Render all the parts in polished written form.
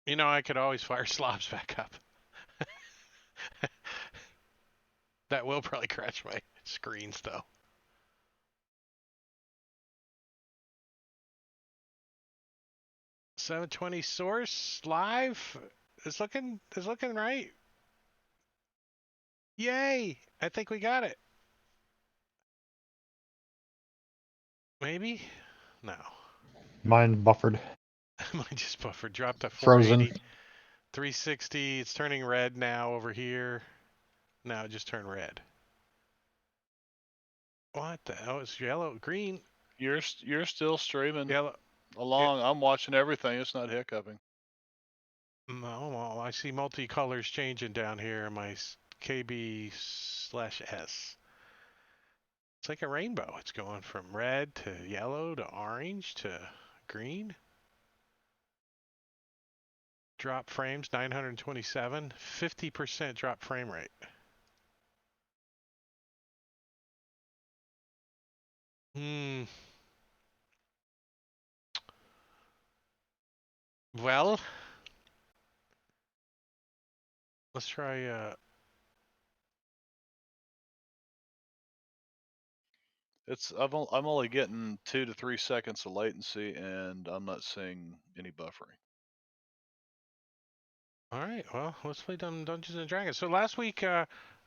You know, I could always fire slobs back up. That will probably crash my screens, though. $720 source live is looking right. Yay! I think we got it. Maybe? No. Mine buffered. Mine just buffered. Dropped to Frozen. 480. 360. It's turning red now over here. Now it just turned red. What the hell? It's yellow, green, You're still streaming yellow. along. I'm watching everything. It's not hiccuping. No, well, I see multicolors changing down here in my KB/S. It's like a rainbow. It's going from red to yellow to orange to green. Drop frames 927, 50% drop frame rate. Well, let's try I'm only getting 2 to 3 seconds of latency, and I'm not seeing any buffering. all right, well, let's play Dungeons and Dragons. So last week,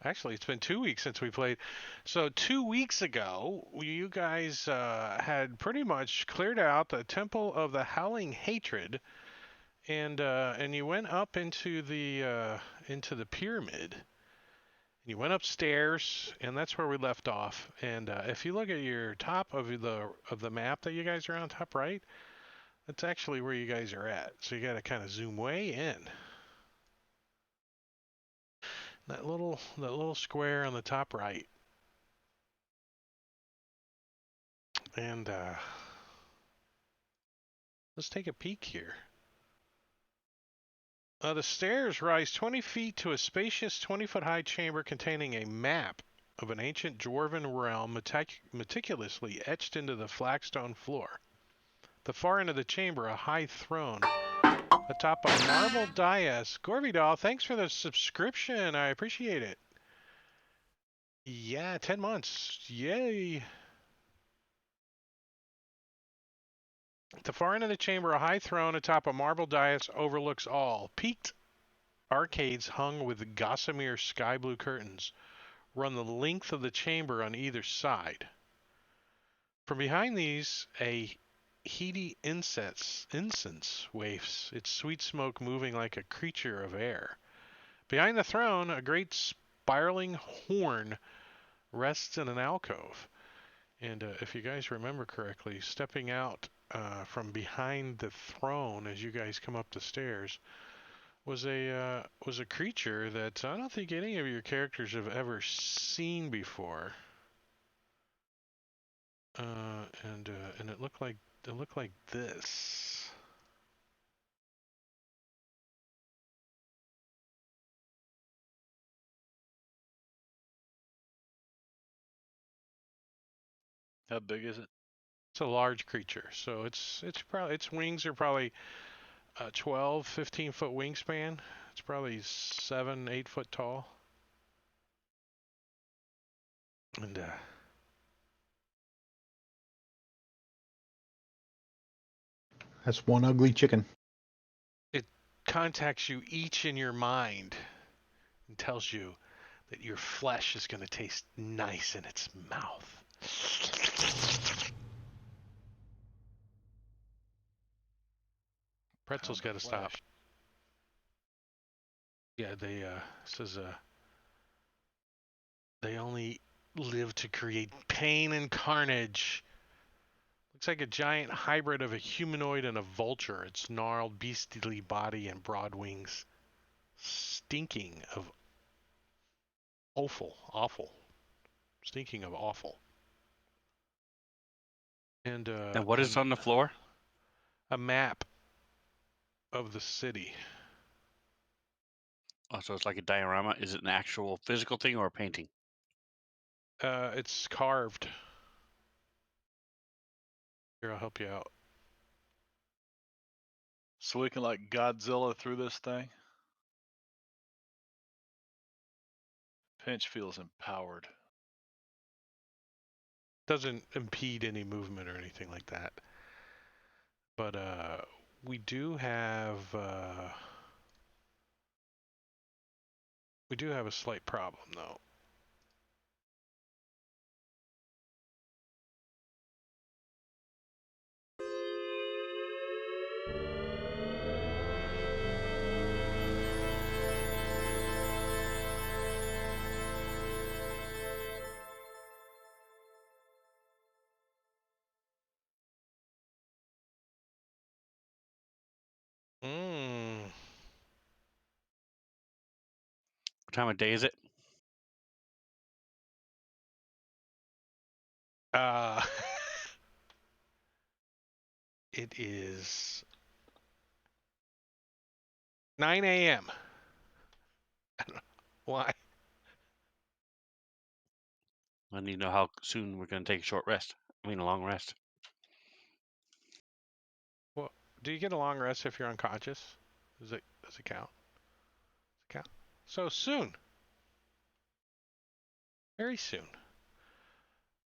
actually, it's been 2 weeks since we played. So 2 weeks ago, you guys had pretty much cleared out the Temple of the Howling Hatred, and you went up into the pyramid. You went upstairs, and that's where we left off. And if you look at your top of the map that you guys are on, top right, that's actually where you guys are at. So you got to kind of zoom way in. That little square on the top right. And let's take a peek here. The stairs rise 20 feet to a spacious 20-foot high chamber containing a map of an ancient dwarven realm meticulously etched into the flagstone floor. The far end of the chamber, a high throne atop a marble dais. Gorvidal, thanks for the subscription. I appreciate it. Yeah, 10 months. Yay. At the far end of the chamber, a high throne atop a marble dais overlooks all. Peaked arcades hung with gossamer sky blue curtains run the length of the chamber on either side. From behind these, a heady incense wafts, its sweet smoke moving like a creature of air. Behind the throne, a great spiraling horn rests in an alcove. And if you guys remember correctly, stepping out from behind the throne as you guys come up the stairs was a creature that I don't think any of your characters have ever seen before. And it looked like this. How big is it? It's a large creature, so its wings are probably 12, 15-foot wingspan. It's probably 7, 8 foot tall. And That's one ugly chicken. it contacts you each in your mind and tells you that your flesh is going to taste nice in its mouth. Pretzel's got to stop. Yeah, they says they only live to create pain and carnage. Looks like a giant hybrid of a humanoid and a vulture. Its gnarled, beastly body and broad wings, stinking of awful, stinking of awful. And what is on the floor? A map of the city. Oh, so it's like a diorama. Is it an actual physical thing or a painting? It's carved. Here, I'll help you out. So we can like Godzilla through this thing. Pinch feels empowered. Doesn't impede any movement or anything like that. But we do have a slight problem though. Mm. What time of day is it? Uh, it is 9 a.m. Why? I need to know how soon we're going to take a short rest. I mean, a long rest. Well, do you get a long rest if you're unconscious? Does it count? Does it count? So soon. Very soon.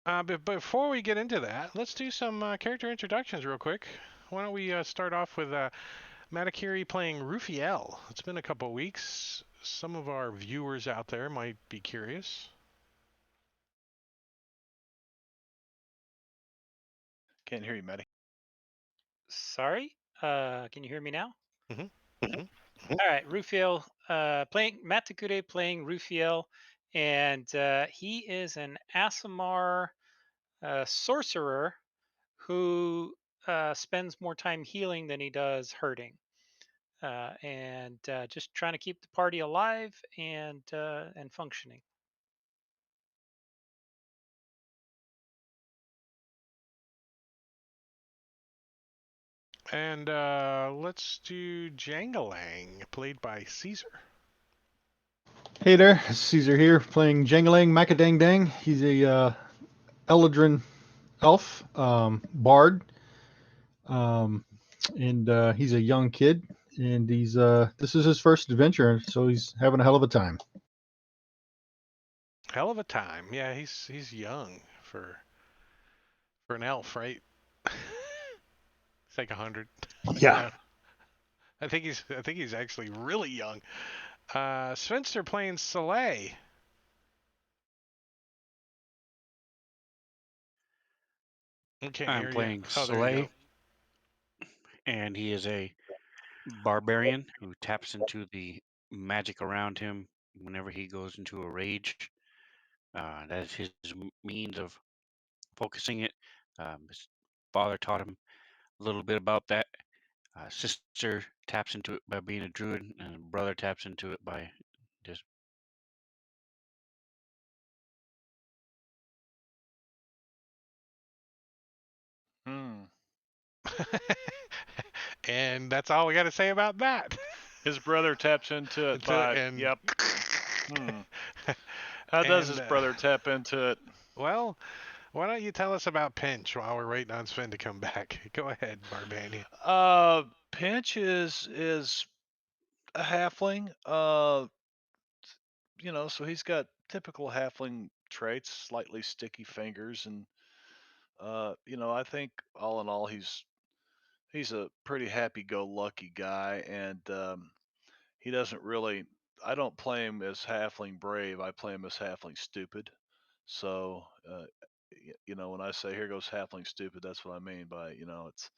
But before we get into that, let's do some character introductions real quick. Why don't we start off with Matakiri playing Rufiel? It's been a couple weeks. Some of our viewers out there might be curious. Can't hear you, Matty. Sorry, can you hear me now? Mm-hmm. All right, Rufiel, playing Matt Takure playing Rufiel, and he is an Asimar sorcerer who spends more time healing than he does hurting, and just trying to keep the party alive and functioning. And let's do Jangalang, played by Caesar. Hey there, Caesar here, playing Jangalang Macadang Dang. He's a Eladrin elf, bard, and he's a young kid, and he's this is his first adventure, so he's having a hell of a time. Hell of a time. Yeah, he's young for an elf, right? It's like 100. Yeah. I think he's actually really young. Spencer playing Soleil. I can't I'm hear you. playing Oh, there you Soleil, go. and he is a barbarian who taps into the magic around him whenever he goes into a rage. That is his means of focusing it. His father taught him a little bit about that. Sister taps into it by being a druid, and brother taps into it by just. Hmm. And that's all we got to say about that. His brother taps into it by. And Yep. Hmm. How does his brother tap into it? Well, why don't you tell us about Pinch while we're waiting on Sven to come back? Go ahead, Barbania. Pinch is a halfling. So he's got typical halfling traits, slightly sticky fingers, and I think all in all, he's a pretty happy-go-lucky guy, and he doesn't really. I don't play him as halfling brave. I play him as halfling stupid. So, when I say here goes halfling stupid, that's what I mean by it's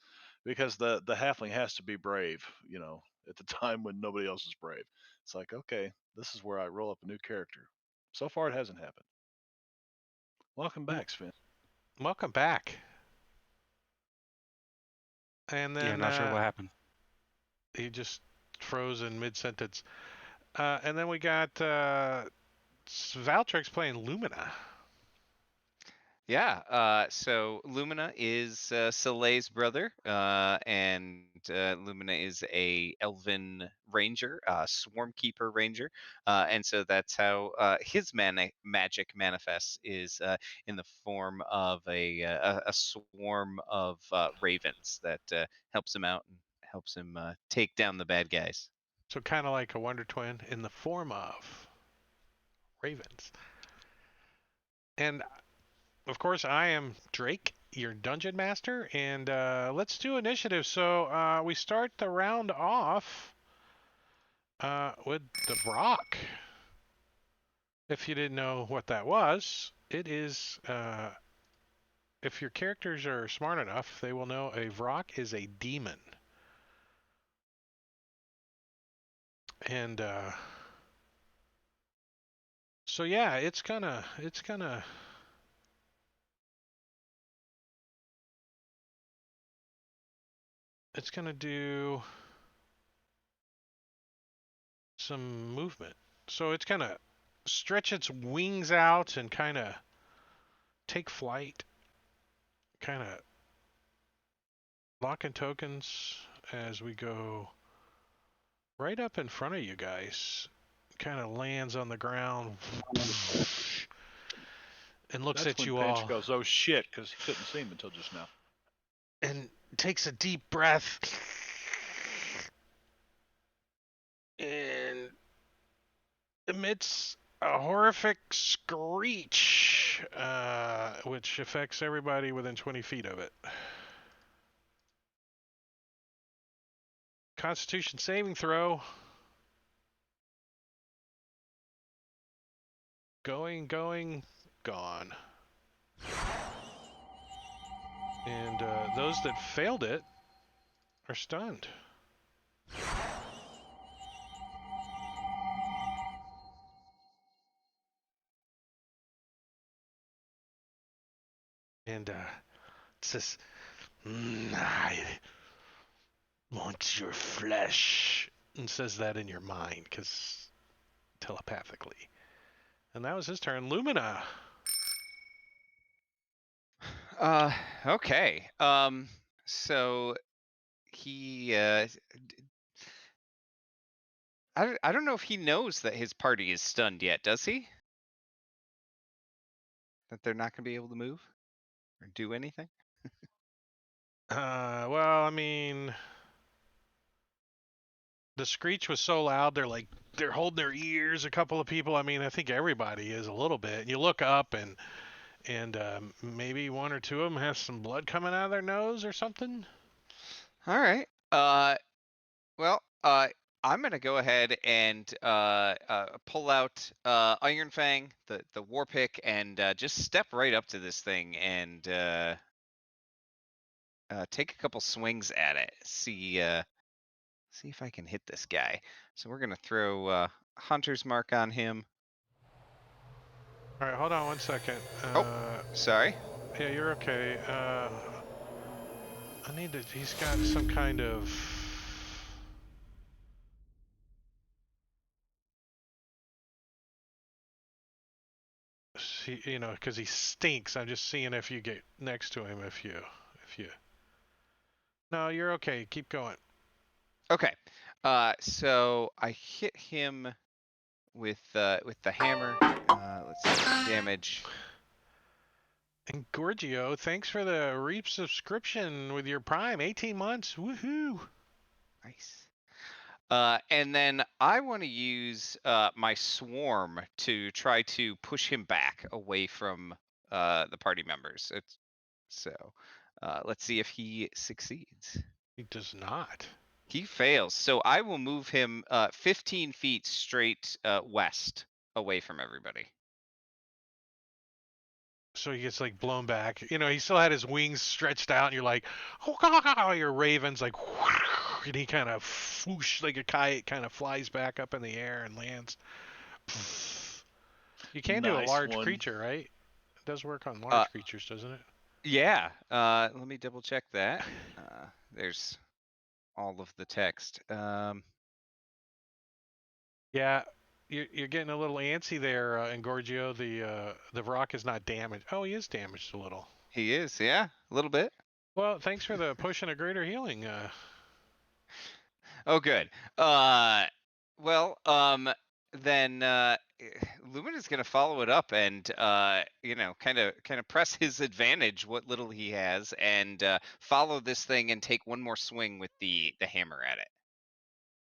because the halfling has to be brave. At the time when nobody else is brave. It's like, okay, this is where I roll up a new character. So far, it hasn't happened. Welcome back, Sven. Welcome back. And Yeah, then not sure what happened. he just froze in mid sentence. And then we got Valtrix playing Lumina. Yeah, so Lumina is Soleil's brother, and Lumina is a elven ranger, swarm keeper ranger, and so that's how his magic manifests is in the form of a swarm of ravens that helps him out and helps him take down the bad guys. So kind of like a Wonder Twin in the form of ravens. And of course, I am Drake, your dungeon master, and let's do initiative. So we start the round off with the rock. If you didn't know what that was, it is, if your characters are smart enough, they will know a Vrock is a demon. And so yeah, it's gonna do some movement. So it's gonna stretch its wings out and kind of take flight, kind of locking tokens as we go right up in front of you guys. Kind of lands on the ground and looks That's at when you Pinch all goes, "Oh shit," because he couldn't see him until just now. and takes a deep breath and emits a horrific screech, which affects everybody within 20 feet of it. Constitution saving throw. Going, gone. And those that failed it are stunned. And it says, I want your flesh. And says that in your mind, because telepathically. And that was his turn. Lumina. Okay. So he I don't know if he knows that his party is stunned yet, does he? That they're not going to be able to move or do anything? Well, I mean, the screech was so loud, they're holding their ears. A couple of people, I mean, I think everybody is a little bit. And you look up and maybe one or two of them has some blood coming out of their nose or something. All right. Well, I'm gonna go ahead and pull out Iron Fang, the war pick, and just step right up to this thing and take a couple swings at it. See if I can hit this guy. So we're gonna throw Hunter's Mark on him. All right, hold on 1 second. Sorry. Yeah, you're okay. I need to. He's got some kind of. See, you know, because he stinks. I'm just seeing if you get next to him. If you. No, you're okay. Keep going. Okay. So I hit him with the hammer. Let's see damage. And Gorgio, thanks for the Reap subscription with your Prime. 18 months. Woohoo! Nice. And then I want to use my swarm to try to push him back away from the party members. So let's see if he succeeds. He does not. He fails. So I will move him 15 feet straight west away from everybody. So he gets like blown back. You know, he still had his wings stretched out, and you're like, oh, your raven's like, and he kind of whoosh like a kite, kind of flies back up in the air and lands. You can do a Nice large one. creature, right? It does work on large creatures, doesn't it? Yeah. Let me double check that. There's all of the text. Yeah, you're getting a little antsy there, Engorgio. The rock is not damaged. Oh, he is damaged a little. He is, yeah, a little bit. Well, thanks for the push and a greater healing. Oh, good. Well, then Lumina's gonna follow it up and kind of press his advantage, what little he has, and follow this thing and take one more swing with the hammer at it.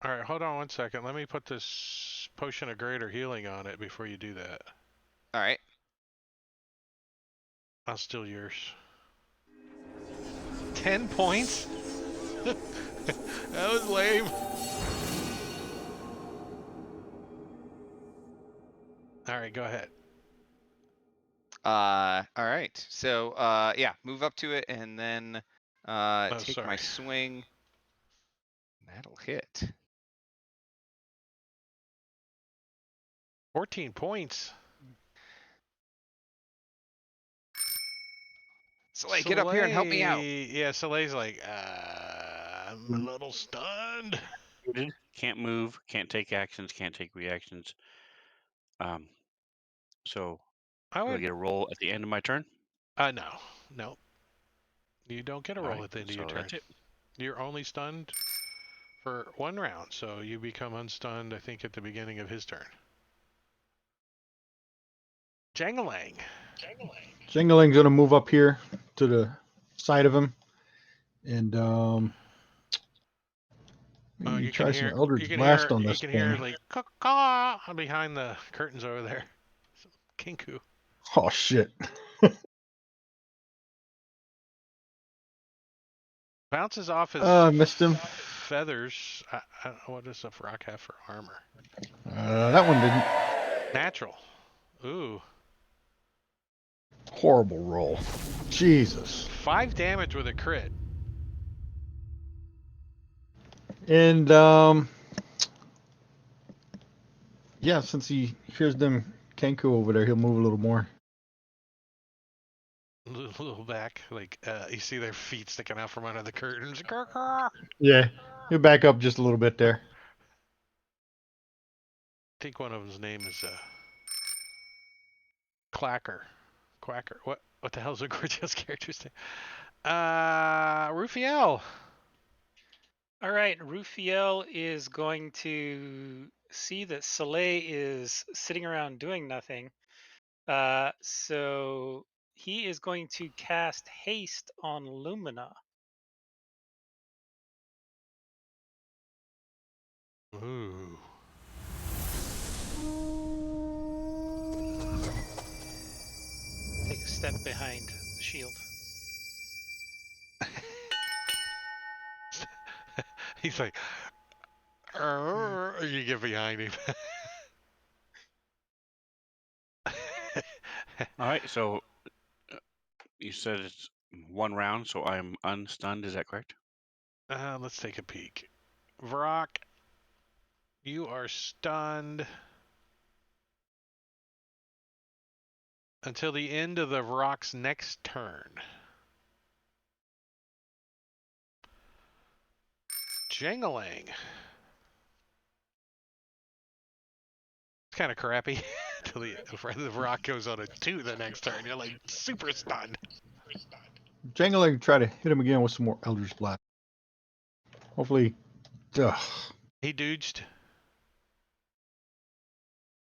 All right, hold on 1 second. Let me put this potion of greater healing on it before you do that. All right. I'll steal yours. 10 points? That was lame. All right, go ahead. All right. So yeah, move up to it and then take my Sorry. swing. That'll hit. 14 points. Soleil, get up here and help me out. Yeah, Soleil's like, I'm a little stunned. Can't move, can't take actions, can't take reactions. So I do I would. get a roll at the end of my turn? No. You don't get a All roll right, at the end of so your turn. that's it. You're only stunned for 1 round, so you become unstunned, I think, at the beginning of his turn. Jangalang. Jingling's gonna move up here to the side of him, and maybe You can try some hear. Eldritch Blast on You this can thing. hear like caw behind the curtains over there. Kinku. Oh shit! Bounces off his Missed him. feathers. What does a rock have for armor? That one didn't. Natural. Ooh. Horrible roll. Jesus. 5 damage with a crit. And yeah, since he hears them Kenku over there, he'll move a little more. A little back, like you see their feet sticking out from under the curtains. Caw, caw. Yeah, he'll back up just a little bit there. I think one of them's name is Quacker. What the hell's a Gorgios character's name? Rufiel. All right, Rufiel is going to see that Soleil is sitting around doing nothing. So he is going to cast haste on Lumina. Ooh. Take a step behind the shield. He's like, you get behind him. All right, so you said it's 1 round, so I'm unstunned. Is that correct? Let's take a peek. Vrock, you are stunned until the end of the Vrock's next turn. Jangalang. It's kind of crappy until the Vrock goes on a 2 the next turn. You're like super stunned. Jangling try to hit him again with some more Eldritch Blast. Hopefully, He dooged.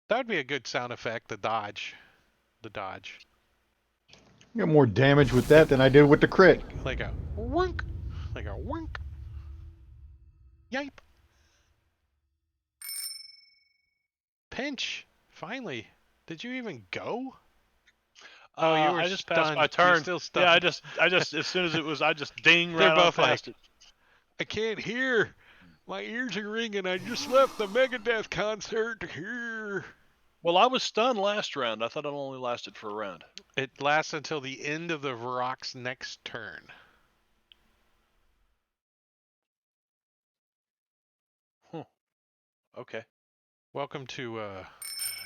That would be a good sound effect, the dodge. The dodge. got more damage with that than I did with the crit. Like a wink. Like a wink. Yipe. Pinch. Finally. Did you even go? Oh, you were I just stunned. passed my You're turn. still stunned. Yeah, I just as soon as it was, I just ding They're right on both past like, it. I can't hear. My ears are ringing. I just left the Megadeth concert to hear. Well, I was stunned last round. I thought it only lasted for a round. It lasts until the end of the Vrock's next turn. Okay. Welcome to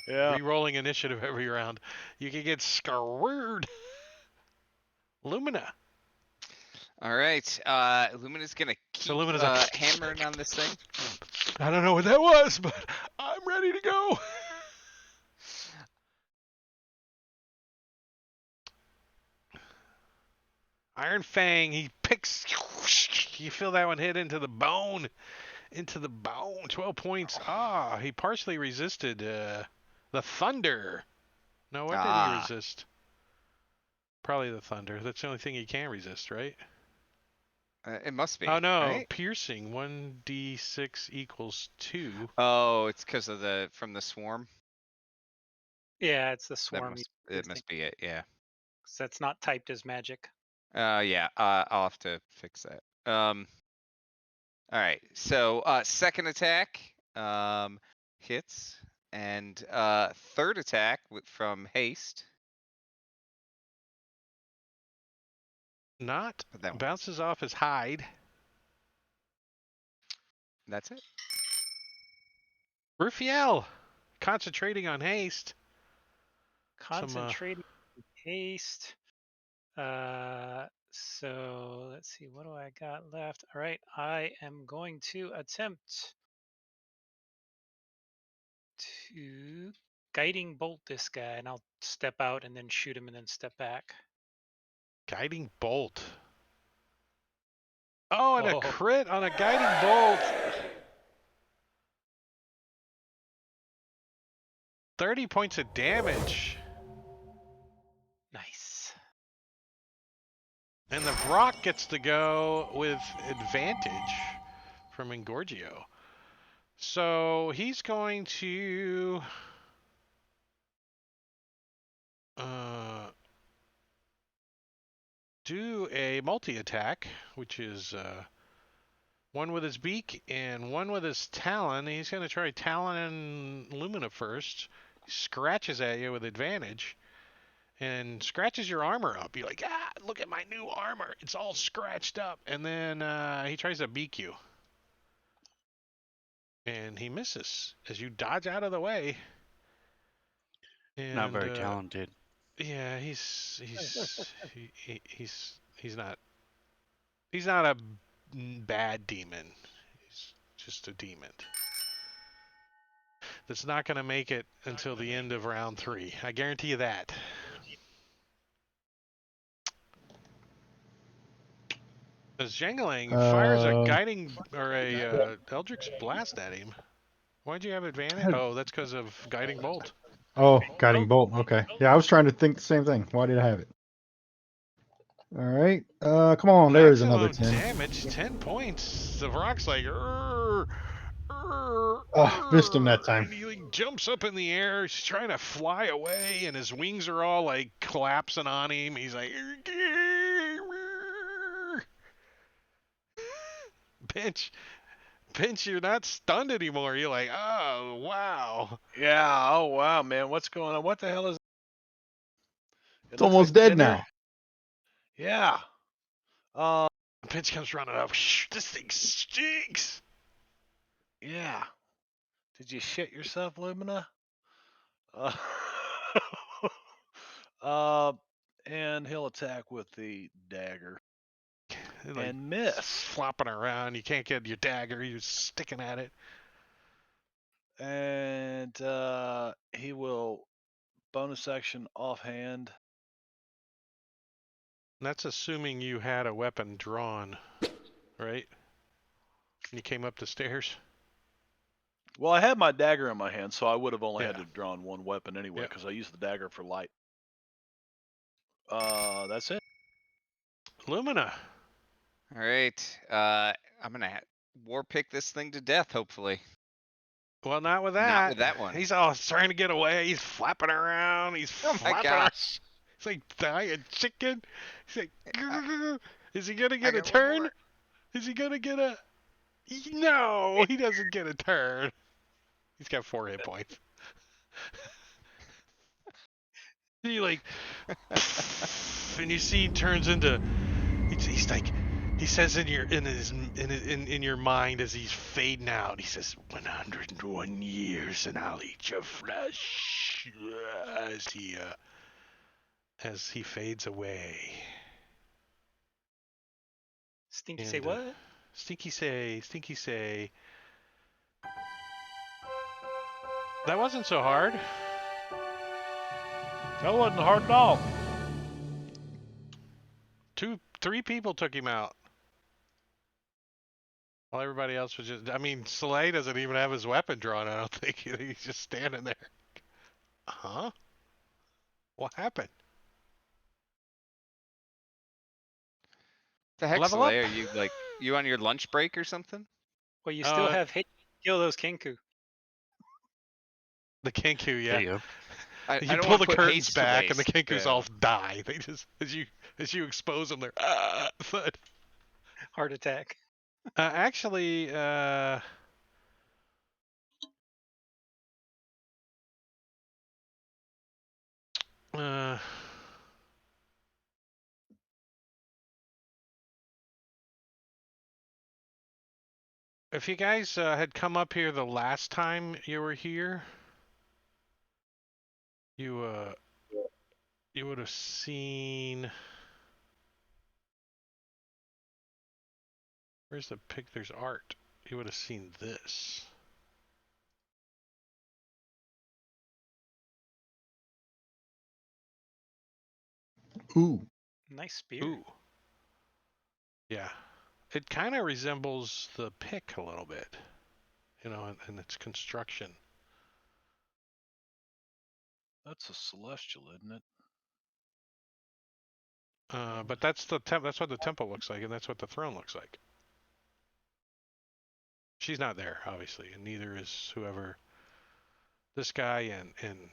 Yeah. re-rolling initiative every round. You can get screwed. Lumina. All right. Lumina's gonna keep Lumina's like, hammering on this thing. I don't know what that was, but I'm ready to go. Iron Fang, he picks. You feel that one hit into the bone. 12 points. He partially resisted. The thunder. No, what did he resist? Probably the thunder. That's the only thing he can resist, right? It must be. Oh no, Right? piercing 1d6 equals 2. Oh, it's because of from the swarm. Yeah, it's the That swarm. it must be it. Yeah. Because that's not typed as magic. Yeah. I'll have to fix that. All right. So second attack hits, and third attack from haste. Not But that one. bounces off his hide. That's it. Rufiel, concentrating on haste. Concentrating haste. So let's see, what do I got left? All right, I am going to attempt to guiding bolt this guy, and I'll step out and then shoot him and then step back. Guiding bolt. Oh, and a Oh. crit on a guiding bolt. 30 points of damage. Nice. And the Vrock gets to go with advantage from Engorgio. So he's going to do a multi-attack, which is one with his beak and one with his talon. He's going to try talon and Lumina first. He scratches at you with advantage and scratches your armor up. You're like, look at my new armor. It's all scratched up. And then he tries to beak you. And he misses as you dodge out of the way. And, Not very talented. Yeah, he's not a bad demon. He's just a demon that's not going to make it until the end of round 3. I guarantee you that. As Jangling fires a guiding or a Eldritch Blast at him. Why'd you have advantage? Oh, that's because of Guiding Bolt. Oh, guiding bolt. Okay. Yeah, I was trying to think the same thing. Why did I have it? All right. Come on. There's another Maximum 10. damage, 10 points. The Rock's like, missed him that time. and he like jumps up in the air. He's trying to fly away, and his wings are all like collapsing on him. He's like, Pinch, you're not stunned anymore. You're like, oh, wow. Yeah. Oh wow, man. What's going on? What the hell is? It's almost dead ginger? now. Yeah. Pinch comes running up. Shh, this thing stinks. Yeah. Did you shit yourself, Lumina? And he'll attack with the dagger Like, and miss. flopping around. You can't get your dagger. You're sticking at it. And he will bonus action offhand. That's assuming you had a weapon drawn, right? You came up the stairs. Well, I had my dagger in my hand, so I would have only had Yeah. to have drawn one weapon anyway, Yeah. because I used the dagger for light. That's it. Lumina. All right. I'm gonna war pick this thing to death. Hopefully. Well, not with that. Not with that one. He's all trying to get away. He's flapping around. He's Oh my flapping around. gosh. He's like dying chicken. He's like, is he gonna I get a got one turn? more. Is he gonna get a? No, he doesn't get a turn. He's got 4 hit points. He like, and you see he turns into. He's like, he says in your mind as he's fading out. He says, 101 years and I'll eat your flesh as he fades away. Stinky say And, what? Stinky say. That wasn't so hard. That wasn't hard at all. 3 people took him out. While everybody else was just, I mean, Soleil doesn't even have his weapon drawn, I don't think. He's just standing there. Huh? What happened? The heck, Level up. Soleil? Are you on your lunch break or something? Well, you still Uh, have hate to kill those Kenku. The Kenku, There yeah. you go. I You don't pull want the to put curtains haste back, to and the waste. Kenkus Yeah. all die. They just as you expose them, they're thud. Heart attack. Actually, uh, if you guys had come up here the last time you were here, you you would have seen. Where's the pic? There's art. You would have seen this. Ooh. Nice spear. Ooh. Yeah. It kind of resembles the pick a little bit, you know, in its construction. That's a celestial, isn't it? But that's that's what the temple looks like, and that's what the throne looks like. She's not there, obviously, and neither is whoever this guy and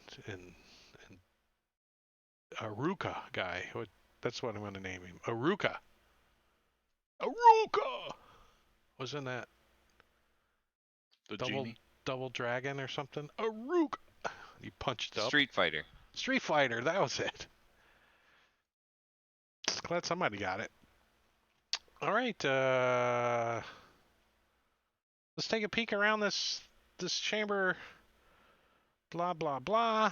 Aruka guy. That's what I'm going to name him. Aruka. Aruka was in that The double genie. double dragon or something. Aruka. He punched up. Street Fighter. Street Fighter. That was it. Glad somebody got it. All right. Let's take a peek around this chamber. Blah blah blah.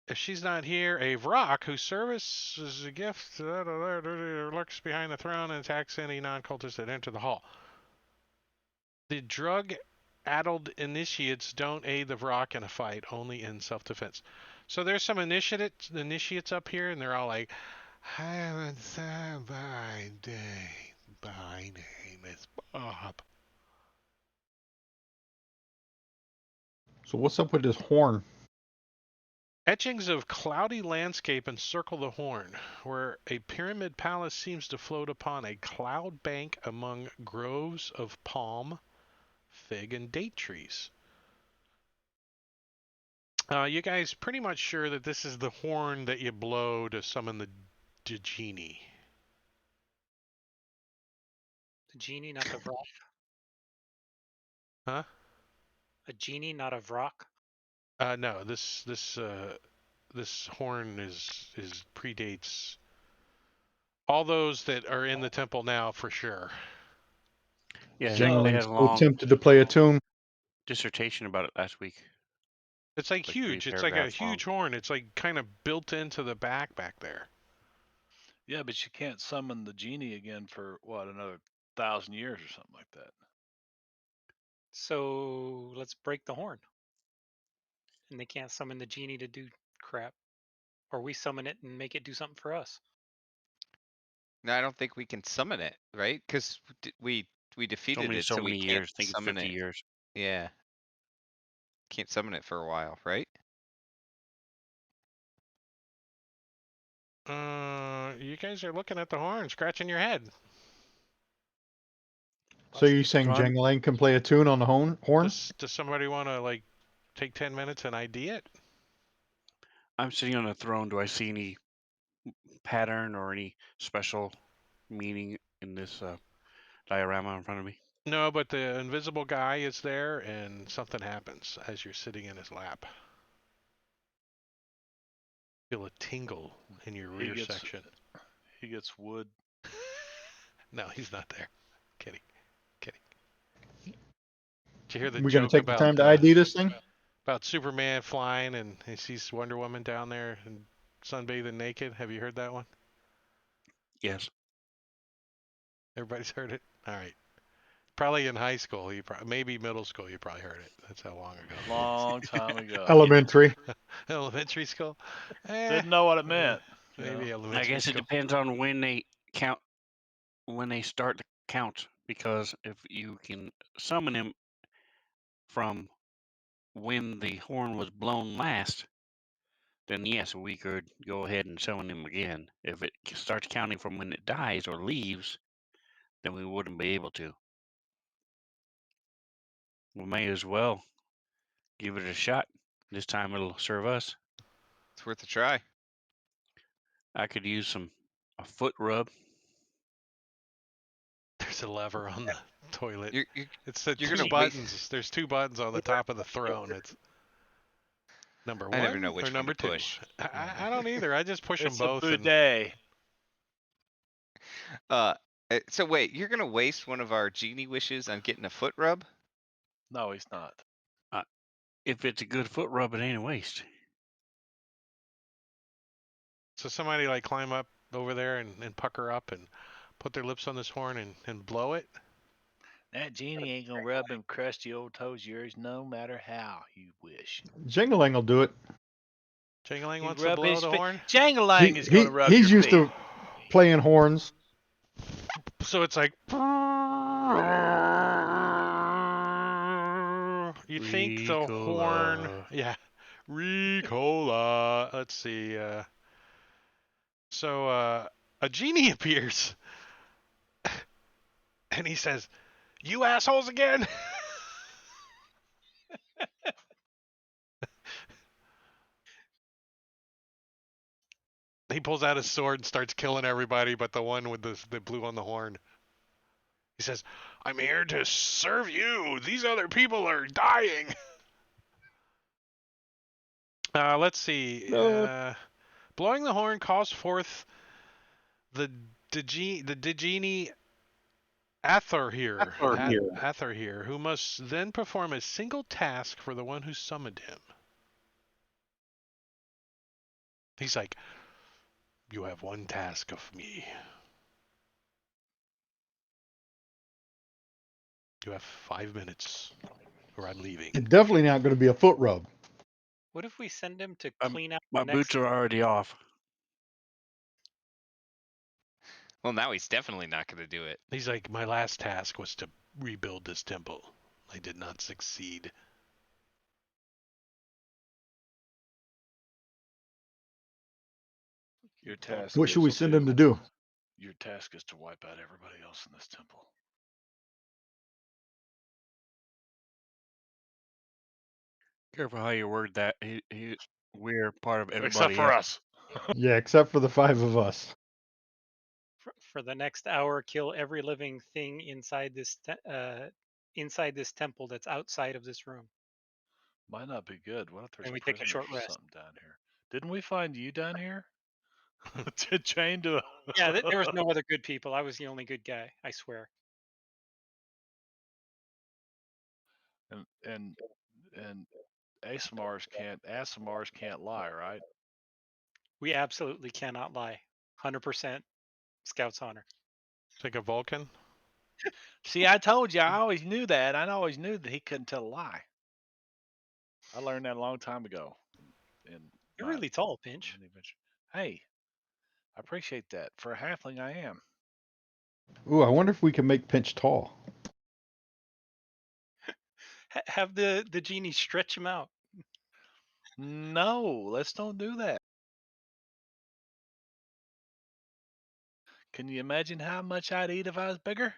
If she's not here, a Vrock, whose service is a gift, lurks behind the throne and attacks any non-cultists that enter the hall. The drug-addled initiates don't aid the Vrock in a fight, only in self-defense. So there's some initiates up here, and they're all like, "I haven't said my day. My name is Bob." So what's up with this horn? Etchings of cloudy landscape encircle the horn, where a pyramid palace seems to float upon a cloud bank among groves of palm, fig, and date trees. You guys pretty much sure that this is the horn that you blow to summon the genie. The genie, not the Vrock. Huh? A genie, not a Vrock. No, this horn is predates all those that are in the temple now for sure. Yeah, So- they Jangling had a so long tempted to play a tune. dissertation about it last week. It's like 3 huge. It's like a paragraphs long. huge horn. It's like kind of built into the back there. Yeah, but you can't summon the genie again for what, another 1,000 years or something like that. So let's break the horn. And they can't summon the genie to do crap. Or we summon it and make it do something for us. No, I don't think we can summon it, right? Because we defeated it, So so we many can't years. I think it's summon 50 it. years. Yeah. Can't summon it for a while, right? You guys are looking at the horn, scratching your head. So you're saying Ron? Jangling can play a tune on the horn? Does somebody want to like take 10 minutes and ID it? I'm sitting on a throne. Do I see any pattern or any special meaning in this diorama in front of me? No, but the invisible guy is there, and something happens as you're sitting in his lap. Feel a tingle in your rear section. He gets wood. No, he's not there. Kidding. Did you hear the We're gonna joke take the about time to ID this thing? about Superman flying and he sees Wonder Woman down there and sunbathing naked? Have you heard that one? Yes. Everybody's heard it. All right. Probably in high school. Maybe middle school. You probably heard it. That's how long ago. Long time ago. Elementary. Elementary school. Didn't know what it meant. you know. Maybe elementary I guess it school. depends on when they start the count. Because if you can summon him from when the horn was blown last, then yes, we could go ahead and summon him again. If it starts counting from when it dies or leaves, then we wouldn't be able to. We may as well give it a shot. This time it'll serve us. It's worth a try. I could use a foot rub. There's a lever on the toilet. You're It's the you're two gonna buttons. There's two buttons on the top of the throne. It's number I never one know or which one number to two. push. I don't either. I just push them It's a both. And bidet. So wait, you're gonna waste one of our genie wishes on getting a foot rub? No, he's not. If it's a good foot rub, it ain't a waste. so somebody like climb up over there and pucker up and put their lips on this horn and blow it. That genie ain't gonna rub them crusty old toes of yours no matter how you wish. Jingling will do it. Jingling He'd wants to rub blow his the feet. horn. Jangalang is gonna rub he's your used feet. to playing horns. So it's like you think the horn, Ricola. yeah, Ricola. Let's see. So a genie appears, and he says, "You assholes again." He pulls out his sword and starts killing everybody, but the one with the blue on the horn. He says, "I'm here to serve you. These other people are dying." Let's see. Blowing the horn calls forth the Degeni Ather here, who must then perform a single task for the one who summoned him. He's like, "You have one task of me. You have 5 minutes, or I'm leaving." It's definitely not going to be a foot rub. What if we send him to clean out My the next? boots are already off. Well, now he's definitely not gonna do it. He's like, "My last task was to rebuild this temple. I did not succeed." Your task. What should we send him to do? Your task is to wipe out everybody else in this temple. Careful how you word that. We're part of everybody Except for else. us. Yeah, except for the 5 of us. For the next hour, kill every living thing inside this temple that's outside of this room. Might not be good. What if there's And a we take a prisoner short or rest. something down here? Didn't we find you down here? Chained to. Yeah, there was no other good people. I was the only good guy. I swear. and ASMRs can't lie, right? We absolutely cannot lie. 100% Scout's honor. Like a Vulcan. See, I told you, I always knew that. I always knew that he couldn't tell a lie. I learned that a long time ago. You're really tall, Pinch. Hey, I appreciate that. For a halfling, I am. Ooh, I wonder if we can make Pinch tall. Have the genie stretch him out. No, let's don't do that. Can you imagine how much I'd eat if I was bigger?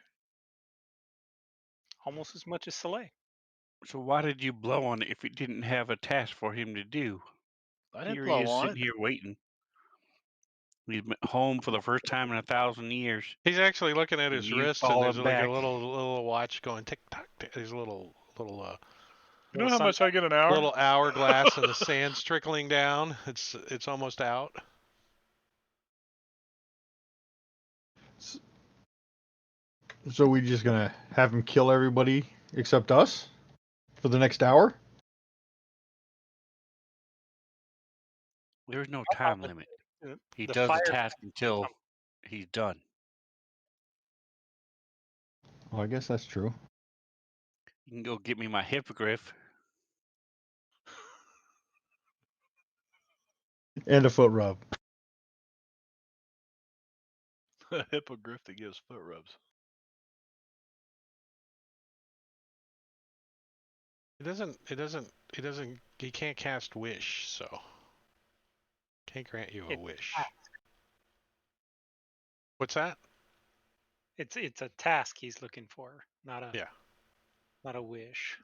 Almost as much as Soleil. So why did you blow on it if you didn't have a task for him to do? I didn't Here he blow is on sitting it. here waiting. He's been home for the first time in 1,000 years. He's actually looking at his You wrist, call and there's him like a back. little watch going tick tock. There's a little You know how much I get an hour? little hourglass, and the sand's trickling down. It's almost out. So we just going to have him kill everybody except us for the next hour? There's no time limit. He The does the fire. task until he's done. Well, I guess that's true. You can go get me my hippogriff. And a foot rub. A hippogriff that gives foot rubs. He can't cast wish, so can't grant you a It's wish. task. What's that? It's a task he's looking for, not Yeah. a wish.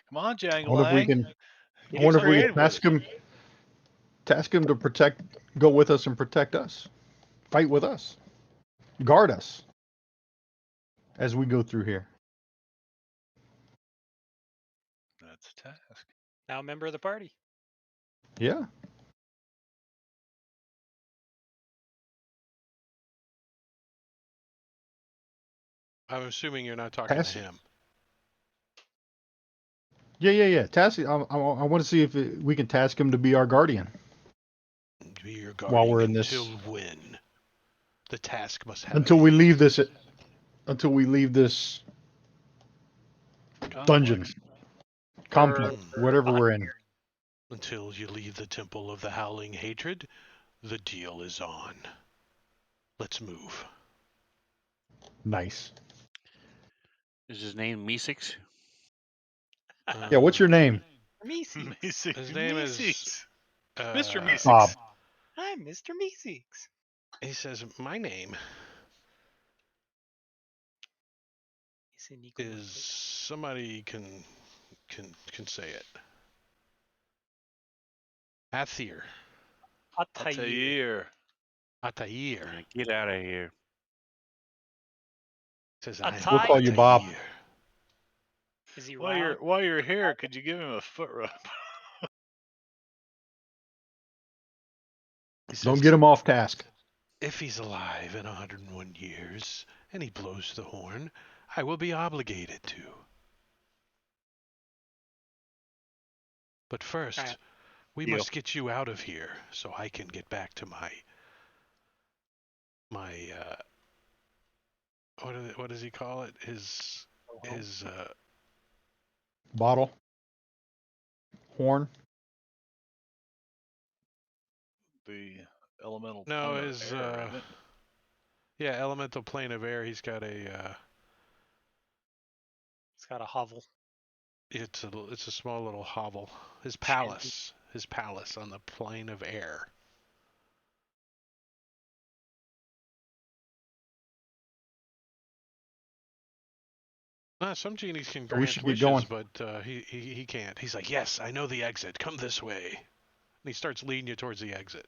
Come on, I wonder if we Jangling. can. He I wonder if we creative can with it. task him to go with us and protect us, fight with us, guard us as we go through here. That's a task. Now a member of the party. Yeah. I'm assuming you're not talking to Task. him. Yeah. Task. I want to see if we can task him to be our guardian Be your while guardian we're in until this. when? The task must have Until an we end. leave this. Until we leave this dungeon, Complex. complex, whatever we're in. Until you leave the Temple of the Howling Hatred, the deal is on. Let's move. Nice. Is his name Meesix? Yeah. What's your name? Meeseeks. His name is Meeseeks. uh, Mr. Meeseeks. Bob. I'm Mr. Meeseeks. He says my name is somebody can say it. Athir. Atair. Atair. Yeah, get out of here. Says We'll call you Bob. Atair. Is he While round? you're here, could you give him a foot rub? He says, Don't get him off task. if he's alive in 101 years and he blows the horn, I will be obligated to. But first, Alright. we Deal. must get you out of here so I can get back to my what does he call it? His Bottle. Horn. The elemental no, plane his of air, isn't it? yeah, elemental plane of air. He's got a It's got a hovel. it's a small little hovel. His palace on the plane of air. Some genies can So we grant should get wishes, going. but he can't. He's like, yes, I know the exit. Come this way. And he starts leading you towards the exit.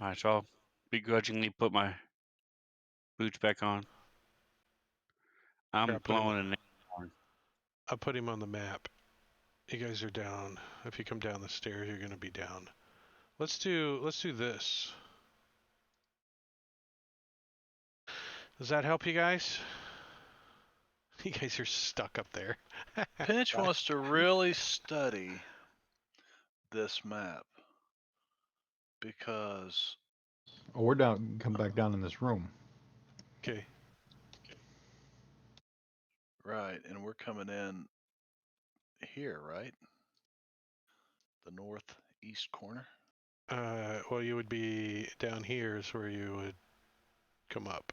All right, so I'll begrudgingly put my boots back on. I'm Here, blowing a name horn. I'll put him on the map. You guys are down. If you come down the stairs, you're gonna be down. Let's do this. Does that help you guys? You guys are stuck up there. Pinch wants to really study this map because Oh, we're down. Come back down in this room. Okay. right, and we're coming in here, right? The northeast corner. Well, you would be down here is where you would come up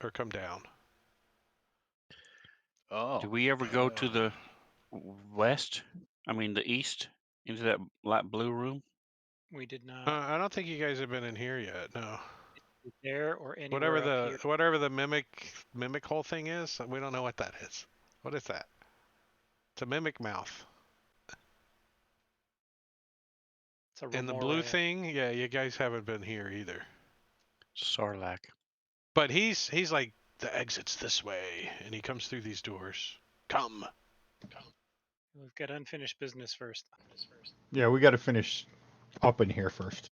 or come down. Oh. Did we ever go to the west? I mean, the east, into that light blue room? We did not. I don't think you guys have been in here yet. No. There or anywhere up here. Whatever the mimic hole thing is, we don't know what that is. What is that? It's a mimic mouth. It's a And the blue thing, yeah, you guys haven't been here either. Sarlacc. But he's like, the exit's this way, and he comes through these doors. Come. We've got unfinished business first. Yeah, we got to finish up in here first.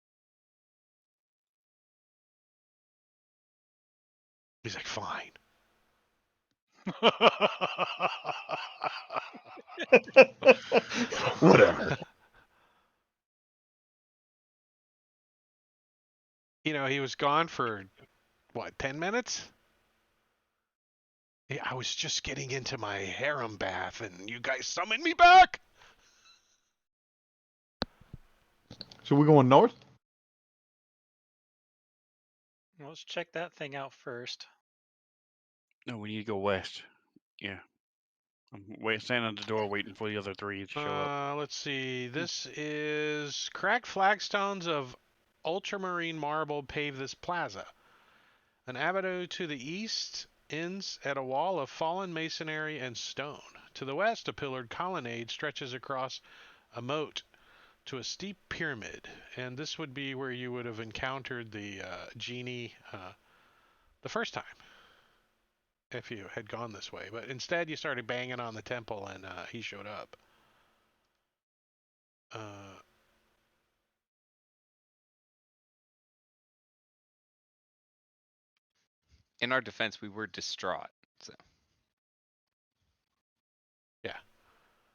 He's like, fine. Whatever. You know, he was gone for, what, 10 minutes? Yeah, I was just getting into my harem bath, and you guys summoned me back? So So we're going north? Let's check that thing out first. No, we need to go west. Yeah. I'm standing at the door waiting for the other three to show up. Let's see. This is cracked flagstones of ultramarine marble pave this plaza. An avenue to the east ends at a wall of fallen masonry and stone. To the west, a pillared colonnade stretches across a moat to a steep pyramid. And this would be where you would have encountered the genie the first time if you had gone this way. But instead, you started banging on the temple and he showed up. In our defense, we were distraught. So Yeah.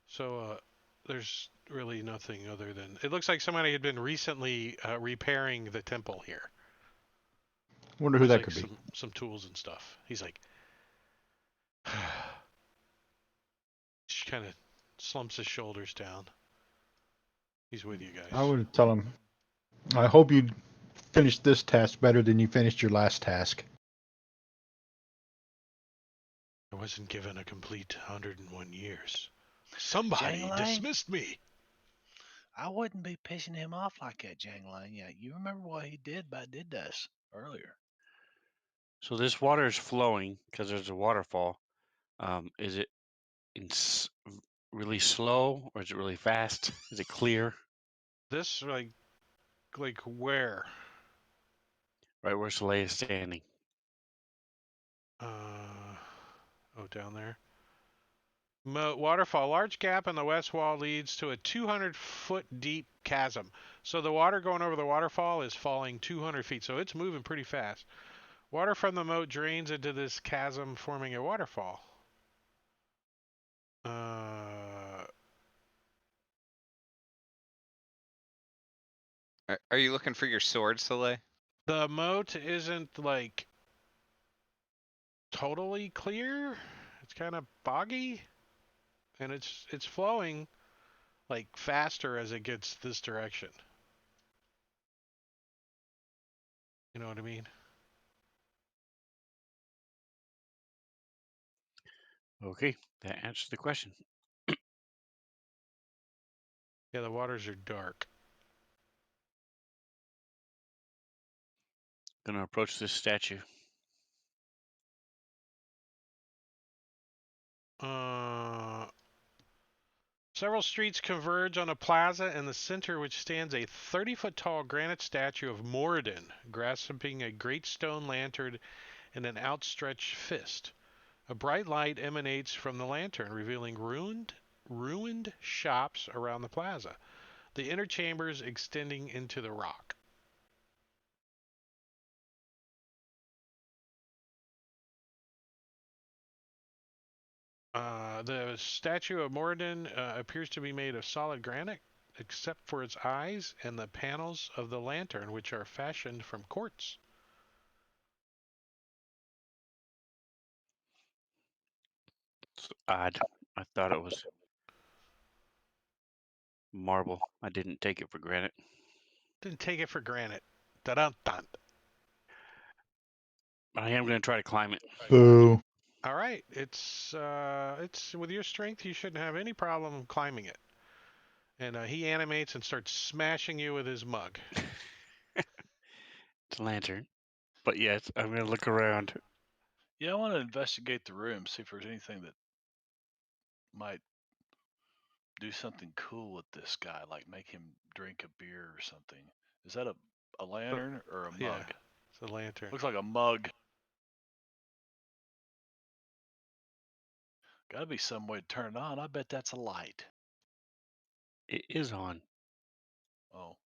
So there's really nothing other than it looks like somebody had been recently repairing the temple here. Wonder who There's that like could be. some tools and stuff. He's like, she kind of slumps his shoulders down. He's with you I guys. would tell him, I hope you finished this task better than you finished your last task. I wasn't given a complete 101 years. Somebody Jangling? dismissed me. I wouldn't be pissing him off like that, Jangling. Yeah, you remember what he did to us earlier. So this water is flowing because there's a waterfall. Is it really slow or is it really fast? Is it clear? This like where? Right where Soleil is standing. Oh, down there. Waterfall. Large gap in the west wall leads to a 200-foot deep chasm. So the water going over the waterfall is falling 200 feet. So it's moving pretty fast. Water from the moat drains into this chasm, forming a waterfall. are you looking for your sword, Soleil? The moat isn't like totally clear. It's kind of boggy, and it's flowing like faster as it gets this direction. You know what I mean? Okay, that answers the question. Yeah, the waters are dark. Gonna approach this statue. Several streets converge on a plaza in the center, which stands a 30-foot tall granite statue of Moridin, grasping a great stone lantern in an outstretched fist. A bright light emanates from the lantern, revealing ruined shops around the plaza, the inner chambers extending into the rock. The statue of Mordan appears to be made of solid granite, except for its eyes and the panels of the lantern, which are fashioned from quartz. It's odd. I thought it was marble. I didn't take it for granted. Didn't take it for granted. Dun-dun-dun. But I am gonna try to climb it. Boo. All right, it's with your strength, you shouldn't have any problem climbing it. And he animates and starts smashing you with his mug. It's a lantern. But yes, I'm gonna look around. Yeah, I want to investigate the room, see if there's anything that might do something cool with this guy, like make him drink a beer or something. Is that a lantern or a mug? Yeah, it's a lantern. Looks like a mug. Gotta be some way to turn it on. I bet that's a light. It is on. Oh.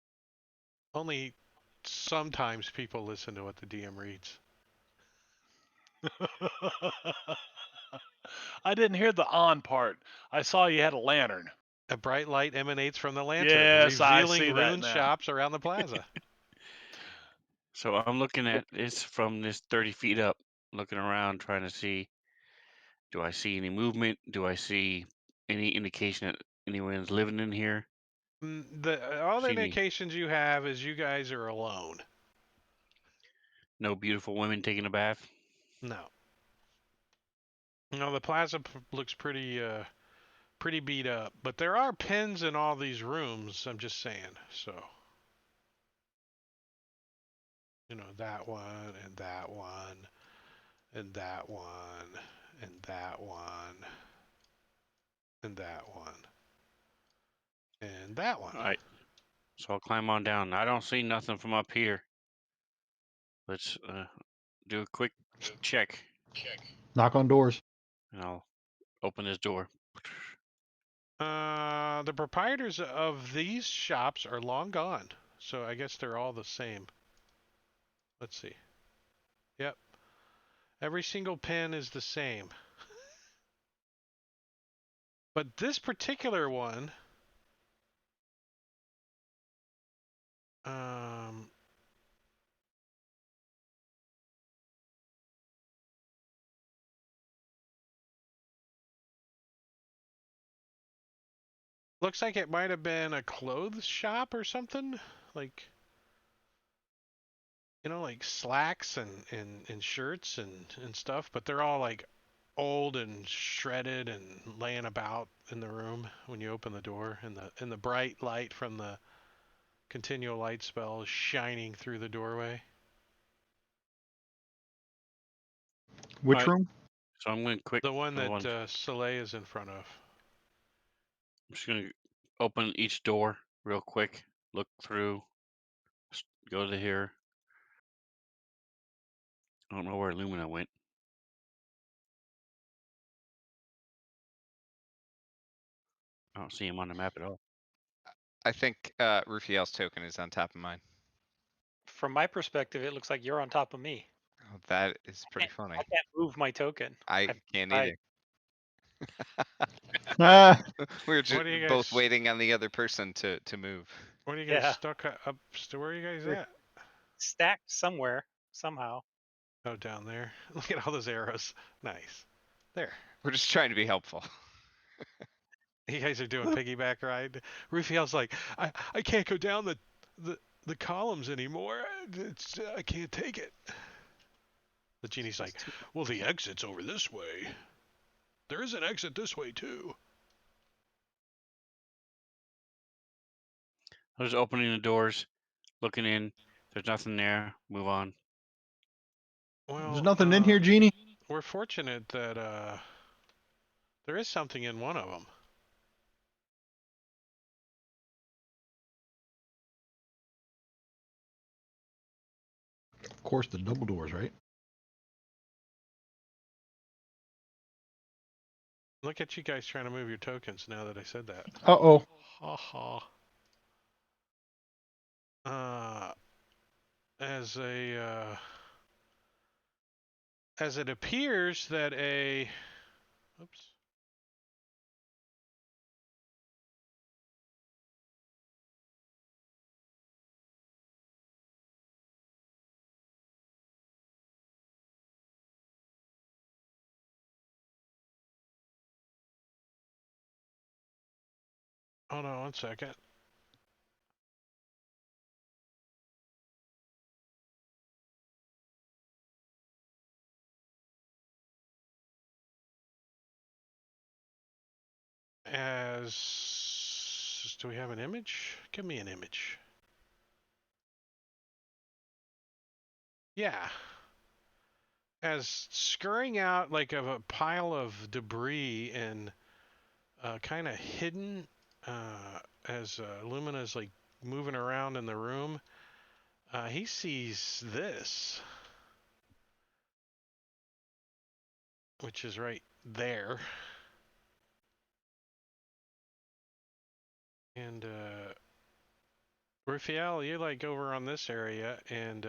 Only sometimes people listen to what the DM reads. I didn't hear the on part. I saw you had a lantern. A bright light emanates from the lantern, Yes, I revealing see that ruined now. shops around the plaza. So I'm looking at this from this 30 feet up, looking around, trying to see, do I see any movement? Do I see any indication that anyone's living in here? All the See any indications you have is you guys are alone. no beautiful women taking a bath? No. No, the plaza looks pretty beat up, but there are pens in all these rooms. I'm just saying. So, that one and that one and that one and that one and that one and that one. All right. So I'll climb on down. I don't see nothing from up here. Let's do a quick check, Knock on doors. and I'll open this door. The proprietors of these shops are long gone, so I guess they're all the same. Let's see. Yep. Every single pen is the same. But this particular one, looks like it might have been a clothes shop or something. Like, like slacks and shirts and stuff, but they're all like old and shredded and laying about in the room when you open the door, and the bright light from the continual light spell is shining through the doorway. Which Alright. room? So I'm going to quick. The one I'm that Soleil is in front of. just going to open each door real quick. Look through. Go to here. I don't know where Lumina went. I don't see him on the map at all. I think Rufiel's token is on top of mine. From my perspective, it looks like you're on top of me. Oh, that is pretty funny. I can't move my token. I can't either. Ah, We were What are you both guys? waiting on the other person to move. What are you guys Yeah. stuck up? Where are you guys We're at? stacked somewhere, somehow. Oh, down there. Look at all those arrows. Nice. There. We're just trying to be helpful. You guys are doing piggyback ride. Rufiel's like, I can't go down the columns anymore. I can't take it. The genie's like, well, the exit's over this way. There is an exit this way too. I was opening the doors, looking in. There's nothing there. Move on. Well, there's nothing in here, Genie. we're fortunate that there is something in one of them. Of course, the double doors, right? Look at you guys trying to move your tokens now that I said that. Uh-oh. Ha ha. As it appears that oops. Hold on 1 second. Do we have an image? Give me an image. Yeah. As scurrying out like of a pile of debris and kind of hidden as Lumina's like moving around in the room, he sees this, which is right there. And Raphael, you like over on this area, and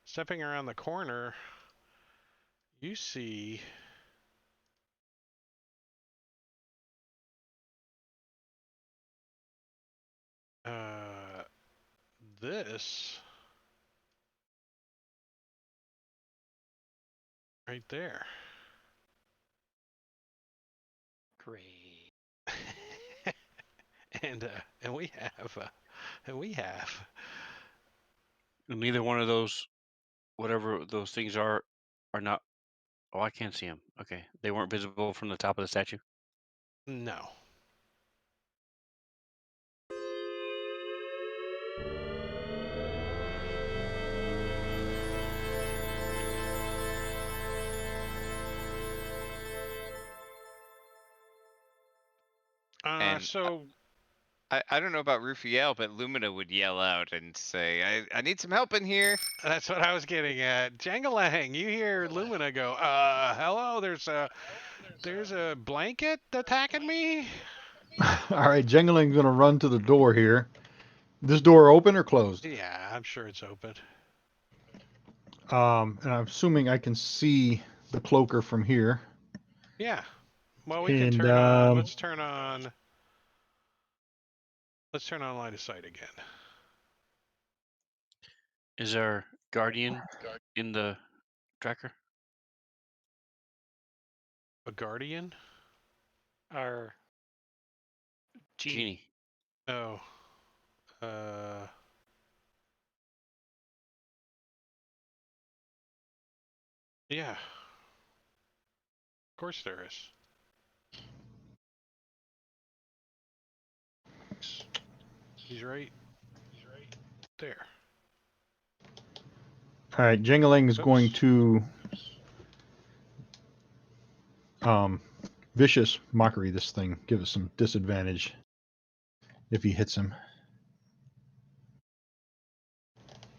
stepping around the corner, you see this right there. Great. and we have. And neither one of those, whatever those things are not. Oh, I can't see them. Okay, they weren't visible from the top of the statue. No. And So I don't know about Rufiel, but Lumina would yell out and say, I need some help in here. that's what I was getting at. Jangalang, you hear Lumina go, hello, there's a blanket attacking me? All right, Jengaling's gonna run to the door here. This door open or closed? Yeah, I'm sure it's open. And I'm assuming I can see the cloaker from here. Yeah. Well, we can And turn on, let's turn on line of sight again. Is our guardian in the tracker? A guardian? Our genie. Oh. Yeah. Of course there is. He's right there. all right, Jengaling is going Oops. to vicious mockery this thing. Give us some disadvantage if he hits him.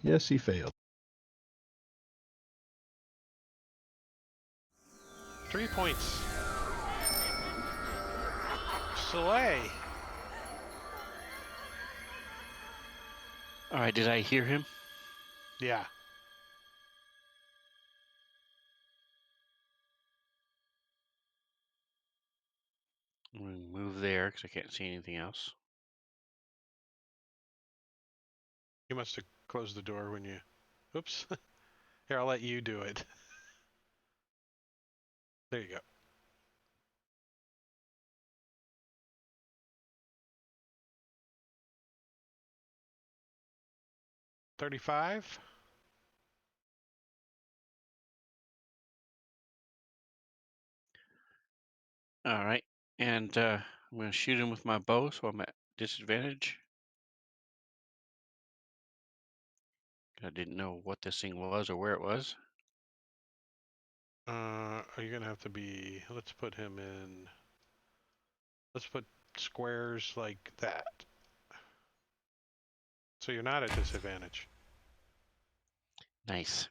Yes, he failed. 3 points. Soleil. All right, did I hear him? Yeah. I'm gonna move there because I can't see anything else. You must have closed the door when you. Oops. Here, I'll let you do it. There you go. $35. All right, and I'm gonna shoot him with my bow, so I'm at disadvantage. I didn't know what this thing was or where it was. Are you gonna have to be? Let's put him in. Let's put squares like that. So you're not at disadvantage. Nice.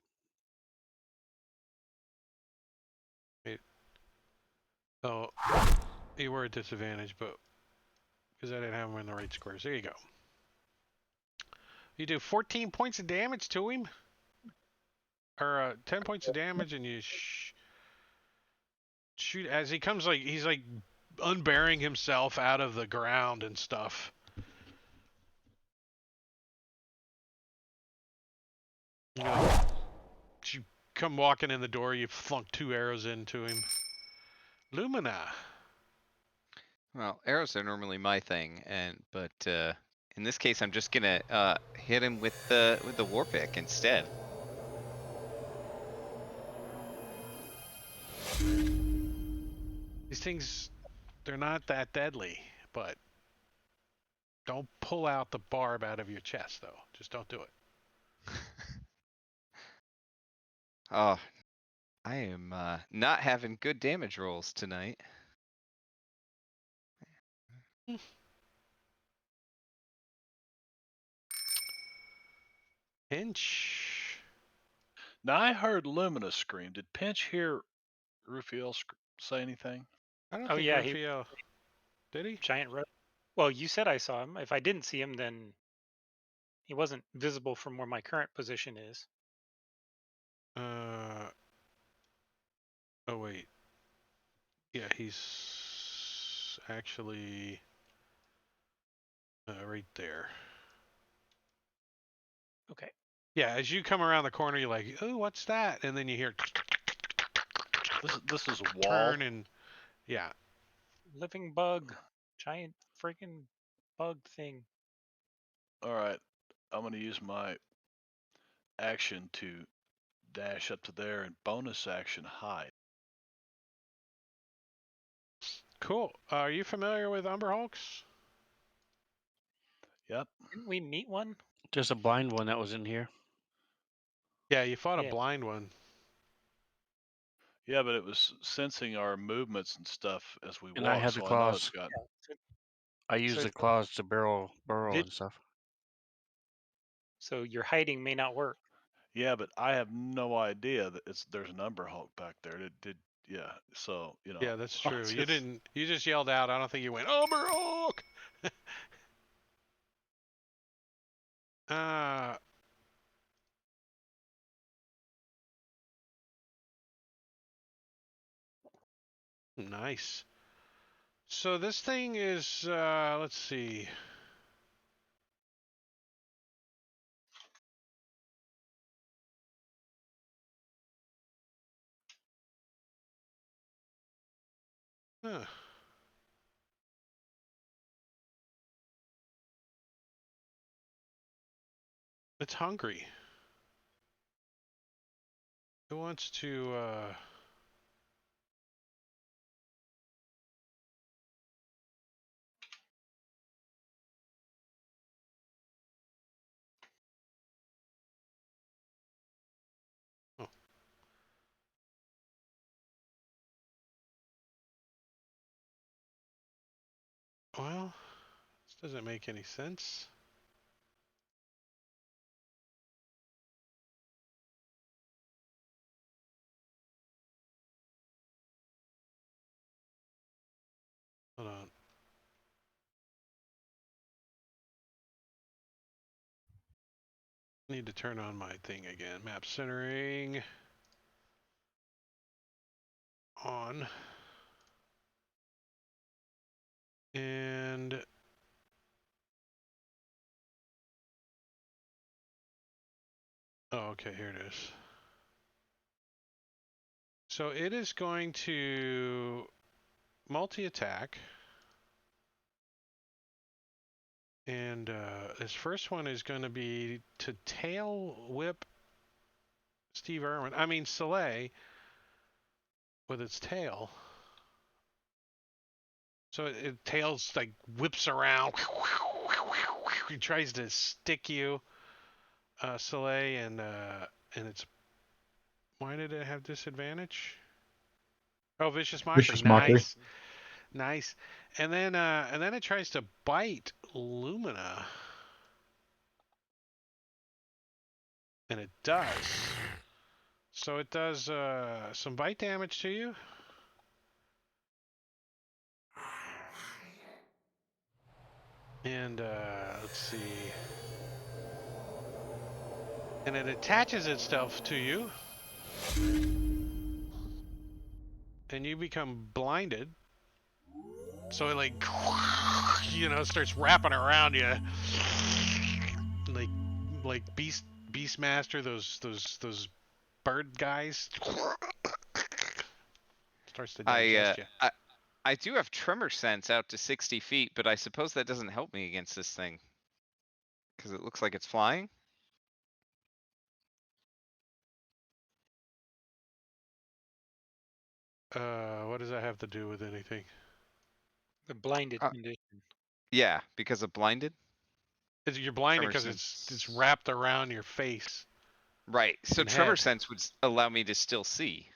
Oh, you were at disadvantage, but because I didn't have him in the right squares. There you go. You do 14 points of damage to him, or 10 points of damage, and you shoot as he comes like he's like unbearing himself out of the ground and stuff. You know, you come walking in the door, you flunk 2 arrows into him. Lumina. Well, arrows are normally my thing, but in this case, I'm just gonna hit him with the war pick instead. These things, they're not that deadly, but don't pull out the barb out of your chest, though. Just don't do it. Oh, I am not having good damage rolls tonight. Pinch. Now I heard Lumina scream. Did Pinch hear Rufiel say anything? I don't Oh think yeah, he Raphael did he? giant. Well, you said I saw him. If I didn't see him, then he wasn't visible from where my current position is. Oh wait. Yeah, he's actually right there. Okay. Yeah, as you come around the corner, you're like, "Oh, what's that?" And then you hear This is a wall. turn and yeah. Living bug, giant freaking bug thing. All right, I'm going to use my action to dash up to there and bonus action hide. Cool. Are you familiar with Umber Hulks? Yep. Didn't we meet one? Just a blind one that was in here. Yeah, you fought a Yeah. blind one. Yeah, but it was sensing our movements and stuff as we And I walk, had the so I know it's claws. got. I used So, the claws to burrow Did- and stuff. so your hiding may not work. Yeah, but I have no idea that there's an Umber Hulk back there. Yeah. So Yeah, that's I true. You just- didn't. You just yelled out. I don't think you went Umber Hulk. uh, nice. So this thing is. Let's see. Huh. It's hungry. Who wants to? Oh, well, this doesn't make any sense. Hold on. Need to turn on my thing again. Map centering. On. And. Oh, okay, here it is. So it is going to multi-attack. And this first one is going to be to tail whip Steve Irwin. I mean, Soleil with its tail. So it tails like whips around. He tries to stick you, Soleil, and it's. Why did it have disadvantage? Oh, vicious mockery. Vicious mockery. Nice, nice. And then it tries to bite Lumina, and it does. So it does some bite damage to you. And let's see. And it attaches itself to you. And you become blinded. So it like starts wrapping around you. Like Beastmaster, those bird guys. Starts to digest you. I do have tremor sense out to 60 feet, but I suppose that doesn't help me against this thing. Because it looks like it's flying. What does that have to do with anything? The blinded Uh, condition. Yeah, because of blinded. You're blinded Tremor because sense. it's wrapped around your face Right. So and tremor head. sense would allow me to still see.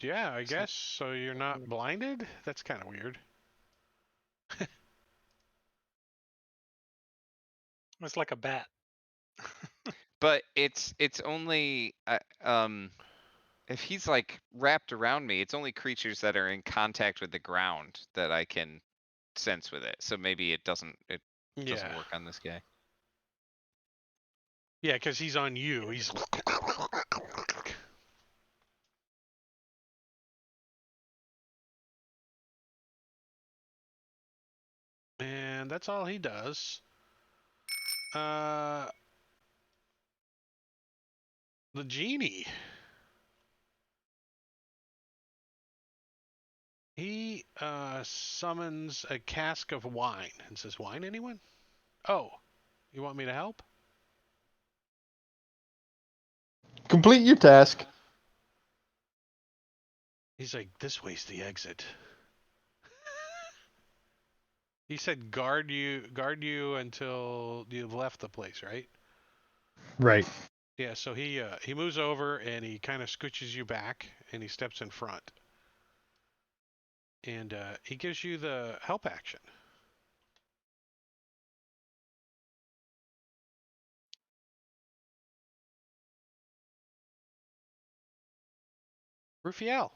Yeah, I guess. So you're not blinded? That's kind of weird. It's like a bat. But it's only if he's like wrapped around me, it's only creatures that are in contact with the ground that I can sense with it. So maybe it doesn't Yeah. work on this guy. Yeah, because he's on you. He's. And that's all he does. The genie. He summons a cask of wine and says, "Wine, anyone? Oh, you want me to help?" Complete your task. He's like, "This way's the exit." He said, "Guard you until you've left the place, right?" Right. Yeah. So he moves over and he kind of scooches you back and he steps in front and he gives you the help action. Rufiel.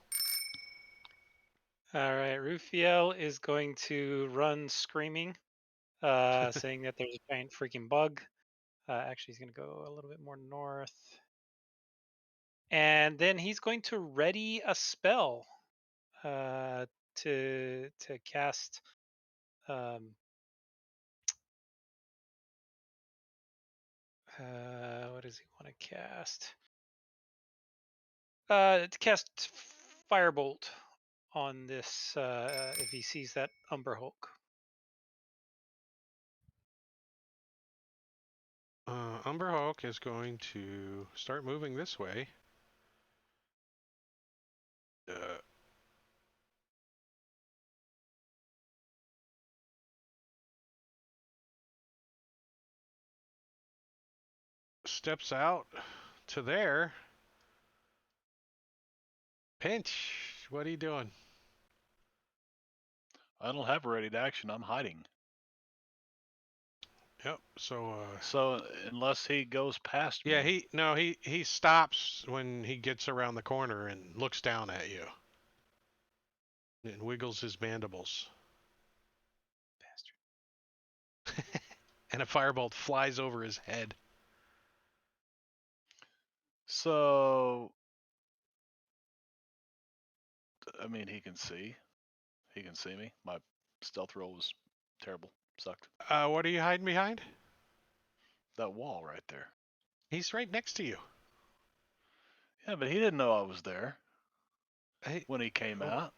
All right, Rufiel is going to run screaming, saying that there's a giant freaking bug. Actually, he's going to go a little bit more north. And then he's going to ready a spell to cast. What does he want to cast? To cast Firebolt on this if he sees that Umber Hulk. Umber Hulk is going to start moving this way. Steps out to there. Pinch, what are you doing? I don't have a ready to action. I'm hiding. Yep. So So unless he goes past yeah, me, he stops when he gets around the corner and looks down at you and wiggles his mandibles. Bastard. And a firebolt flies over his head. so I mean he can see. He can see me. My stealth roll was terrible. Sucked. What are you hiding behind? That wall right there. He's right next to you. Yeah, but he didn't know I was there He, when he came out.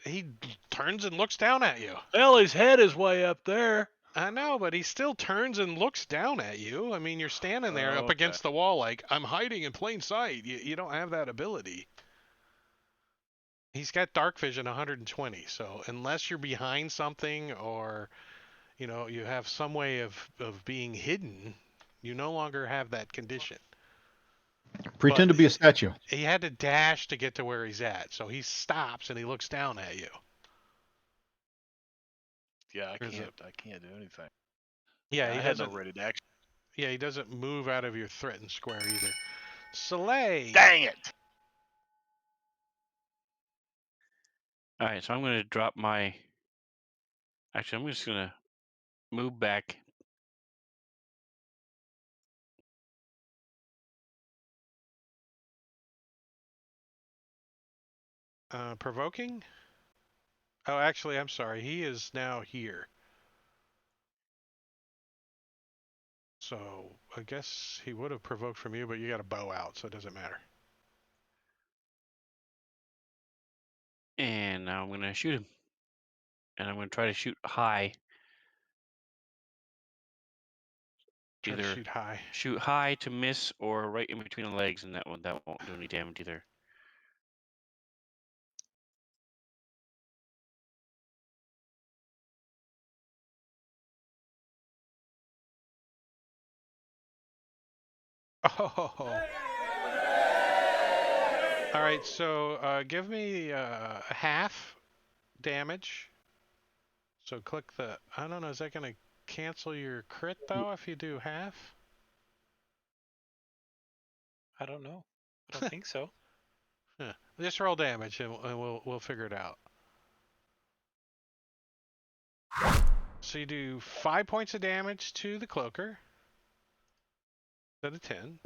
he turns and looks down at you. Hell, his head is way up there. I know, but he still turns and looks down at you. I mean, you're standing there up Okay. against the wall like, I'm hiding in plain sight. You don't have that ability. He's got dark vision 120, so unless you're behind something or, you have some way of being hidden, you no longer have that condition. Pretend But to be a statue. he had to dash to get to where he's at, so he stops and he looks down at you. Yeah, I There's a- can't do anything. Yeah, I he had no doesn't. ready to action. Yeah, he doesn't move out of your threatened square either. Soleil. Dang it! All right, so I'm going to drop my. Actually, I'm just going to move back. Provoking? Oh, actually, I'm sorry. He is now here. So I guess he would have provoked from you, but you got a bow out, so it doesn't matter. And now I'm going to shoot him. And I'm going to try to shoot high. Try to Either shoot high. shoot high to miss or right in between the legs, and that won't do any damage either. Oh. All right, so give me half damage. So click the. I don't know. Is that going to cancel your crit though if you do half? I don't know. I don't think so. Huh. Just roll damage and we'll figure it out. So you do 5 points of damage to the cloaker. Instead of 10.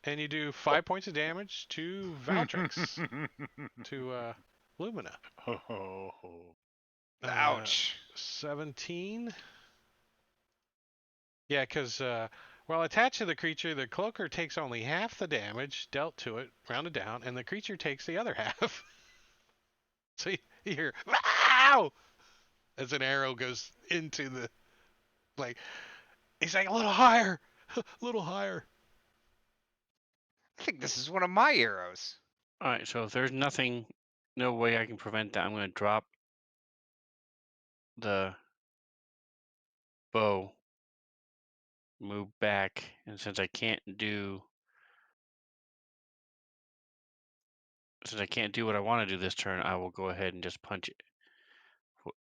And you do 5 points of damage to Valtrix. to Lumina. Ouch. 17. Yeah, because while attached to the creature, the cloaker takes only half the damage dealt to it, rounded down, and the creature takes the other half. So You hear, wow! As an arrow goes into the, like, he's like, a little higher, a little higher. I think this is one of my arrows. All right, so if there's nothing, no way I can prevent that, I'm going to drop the bow, move back, and since I can't do what I want to do this turn, I will go ahead and just punch it,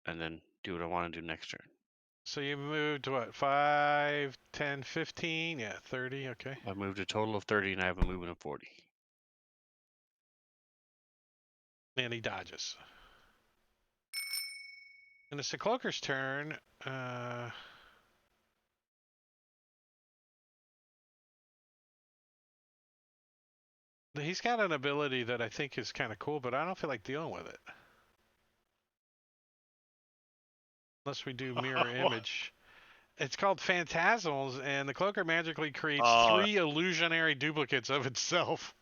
and then do what I want to do next turn. So you moved what, 5, 10, 15? Yeah, 30, okay. I moved a total of 30, and I have a movement of 40. And he dodges. And it's the cloaker's turn. He's got an ability that I think is kind of cool, but I don't feel like dealing with it. Unless we do mirror image. It's called Phantasmals, and the cloaker magically creates 3 illusionary duplicates of itself.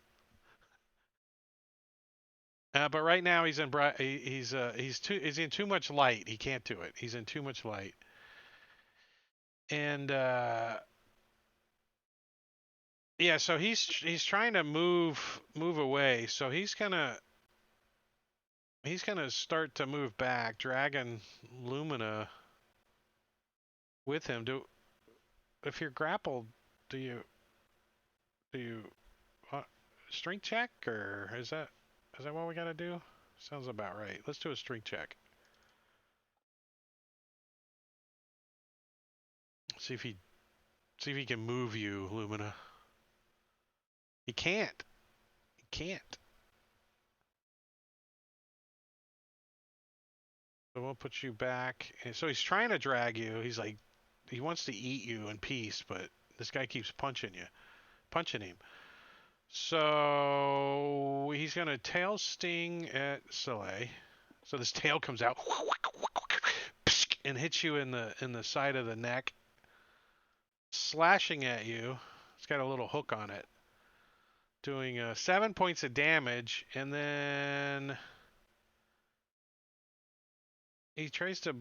But right now he's in he's in too much light. He can't do it. He's in too much light. And yeah, so he's trying to move away. So he's gonna start to move back, dragging Lumina with him. If you're grappled, do you strength check, or is that what we gotta do? Sounds about right. Let's do a strength check. See if he can move you, Lumina. He can't. He can't. So we'll put you back. And so he's trying to drag you. He's like, he wants to eat you in peace, but this guy keeps punching him. So he's gonna tail sting at Soleil. So this tail comes out and hits you in the side of the neck, slashing at you. It's got a little hook on it, doing 7 points of damage, and then he tries to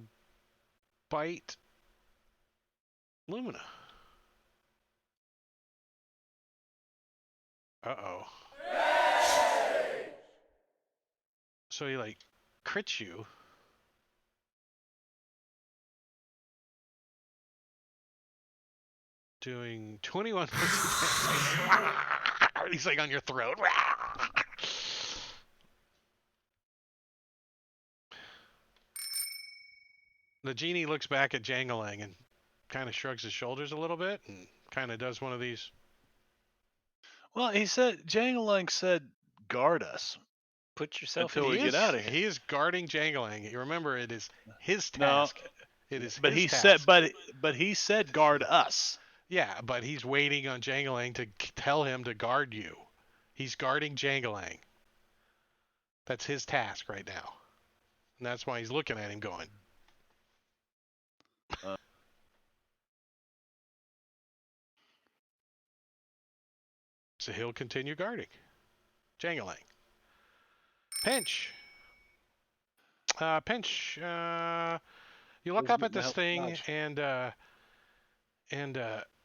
bite Lumina. Uh-oh. So he like crits you. Doing 21 points of damage. He's like on your throat. The genie looks back at Jangalang and kind of shrugs his shoulders a little bit and kind of does one of these. Well, he said, Jangalang said, guard us Put yourself until in. we get out of here. He is guarding Jangalang. You remember, it is his No, task. It is but his he task. said, but he said guard us. Yeah, but he's waiting on Jangalang to tell him to guard you. He's guarding Jangalang. That's his task right now. And that's why he's looking at him going. So he'll continue guarding Jangalang. Pinch. Pinch. You look up at this thing, and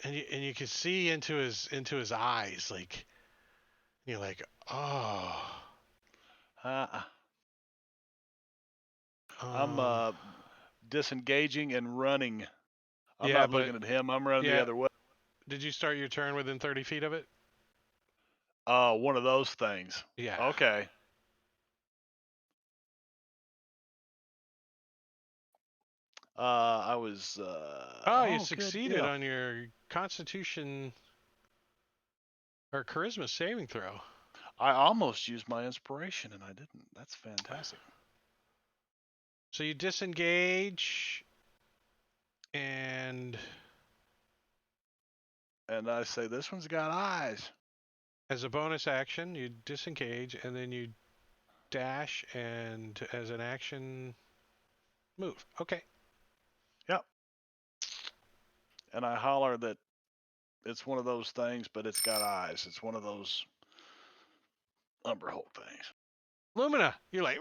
you can see into his eyes, like, you're like, oh. I'm disengaging and running. I'm Yeah, not but- looking at him. I'm running yeah. the other way. Did you start your turn within 30 feet of it? One of those things. Yeah. Okay. I was. You good succeeded deal. on your Constitution or Charisma saving throw. I almost used my inspiration and I didn't. That's fantastic. So you disengage, and I say, this one's got eyes. as a bonus action, you disengage, and then you dash, and as an action, move. Okay. Yep. And I holler that it's one of those things, but it's got eyes. It's one of those Umberhold things. Lumina, you're like,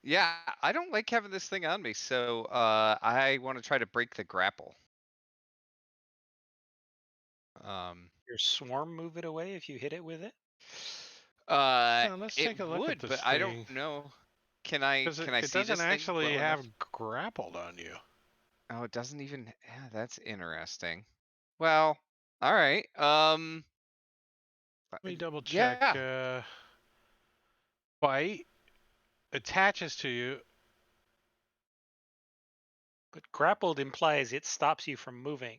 Yeah, I don't like having this thing on me, so I want to try to break the grapple. Your swarm move it away if you hit it with it? Let's It take a look at would, this but I don't thing. know. Can I Because can I it see doesn't this thing actually well have enough? grappled on you. Oh, it doesn't even. Yeah, that's interesting. Well, all right. Let me double check. Yeah. Bite attaches to you. But grappled implies it stops you from moving.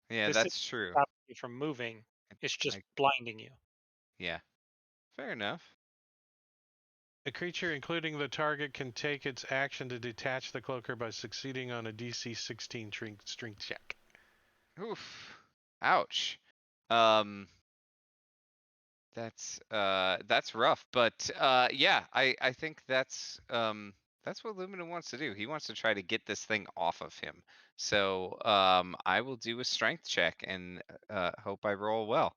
Yeah, This is that's true. stopping you from moving. It's just I, blinding you. yeah. Fair enough. A creature, including the target, can take its action to detach the cloaker by succeeding on a DC 16 strength check. Oof. Ouch. Um. That's rough, but yeah, I think that's what Lumina wants to do. He wants to try to get this thing off of him. So I will do a strength check and hope I roll well.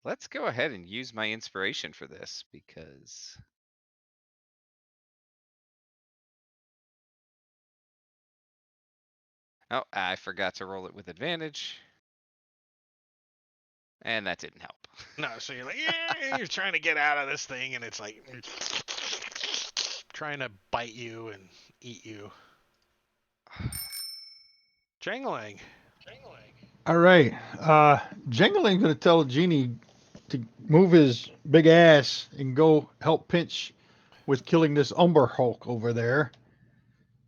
Let's go ahead and use my inspiration for this because oh, I forgot to roll it with advantage. And that didn't help. No, so you're like, yeah, you're trying to get out of this thing, and it's like trying to bite you and eat you. Jangling. All right. Jingling gonna tell Genie to move his big ass and go help Pinch with killing this Umber Hulk over there.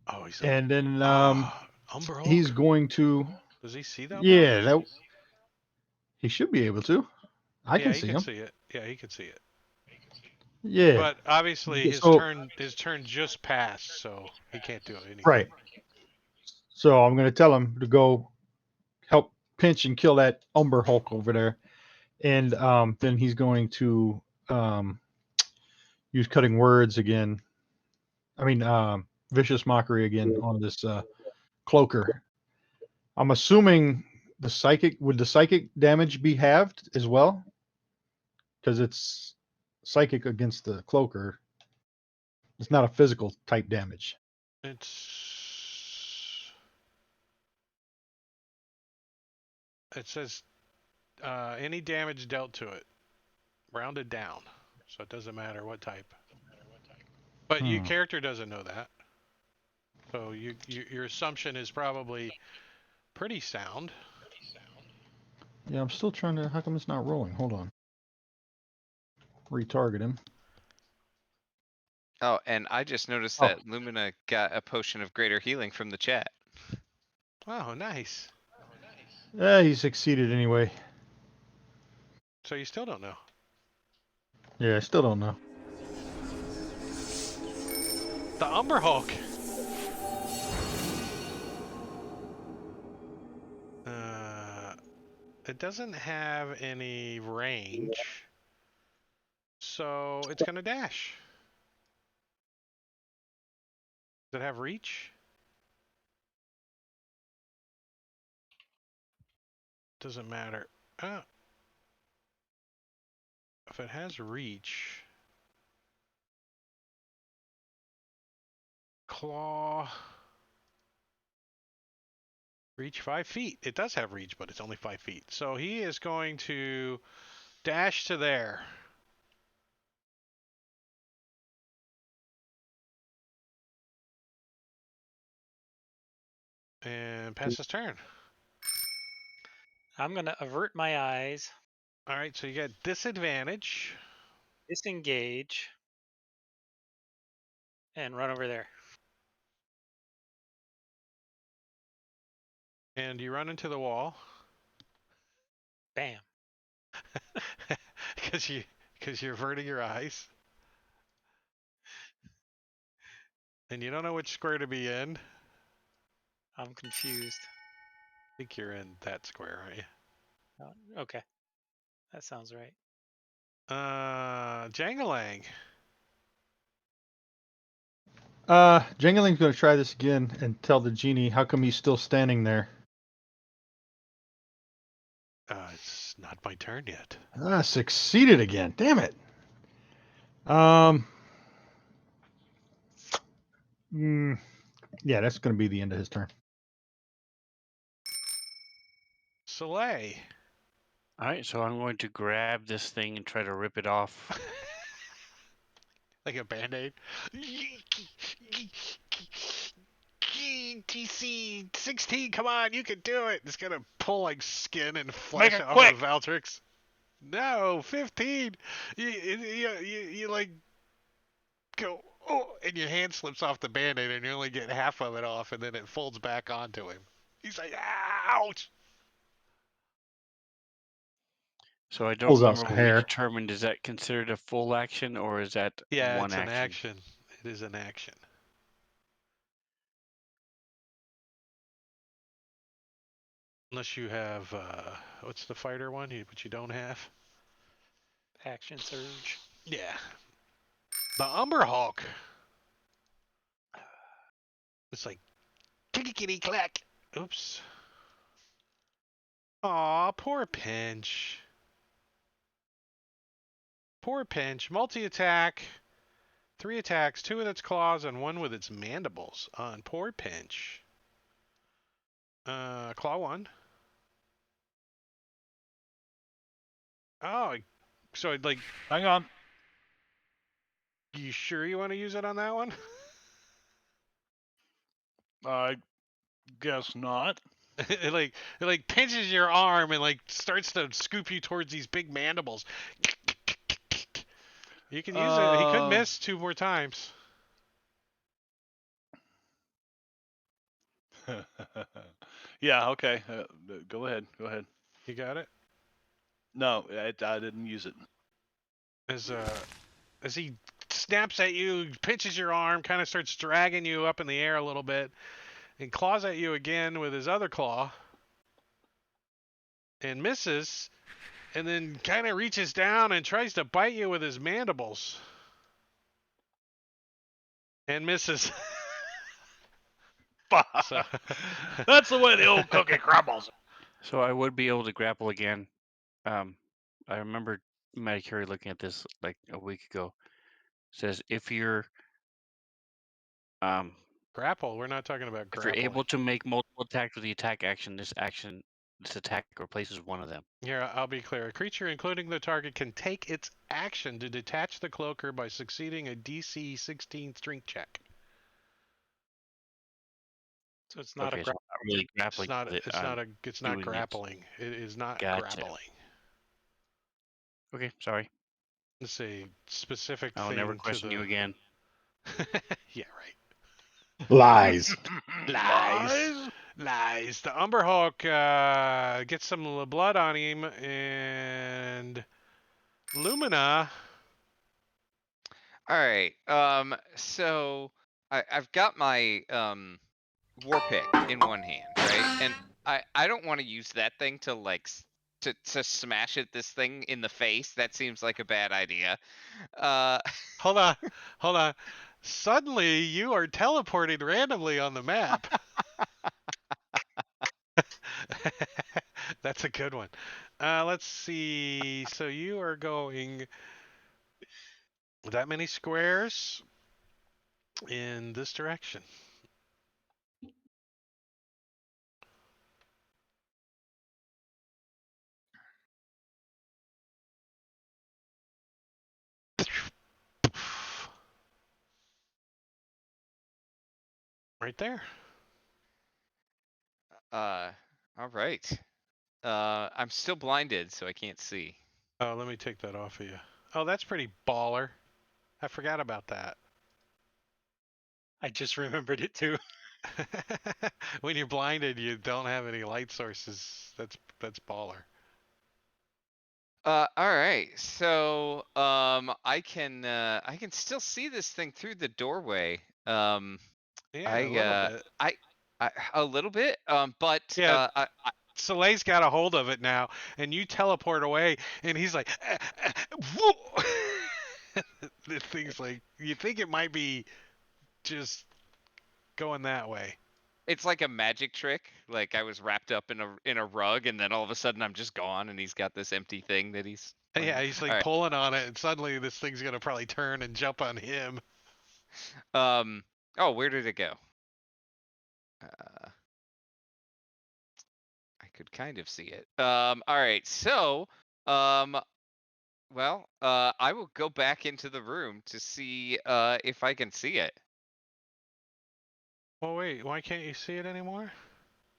Oh, he's And then Umber he's Hulk. going to, Does he see the Umber Hulk? yeah, that he should be able to. I Yeah, can he see can him. see it. Yeah, he can see it. Yeah. But obviously So his turn just passed, so he can't do anything. right. So I'm gonna tell him to go help Pinch and kill that Umber Hulk over there, and then he's going to use cutting words again. I mean, vicious mockery again on this cloaker. I'm assuming the psychic damage be halved as well because it's psychic against the cloaker. It's not a physical type damage. It says any damage dealt to it, rounded down, so it doesn't matter what type. But your character doesn't know that, so your assumption is probably pretty sound. Yeah, I'm still trying to. How come it's not rolling? Hold on. Retarget him. Oh, and I just noticed Oh. that Lumina got a potion of greater healing from the chat. Oh, nice. He succeeded anyway. So you still don't know. Yeah, I still don't know. The Umber Hulk. It doesn't have any range, so it's gonna dash. Does it have reach? Doesn't matter. Oh. If it has reach, claw, reach 5 feet. It does have reach, but it's only 5 feet. So he is going to dash to there. And pass his turn. I'm going to avert my eyes, All right, so you get disadvantage. disengage, and run over there. And you run into the wall. Bam. Because you're averting your eyes. And you don't know which square to be in. I'm confused. I think you're in that square, aren't you? Oh, okay. That sounds right. Jangalang. Jingling's going to try this again and tell the Genie how come he's still standing there. It's not my turn yet. Succeeded again. Damn it. Mm, yeah, that's going to be the end of his turn. Soleil. All right, so I'm going to grab this thing and try to rip it off. Like a band-aid. TC 16, come on, you can do it. It's gonna pull like skin and flesh it off quick. of Valtrix. No, 15. You like go, oh, and your hand slips off the band-aid and you only get half of it off and then it folds back onto him. He's like, ouch. So I don't Pulls out remember some what we hair. determined. Is that considered a full action or is that Yeah, one it's an action? action. It is an action. Unless you have, what's the fighter one? Which you don't have? Action surge. Yeah. The Umber Hulk. It's like, kitty clack. Oops. Aw, poor Pinch. Poor Pinch. Multi-attack. 3 attacks, 2 with its claws and 1 with its mandibles on poor Pinch. Claw 1. Oh, so like, Hang on. you sure you want to use it on that one? I guess not. it pinches your arm and like starts to scoop you towards these big mandibles. You can use it. He could miss 2 more times. Yeah, okay. Go ahead. Go ahead. You got it? No, I didn't use it. As he snaps at you, pinches your arm, kind of starts dragging you up in the air a little bit, and claws at you again with his other claw, and misses, and then kind of reaches down and tries to bite you with his mandibles, and misses. So, That's the way the old cookie crumbles. So I would be able to grapple again. I remember Matty Carey looking at this like a week ago. It says if you're grapple. We're not talking about if grappling. you're able to make multiple attacks with the attack action, this attack replaces one of them. Here, I'll be clear. A creature, including the target, can take its action to detach the cloaker by succeeding a DC 16 strength check. So it's not Okay, a so I'm not really grappling It's not. with it. It's not doing it. grappling. It is not Gotcha. grappling. Okay, sorry. It's a specific I'll thing never to question you the. again. Yeah, right. Lies. Lies. The Umber Hulk gets some blood on him, and Lumina. All right. So I've got my war pick in one hand, right? And I don't want to use that thing to like to smash at this thing in the face. That seems like a bad idea. Hold on. Suddenly, you are teleporting randomly on the map. That's a good one. Let's see. So you are going that many squares in this direction. Right there. All right. I'm still blinded, so I can't see. Oh, let me take that off of you. Oh, that's pretty baller. I forgot about that. I just remembered it too. When you're blinded, you don't have any light sources. That's baller. All right. So I can still see this thing through the doorway. Yeah, a little bit. I a little bit. But Yeah. Soleil's got a hold of it now, and you teleport away, and he's like, whoa! The thing's like, you think it might be just going that way. It's like a magic trick. Like I was wrapped up in a rug, and then all of a sudden I'm just gone, and he's got this empty thing that he's. Yeah, he's like All right. pulling on it, and suddenly this thing's gonna probably turn and jump on him. Oh, where did it go? I could kind of see it. All right. So, well, I will go back into the room to see if I can see it. Well, wait, why can't you see it anymore?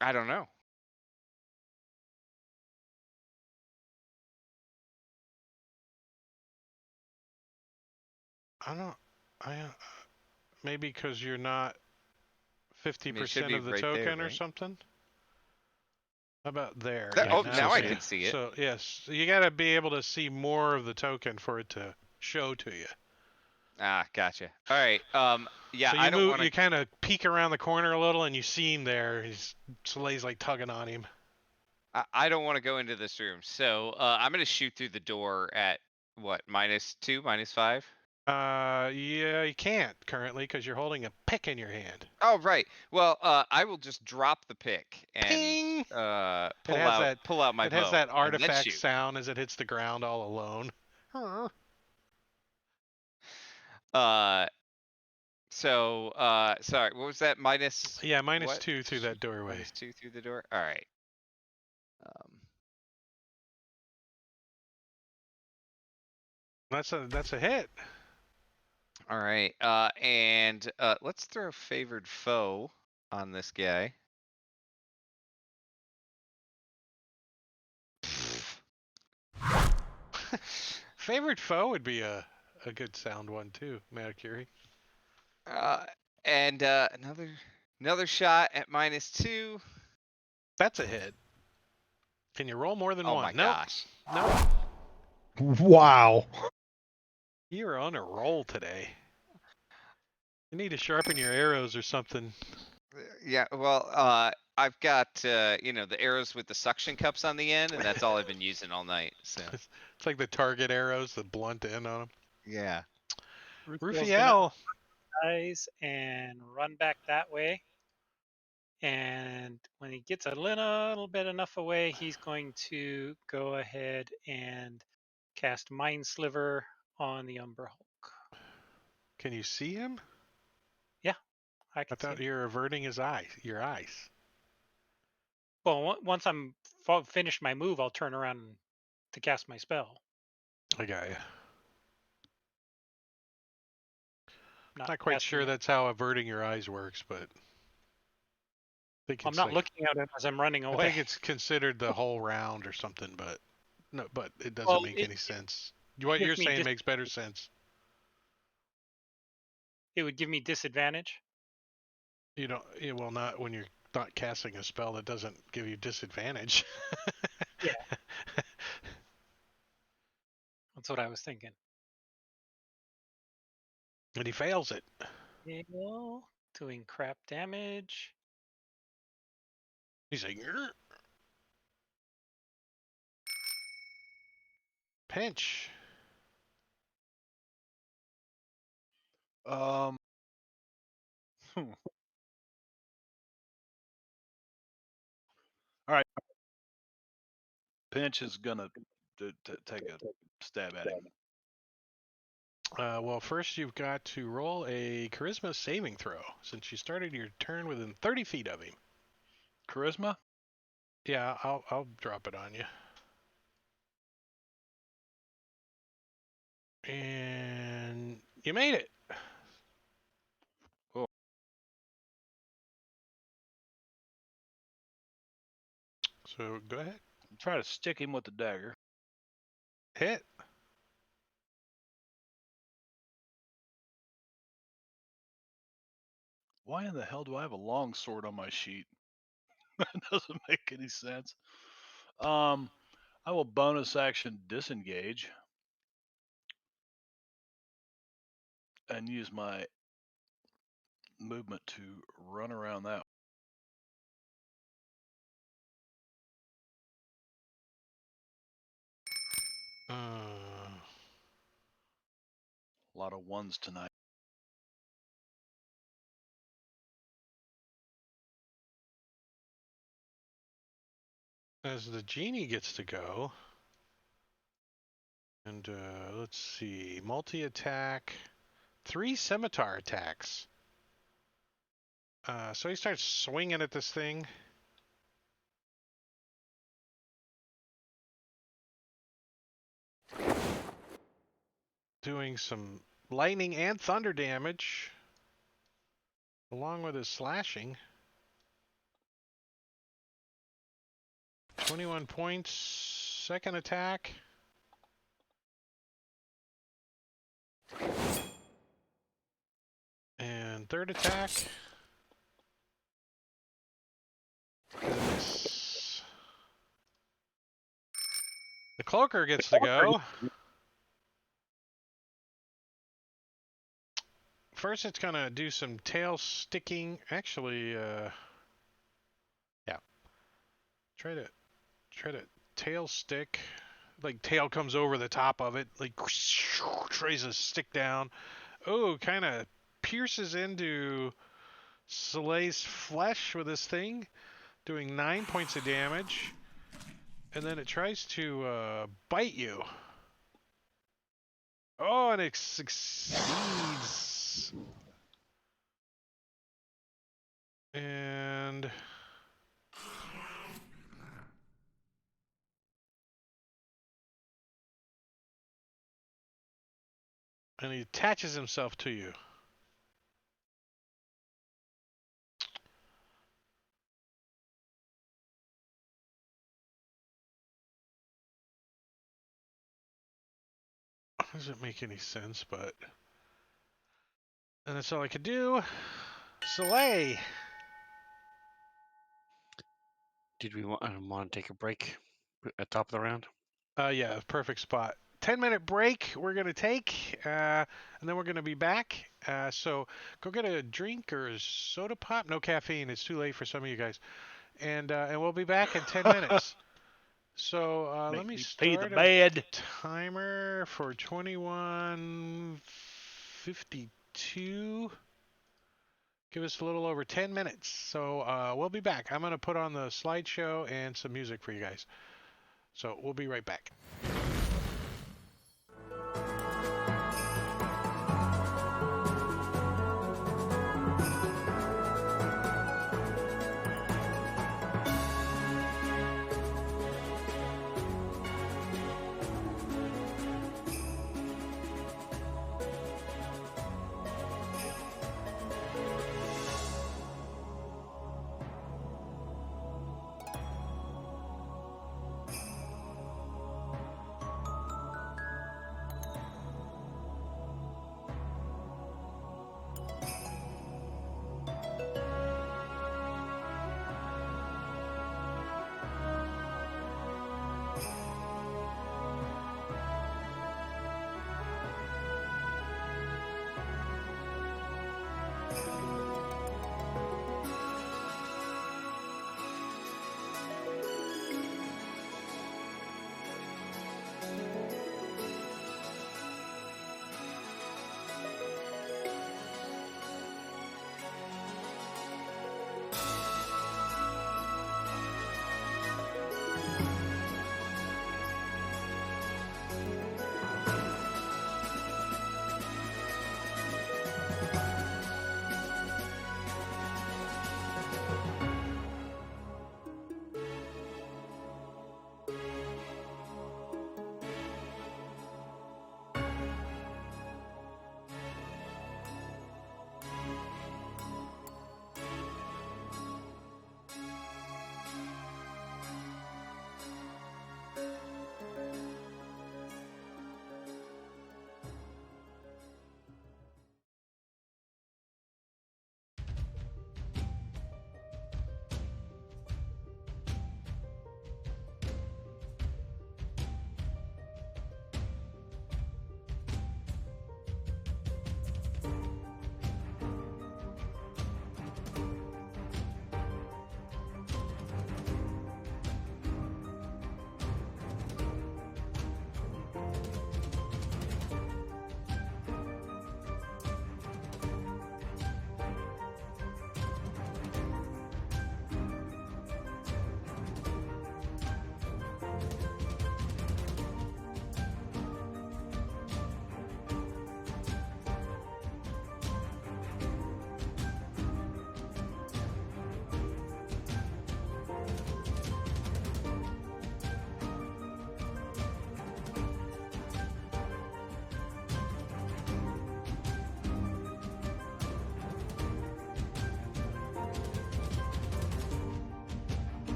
I don't know. I don't. Maybe because you're not I mean, it should 50% be of the right there, token or right? something. How about there? That- Yeah, oh, now now I see can it. see it. So yes, you got to be able to see more of the token for it to show to you. Ah, gotcha. All right. Yeah, So I you don't move, want to. you kind of peek around the corner a little, and you see him there. Soleil's like tugging on him. I don't want to go into this room. So I'm gonna shoot through the door at what, -2, -5? Yeah, you can't currently because you're holding a pick in your hand. Oh, right. Well, I will just drop the pick and Ping! pull out my It has bow that and then artifact shoot. sound as it hits the ground all alone. Uh, so sorry, what was that? Minus Yeah, what? -2 through that doorway. -2 through the door. All right. That's a hit. All right. And let's throw favored foe on this guy. Favorite foe would be a good sound one too, Maticuri. And another shot at -2. That's a hit. Can you roll more than Oh one? my Nope. gosh. Nope. Wow. You're on a roll today. You need to sharpen your arrows or something. Yeah, well, I've got the arrows with the suction cups on the end, and that's all I've been using all night. So It's like the target arrows, the blunt end on them. yeah. Rufiel's gonna Rufiel. rise and run back that way. And when he gets a little bit enough away, he's going to go ahead and cast Mind Sliver on the Umber Hulk. Can you see him? Yeah, I I can thought see him. you were averting your eyes. Well, once I'm finished my move, I'll turn around to cast my spell. I got you. Not Not quite casting sure it. that's how averting your eyes works, but I think I'm it's not like, looking at it as I'm running I away. think it's considered the whole round or something, but no, but it doesn't Well, make any sense. What gives you're me saying makes better sense. It would give me disadvantage. You don't, it will not when you're not casting a spell that doesn't give you disadvantage. Yeah. That's what I was thinking. And he fails it. Fail, doing crap damage. He's like, "Grr." Pinch. Hmm. All right. Pinch is gonna take a stab at him. Well, first you've got to roll a charisma saving throw since you started your turn within 30 feet of him. Charisma? Yeah, I'll drop it on you. And you made it. Oh. So go ahead. Try to stick him with the dagger. Hit. Why in the hell do I have a long sword on my sheet? That doesn't make any sense. I will bonus action disengage and use my movement to run around that. Uh, A lot of ones tonight. as the genie gets to go. And let's see, multi-attack, 3 scimitar attacks. So he starts swinging at this thing. Doing some lightning and thunder damage, along with his slashing. 21 points, second attack. And third attack. Miss. The cloaker gets to go. First, it's gonna do some tail sticking. Actually, yeah. Try to tail stick. Like tail comes over the top of it. Like tries to stick down. Oh, kind of pierces into Soleil's flesh with this thing, doing 9 points of damage. And then it tries to bite you. Oh, and it succeeds. And he attaches himself to you. Doesn't make any sense, but... And that's all I could do. Soleil! Did we want to take a break at top of the round? Yeah, perfect spot. 10-minute break we're going to take, and then we're going to be back. So go get a drink or a soda pop. No caffeine. It's too late for some of you guys. And we'll be back in 10 minutes. So let me pee the start a bed. timer for 21:52. Give us a little over 10 minutes. So we'll be back. I'm going to put on the slideshow and some music for you guys. So we'll be right back.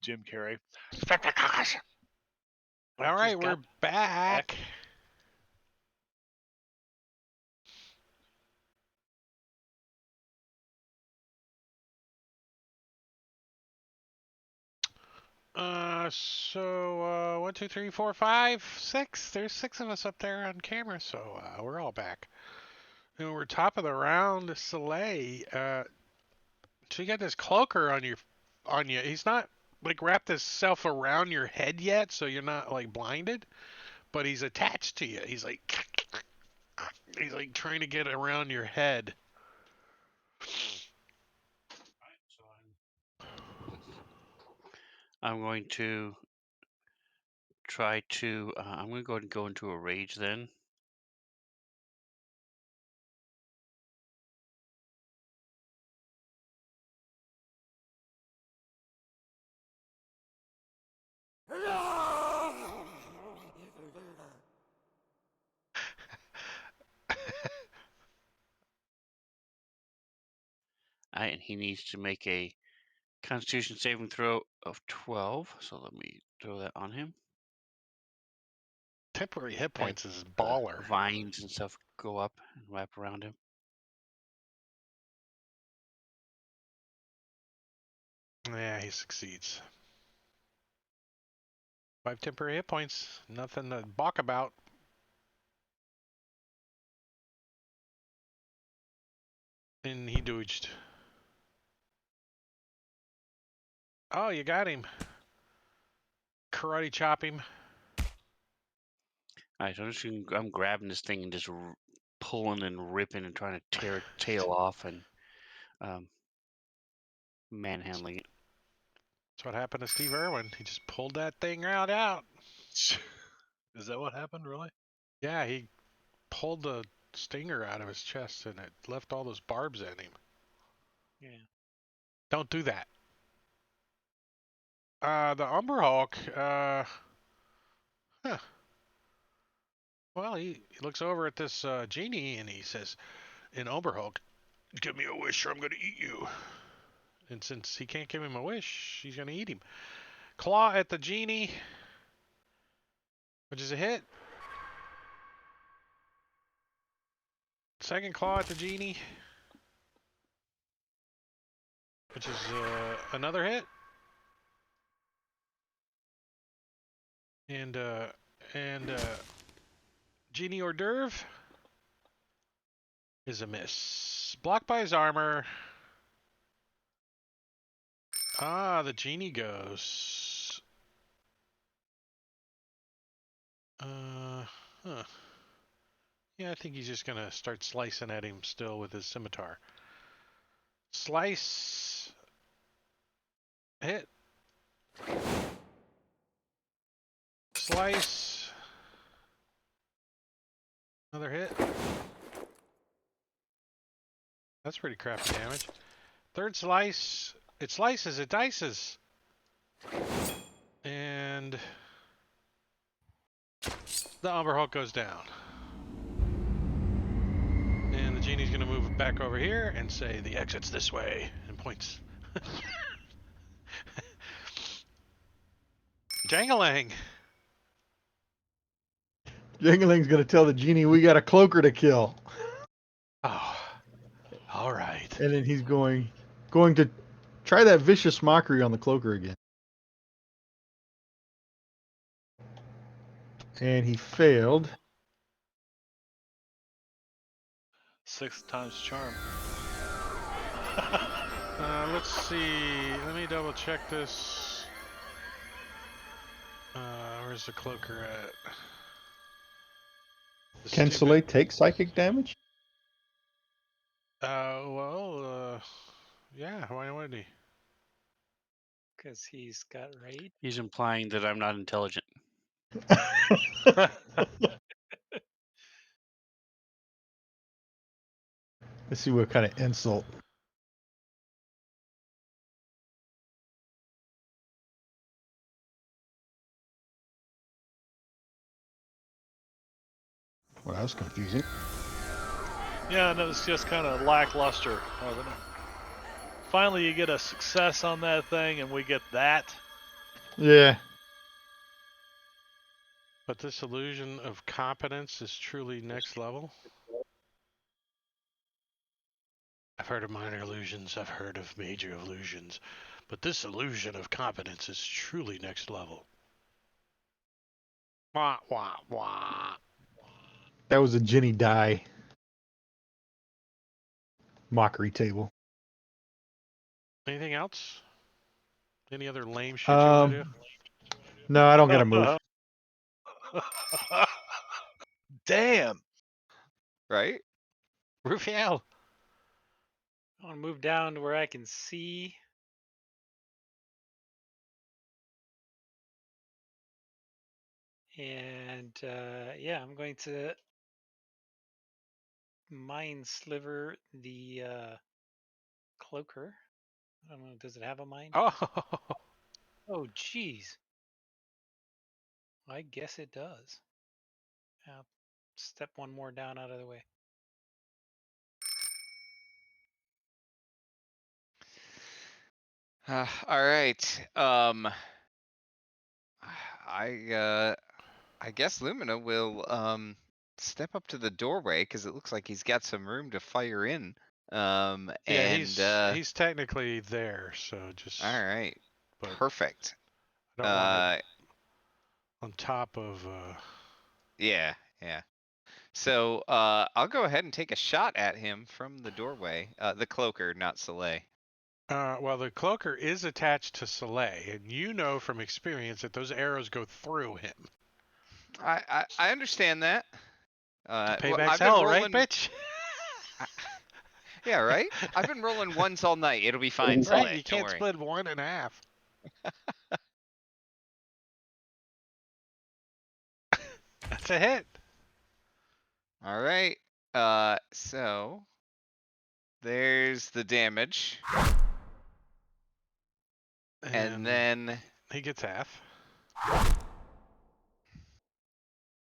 Jim Carrey. All right, Just we're got back. So 1, 2, 3, 4, 5, 6. There's 6 of us up there on camera, so we're all back. And we're top of the round. Soleil. So you got this cloaker on you. He's not like wrapped himself around your head yet, so you're not like blinded. But he's attached to you. He's like trying to get around your head. I'm going to try to. I'm going to go ahead and go into a rage then. And he needs to make a Constitution saving throw of 12. So let me throw that on him. Temporary hit points is The baller. vines and stuff go up and wrap around him. Yeah, he succeeds. 5 temporary hit points. Nothing to balk about. And he dooged. Oh, you got him. Karate chop him. Alright, so I'm grabbing this thing and just pulling and ripping and trying to tear its tail off and manhandling it. That's what happened to Steve Irwin. He just pulled that thing right out. Is that what happened, really? Yeah, he pulled the stinger out of his chest and it left all those barbs in him. Yeah. Don't do that. The Umber Hulk, well, he looks over at this genie and he says, in Umber Hulk, give me a wish or I'm going to eat you. And since he can't give him a wish, he's going to eat him. Claw at the genie, which is a hit. Second claw at the genie, which is another hit. And genie hors d'oeuvre is a miss. Blocked by his armor. Ah, the genie goes. Huh. Yeah, I think he's just gonna start slicing at him still with his scimitar. Slice. Hit. Slice. Another hit. That's pretty crappy damage. Third slice. It slices, it dices. And the Umber Hulk goes down. And the genie's gonna move back over here and say, the exit's this way, and points. Jangalang. Jingling's gonna tell the genie we got a cloaker to kill, Oh, all right. and then he's going to try that vicious mockery on the cloaker again. And he failed. 6 times charm. Let's see. Let me double check this. Where's the cloaker at? Can Soleil take psychic damage? Yeah, why wouldn't he? Because he's got raid. He's implying that I'm not intelligent. Let's see what kind of insult. Well, that was confusing. Yeah, and it was just kind of lackluster, wasn't it? Finally, you get a success on that thing, and we get that. Yeah. But this illusion of competence is truly next level. I've heard of minor illusions, I've heard of major illusions, but this illusion of competence is truly next level. Wah, wah, wah. That was a Jenny die mockery table. Anything else? Any other lame shit you want to do? No, I don't got to move. Damn. Right? Rufiel! I want to move down to where I can see. And yeah, I'm going to mind sliver the cloaker. I don't know, does it have a mind? Oh, Oh, geez. I guess it does. I'll step one more down out of the way. All right. I guess Lumina will step up to the doorway because it looks like he's got some room to fire in. yeah, And he's technically there, so just. all right, But perfect. I don't want it on top of. Yeah, yeah. So I'll go ahead and take a shot at him from the doorway. The cloaker, not Soleil. Well, the cloaker is attached to Soleil, and you know from experience that those arrows go through him. I understand that. Well, Payback's I've been hell, right, rolling. bitch? Yeah, right. I've been rolling ones all night. It'll be fine, Right, Soleil. you Don't can't worry. split one in half. That's a hit. All right. So there's the damage, and then he gets half.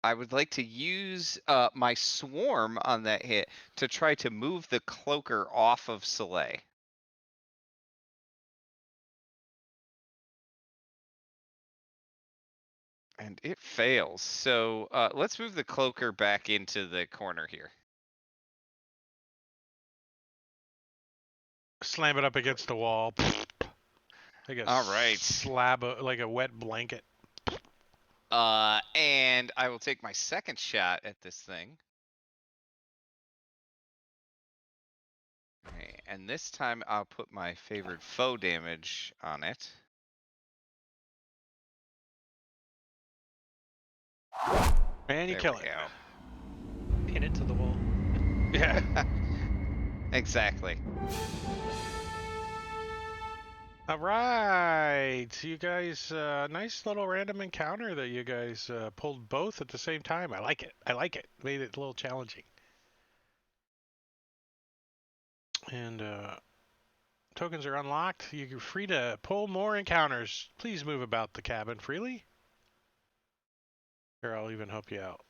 I would like to use my swarm on that hit to try to move the cloaker off of Soleil. And it fails. So let's move the cloaker back into the corner here. Slam it up against the wall. Like a All right. slab of, like a wet blanket. And I will take my second shot at this thing. Okay, and this time I'll put my favorite foe damage on it. And you There kill we it. go. Pin it to the wall. Yeah. Exactly. All right, you guys, nice little random encounter that you guys pulled both at the same time. I like it. I like it. Made it a little challenging. And tokens are unlocked. You're free to pull more encounters. Please move about the cabin freely. Here, I'll even help you out.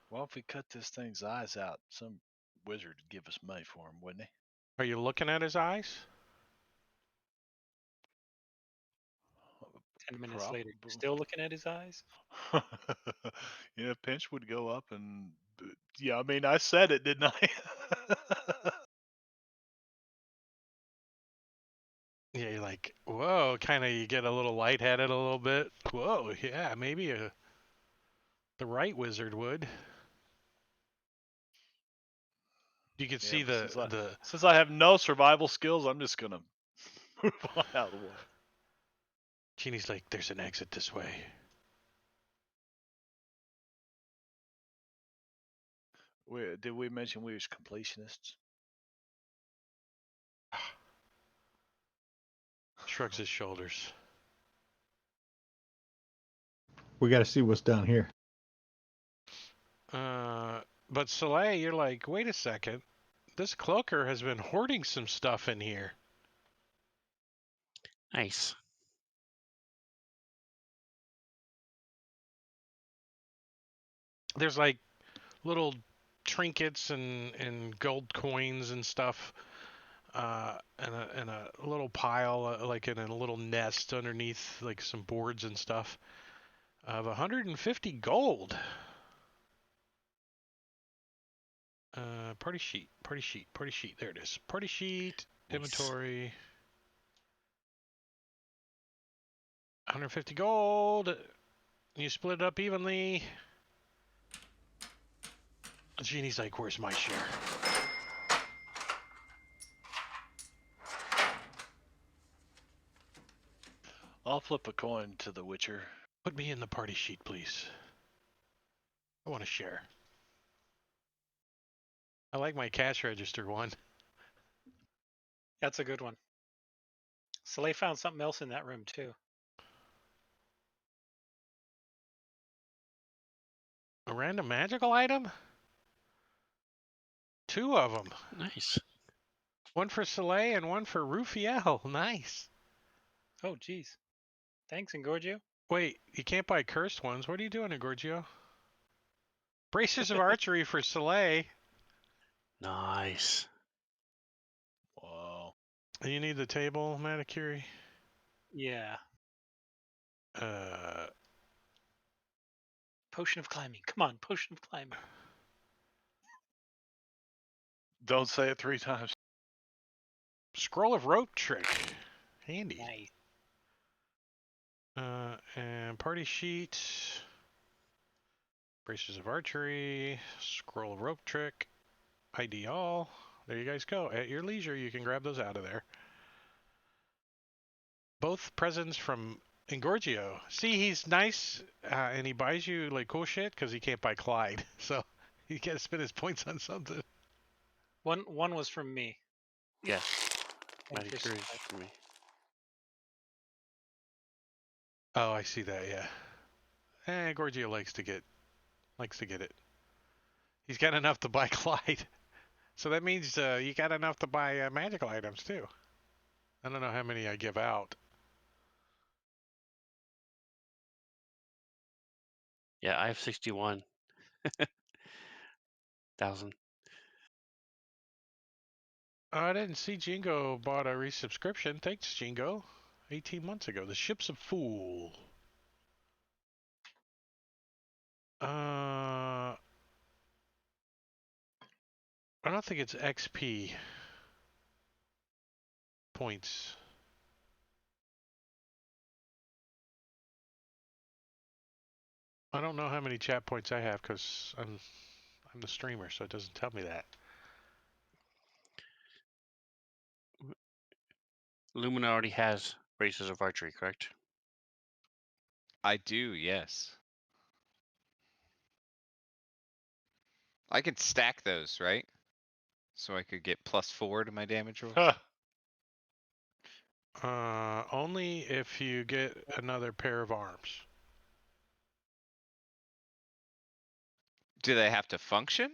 Well, if we cut this thing's eyes out, some wizard would give us money for him, wouldn't he? Are you looking at his eyes? 10 minutes later, Probably. still looking at his eyes? Yeah, Pinch would go up and. Yeah, I mean, I said it, didn't I? Yeah, you're like, whoa, kind of, you get a little lightheaded a little bit. Whoa, yeah, maybe the right wizard would. You can see but since I have no survival skills, I'm just gonna move on out of the way. Genie's like, there's an exit this way. Did we mention we was completionists? Shrugs his shoulders. We got to see what's down here. But Soleil, you're like, wait a second. This cloaker has been hoarding some stuff in here. Nice. There's like little trinkets and gold coins and stuff in a little pile, like in a little nest underneath like some boards and stuff, of 150 gold. Party sheet, party sheet, party sheet. There it is. Party sheet, Nice. inventory. 150 gold. You split it up evenly. Genie's like, where's my share? I'll flip a coin to the Witcher. Put me in the party sheet, please. I want to share. I like my cash register one. That's a good one. Soleil found something else in that room too. A random magical item? 2 of them. Nice. One for Soleil and one for Rufiel. Nice. Oh, geez. Thanks, Engorgio. Wait, you can't buy cursed ones. What are you doing, Engorgio? Braces of archery for Soleil. Nice. Wow. And you need the table, Manicuri. Yeah. Uh, Potion of climbing. Come on, potion of climbing. Don't say it 3 times. scroll of rope trick. Handy. Nice. And party sheet. Braces of archery. Scroll of rope trick. ID all. There you guys go. At your leisure, you can grab those out of there. Both presents from Engorgio. See, he's nice, and he buys you like cool shit because he can't buy Clyde. So he got to spend his points on something. One was from me. Yeah. And Mighty Christian. courage for me. Oh, I see that. Yeah. Engorgio likes to get it. He's got enough to buy Clyde. So that means you got enough to buy magical items too. I don't know how many I give out. Yeah, I have 61,000. I didn't see Jingo bought a resubscription. Thanks, Jingo. 18 months ago. The Ships of Fool. I don't think it's XP points. I don't know how many chat points I have because I'm the streamer, so it doesn't tell me that. Lumina already has braces of archery, correct? I do, yes. I could stack those, right? So I could get +4 to my damage rolls. Only if you get another pair of arms. Do they have to function?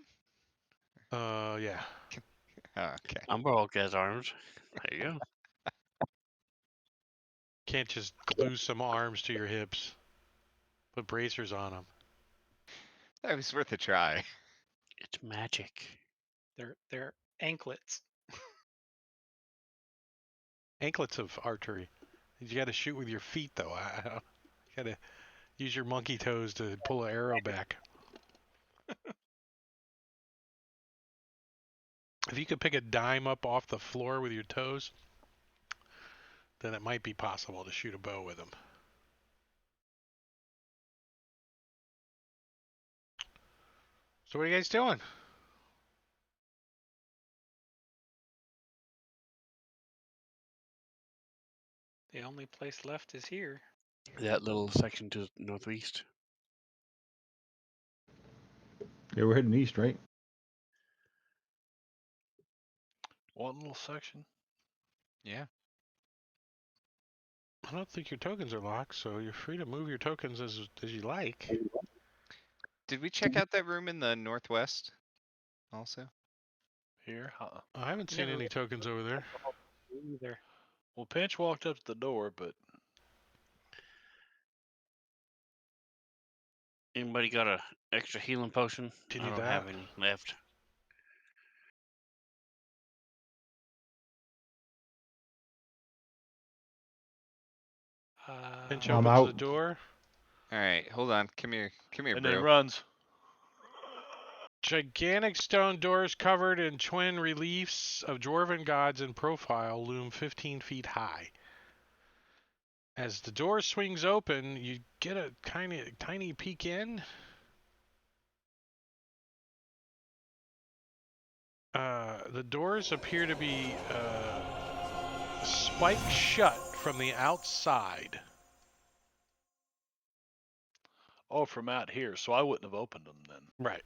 Yeah. Oh, okay. Umberhulk has arms. There you go. Can't just glue some arms to your hips. Put bracers on them. That was worth a try. It's magic. They're anklets. Anklets of archery. You got to shoot with your feet, though. You got to use your monkey toes to pull an arrow back. If you could pick a dime up off the floor with your toes, then it might be possible to shoot a bow with them. So what are you guys doing? The only place left is here. That little section to the northwest. Yeah, we're heading east, right? One little section. Yeah. I don't think your tokens are locked, so you're free to move your tokens as you like. Did we check out that room in the northwest also? Here. I haven't seen Never any tokens over there. either. Well, Pinch walked up to the door, but Anybody got a extra healing potion? Can I you don't that? have any left. Pinch I'm opens the out. door. All right, hold on. Come here, And bro. then runs. Gigantic stone doors covered in twin reliefs of dwarven gods in profile loom 15 feet high. As the door swings open, you get a tiny peek in. The doors appear to be spiked shut from the outside. Oh, from out here. So I wouldn't have opened them then. Right.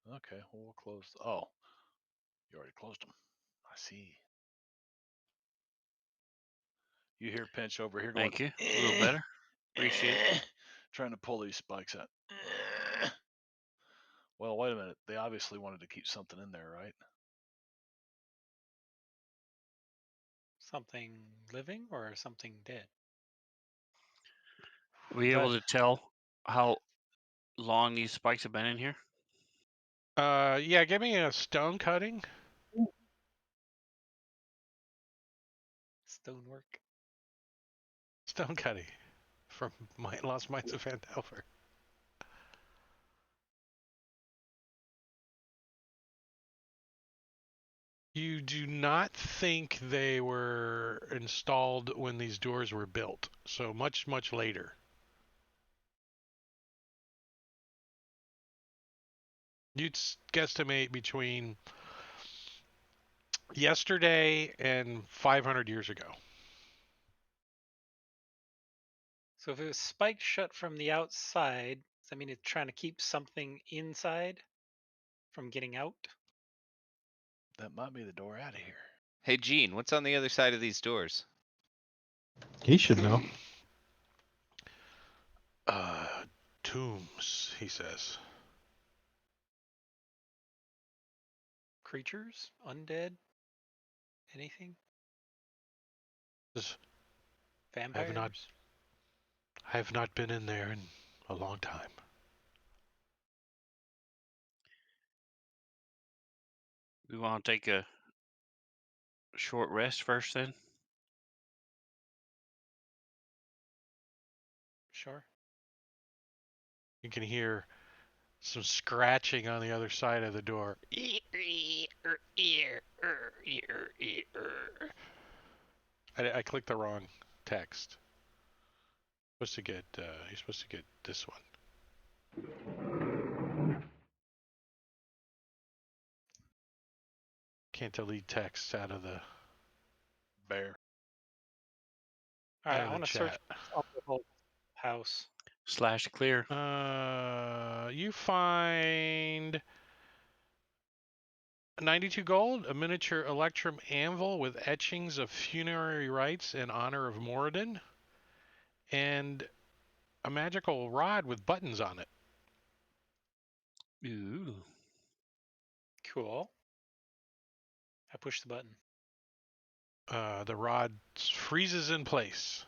Okay, well, we'll close. Oh, you already closed them. I see. You hear Pinch over here going, Thank you. A little better. Appreciate it. trying to pull these spikes out. Well, wait a minute. They obviously wanted to keep something in there, right? Something living or something dead? Are we able to tell how long these spikes have been in here? Yeah, give me a stone cutting. Stonework. Stone cutting from Lost Mines of Phandelver. You do not think they were installed when these doors were built, so much later. You'd guesstimate between yesterday and 500 years ago. So if it was spiked shut from the outside, does that mean it's trying to keep something inside from getting out? That might be the door out of here. Hey, Gene, what's on the other side of these doors? He should know. Tombs, he says. Creatures? Undead? Anything? Says, Vampires? I have not been in there in a long time. We want to take a short rest first then? Sure. You can hear some scratching on the other side of the door. I clicked the wrong text. You're supposed to get this one. Can't delete text out of the Bear. All right, out I of want the to search chat. up the whole house. / clear. You find 92 gold, a miniature electrum anvil with etchings of funerary rites in honor of Moridin, and a magical rod with buttons on it. Ooh. Cool. I push the button. The rod freezes in place.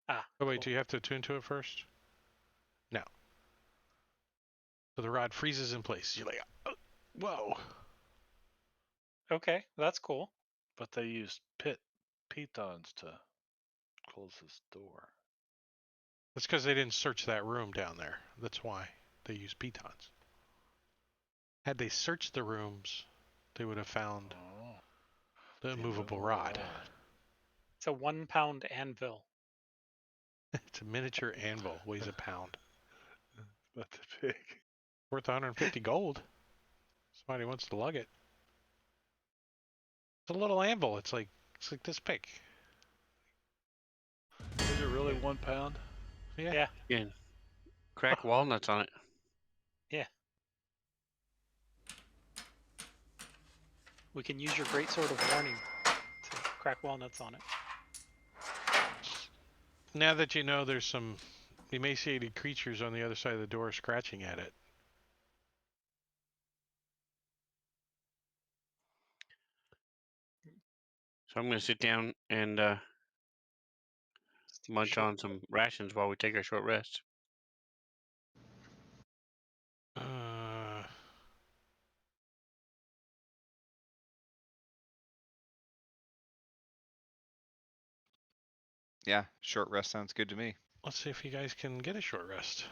Ah. Oh wait, cool. do you have to attune to it first? No. So the rod freezes in place. You're like, oh, whoa. Okay, that's cool. But they used pitons to close this door. That's because they didn't search that room down there. That's why they use pitons. Had they searched the rooms, they would have found Oh, the immovable rod. It's a 1 pound anvil. It's a miniature anvil, weighs a pound. Not that big. Worth 150 gold. Somebody wants to lug it. It's a little anvil. It's like this big. Is it really 1 pound? Yeah. And crack walnuts on it. We can use your great sword of warning to crack walnuts on it. Now that you know there's some emaciated creatures on the other side of the door scratching at it. So I'm going to sit down and munch on some rations while we take our short rest. Yeah, short rest sounds good to me. Let's see if you guys can get a short rest.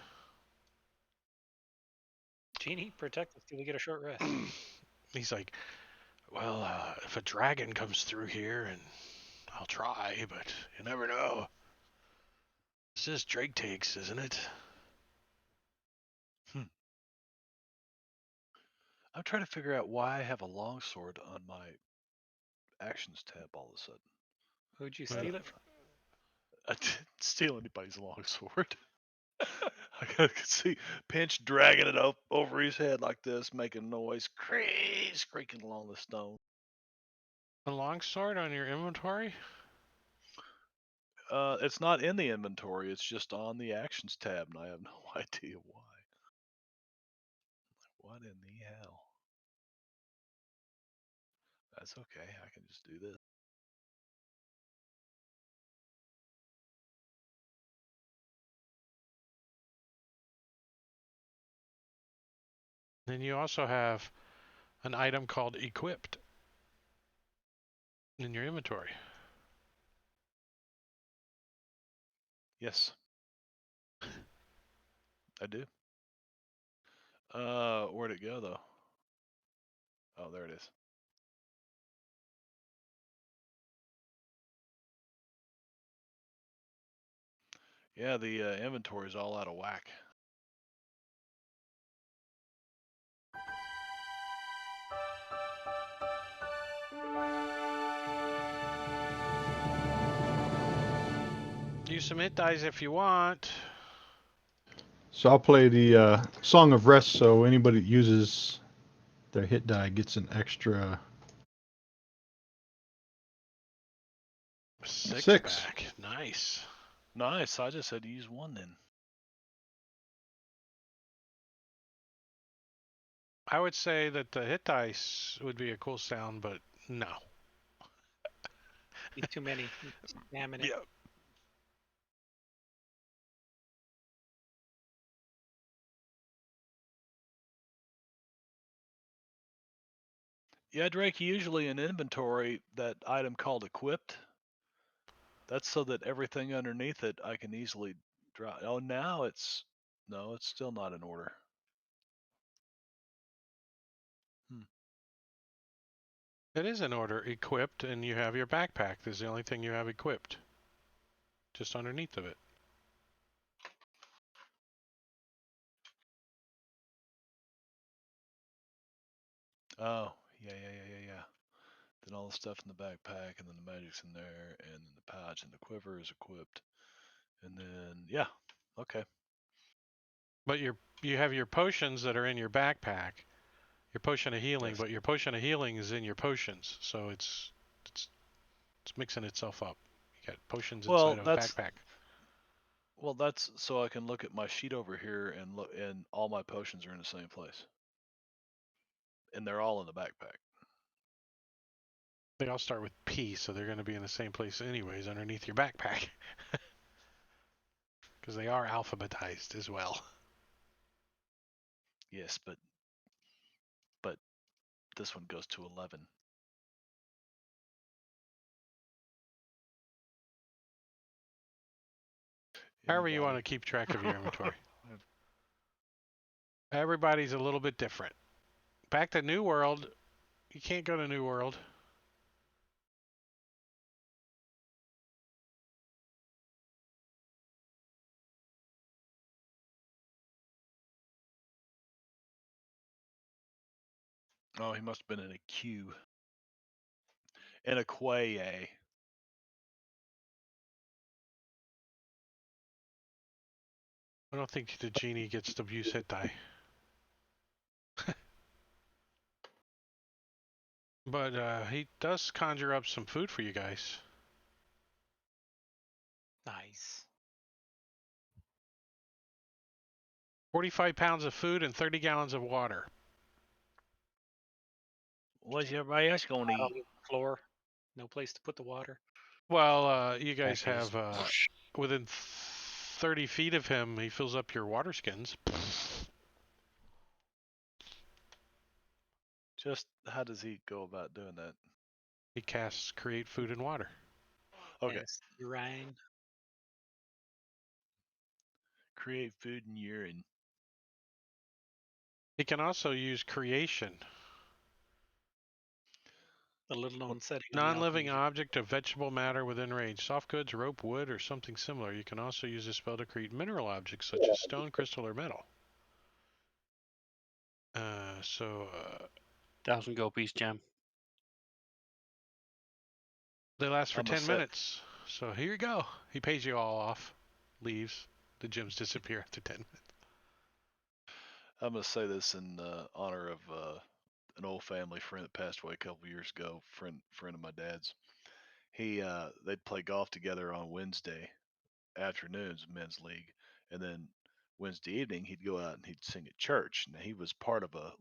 Genie, protect us till we get a short rest. He's like, well, if a dragon comes through here, and I'll try, but you never know. This is Drake takes, isn't it? I'm trying to figure out why I have a longsword on my actions tab all of a sudden. Who'd you steal it from? I didn't steal anybody's longsword. I could see Pinch dragging it up over his head like this, making noise, creaking along the stone. A longsword on your inventory? It's not in the inventory. It's just on the actions tab, and I have no idea why. What in the hell? That's okay. I can just do this. Then you also have an item called equipped in your inventory. Yes, I do. Where'd it go though? Oh, there it is. Yeah, the inventory is all out of whack. Use some hit dice if you want. So I'll play the Song of Rest. So anybody that uses their hit die gets an extra Six back. Nice. Nice. I just had to use one then. I would say that the hit dice would be a cool sound, but no. He's too many. He's spamming it. Yeah. Yeah, Drake, usually in inventory, that item called equipped, that's so that everything underneath it I can easily drop. Oh, now it's, no, it's still not in order. It is in order. Equipped, and you have your backpack. This is the only thing you have equipped. Just underneath of it. Oh, yeah. Then all the stuff in the backpack, and then the magic's in there, and then the pouch and the quiver is equipped. And then, yeah, okay. But you have your potions that are in your backpack. Your potion of healing, Yes. but your potion of healing is in your potions, so it's mixing itself up. You got potions Well, inside of a backpack. Well, that's so I can look at my sheet over here and look, and all my potions are in the same place, and they're all in the backpack. They all start with P, so they're going to be in the same place anyways, underneath your backpack. Because they are alphabetized as well. Yes, but this one goes to 11. However you want to keep track of your inventory. Everybody's a little bit different. Back to New World. You can't go to New World. Oh, he must have been in a queue. In a quay. I don't think the genie gets to use hit die. But he does conjure up some food for you guys. Nice. 45 pounds of food and 30 gallons of water. What's everybody else going to Out on eat? the floor. No place to put the water. Well, you guys Back is- have within 30 feet of him, he fills up your water skins. Just how does he go about doing that? He casts create food and water. Okay. Yes, urine. create food and urine. He can also use creation. The little known setting. on the Non-living alchemy. object of vegetable matter within range. Soft goods, rope, wood, or something similar. You can also use this spell to create mineral objects such as stone, crystal, or metal. 1,000 gold piece gem. They last for I'm a 10 set- minutes. So here you go. He pays you all off. Leaves. The gems disappear after 10 minutes. I'm gonna say this in honor of an old family friend that passed away a couple years ago. Friend of my dad's. They'd play golf together on Wednesday afternoons, men's league, and then Wednesday evening he'd go out and he'd sing at church. Now he was part of a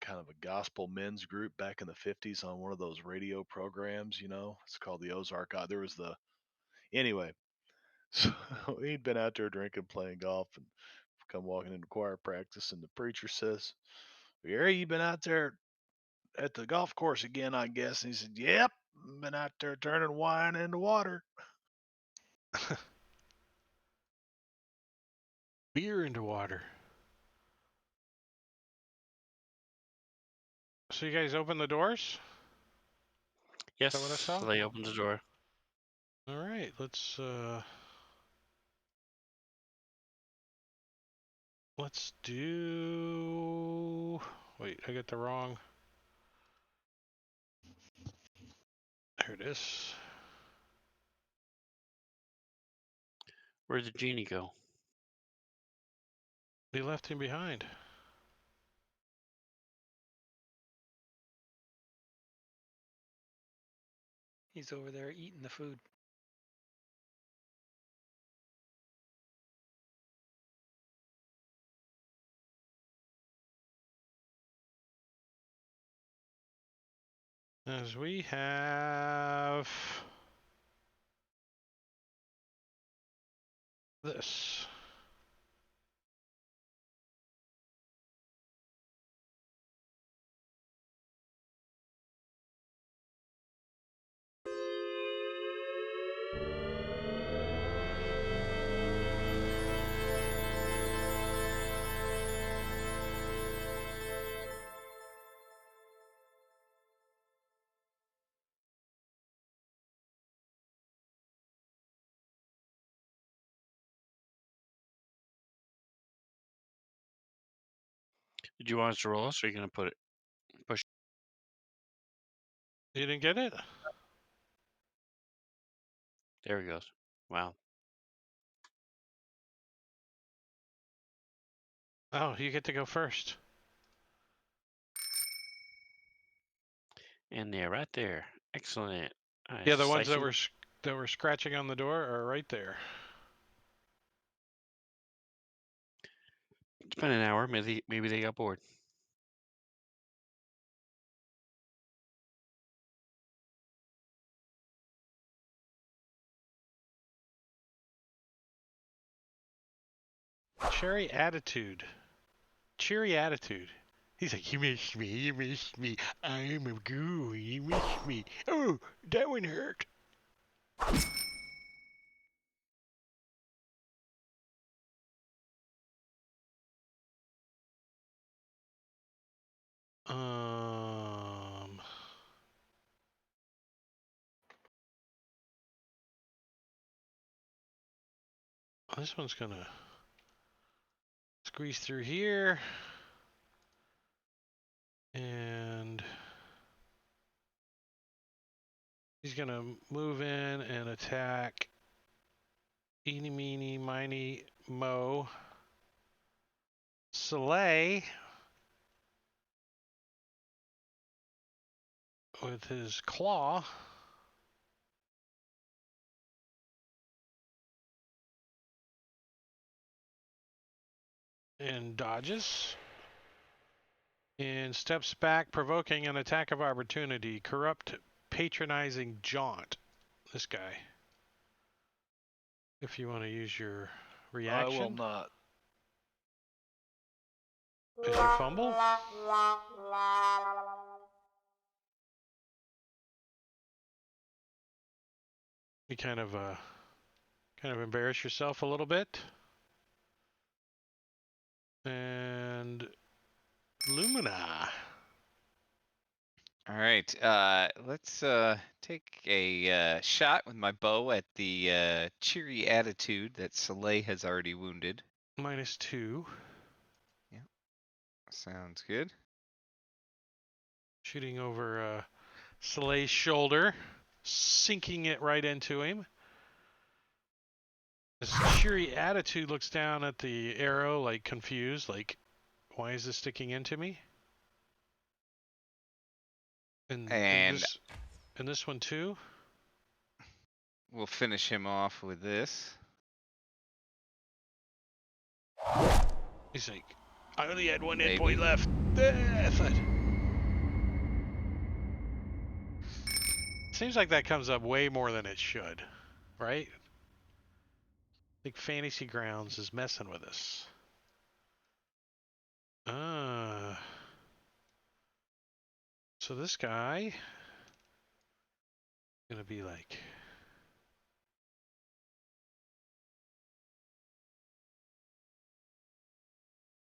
kind of a gospel men's group back in the 50s on one of those radio programs. It's called the Ozark. There was the anyway. So he'd been out there drinking, playing golf, and come walking into choir practice, and the preacher says, "Gary, you been out there at the golf course again, I guess?" And he said, "Yep, been out there turning wine into water." Beer into water. So you guys open the doors? Yes, that what I saw? Slay opens the door. All right, let's do. Wait, I got the wrong. There it is. Where'd the genie go? They left him behind. He's over there eating the food. As we have this. Did you want us to roll us, or are you gonna put it? Push. You didn't get it? There he goes. Wow. Oh, you get to go first. And they're right there. Excellent. Yeah, the ones that were scratching on the door are right there. It's been an hour. Maybe they got bored. Cheery attitude. He's like, you missed me. I'm a goo, you missed me. Oh, that one hurt. This one's gonna squeeze through here. And he's gonna move in and attack Eeny, meeny, miny, mo. Soleil with his claw. And dodges. And steps back, provoking an attack of opportunity. Corrupt, patronizing jaunt. This guy. If you want to use your reaction. I will not. Is your fumble? He kind of Kind of embarrass yourself a little bit. And Lumina. All right. Let's take a shot with my bow at the cheery attitude that Soleil has already wounded. -2. Sounds good. Shooting over Soleil's shoulder, sinking it right into him. This cheery attitude looks down at the arrow, like confused, like, why is this sticking into me? And And this one too. we'll finish him off with this. He's like, I only had one hit Maybe. point left. Seems like that comes up way more than it should, right? I think Fantasy Grounds is messing with us. So this guy gonna be like,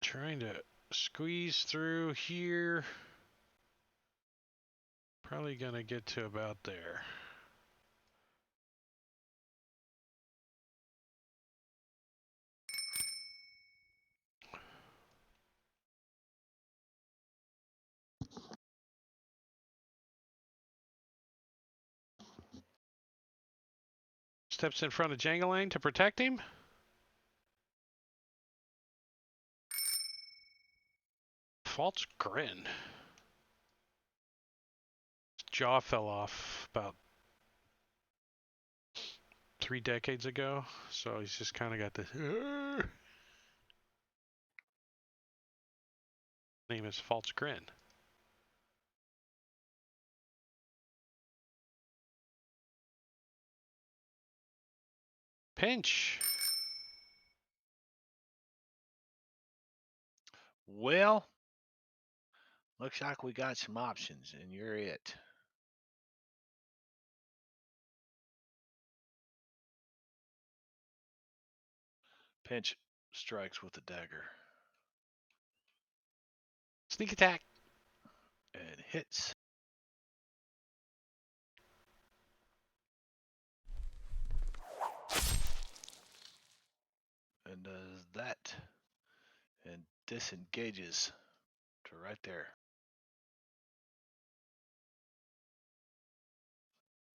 trying to squeeze through here. Probably gonna get to about there. Steps in front of Jangalang to protect him. False grin. His jaw fell off about 3 decades ago, so he's just kind of got this. Name is False Grin. Pinch. Well, looks like we got some options, and you're it. Pinch strikes with the dagger Sneak attack. and hits. And does that. And disengages to right there.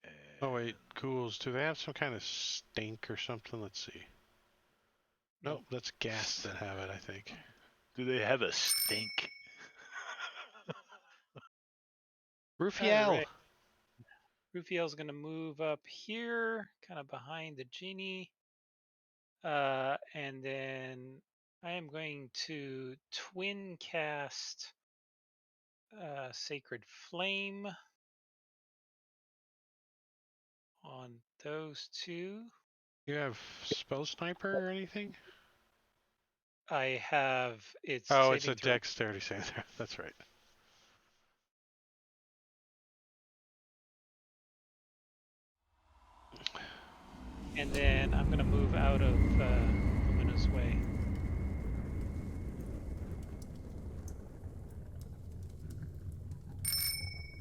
And Oh wait, ghouls. Do they have some kind of stink or something? Let's see. Nope, that's gas that have it, I think. do they have a stink? Rufiel. All right. Rufiel's going to move up here, kind of behind the genie. And then I am going to twin cast Sacred Flame on those two. You have spell sniper or anything? I have it's Oh, it's a saving throw. dexterity saving throw. That's right. And then I'm going to move out of Lumina's way.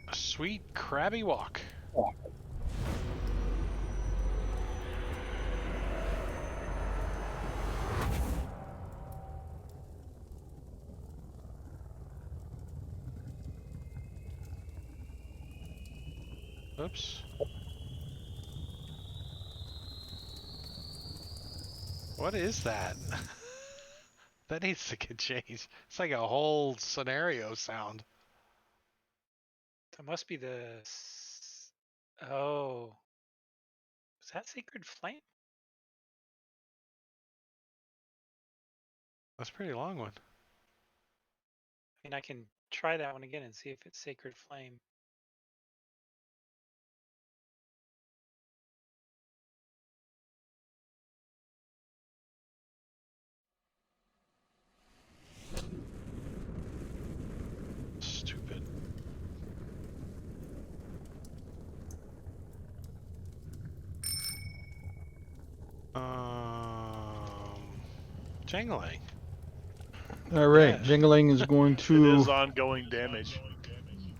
A sweet crabby walk. Oops. What is that? That needs to get changed. It's like a whole scenario sound. That must be the. Oh. Was that Sacred Flame? That's a pretty long one. I mean, I can try that one again and see if it's Sacred Flame. Stupid. Jingling. All right, Yeah. Jingling is going It to. is ongoing damage.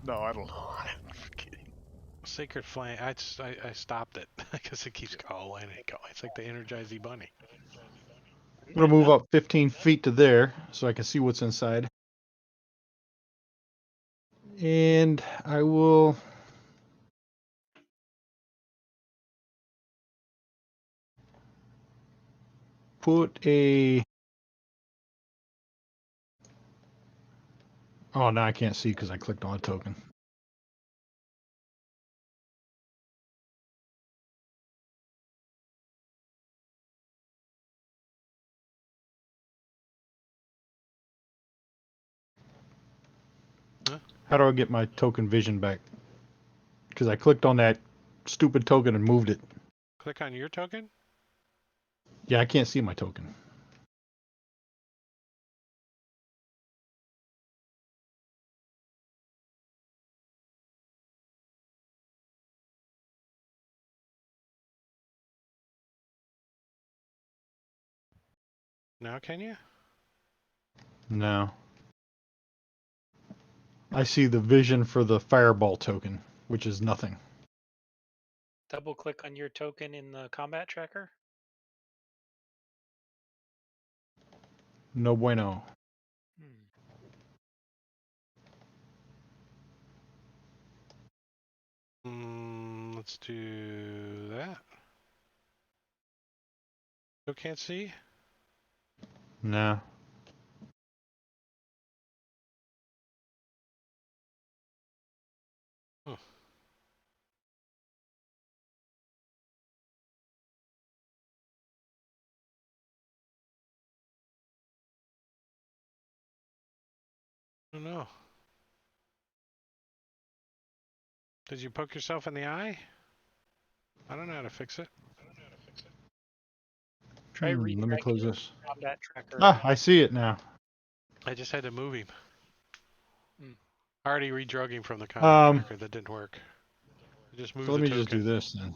No, I don't know. I'm kidding. Sacred Flame. I stopped it because it keeps going and going. It's like the Energizer Bunny. I'm gonna move up 15 feet to there so I can see what's inside. And I will put a. Oh, now I can't see because I clicked on a token. Huh? How do I get my token vision back? Because I clicked on that stupid token and moved it. Click on your token. Yeah, I can't see my token. Now can you? No. I see the vision for the fireball token, which is nothing. Double click on your token in the combat tracker. No bueno. Let's do that. Still can't see? No. Huh. I don't know. Did you poke yourself in the eye? I don't know how to fix it. Try Let me redragging close your this. combat tracker. Ah, I see it now. I just had to move him. Hmm. I already redrug him from the combat Um, tracker. That didn't work. I just moved so let the me token. just do this then.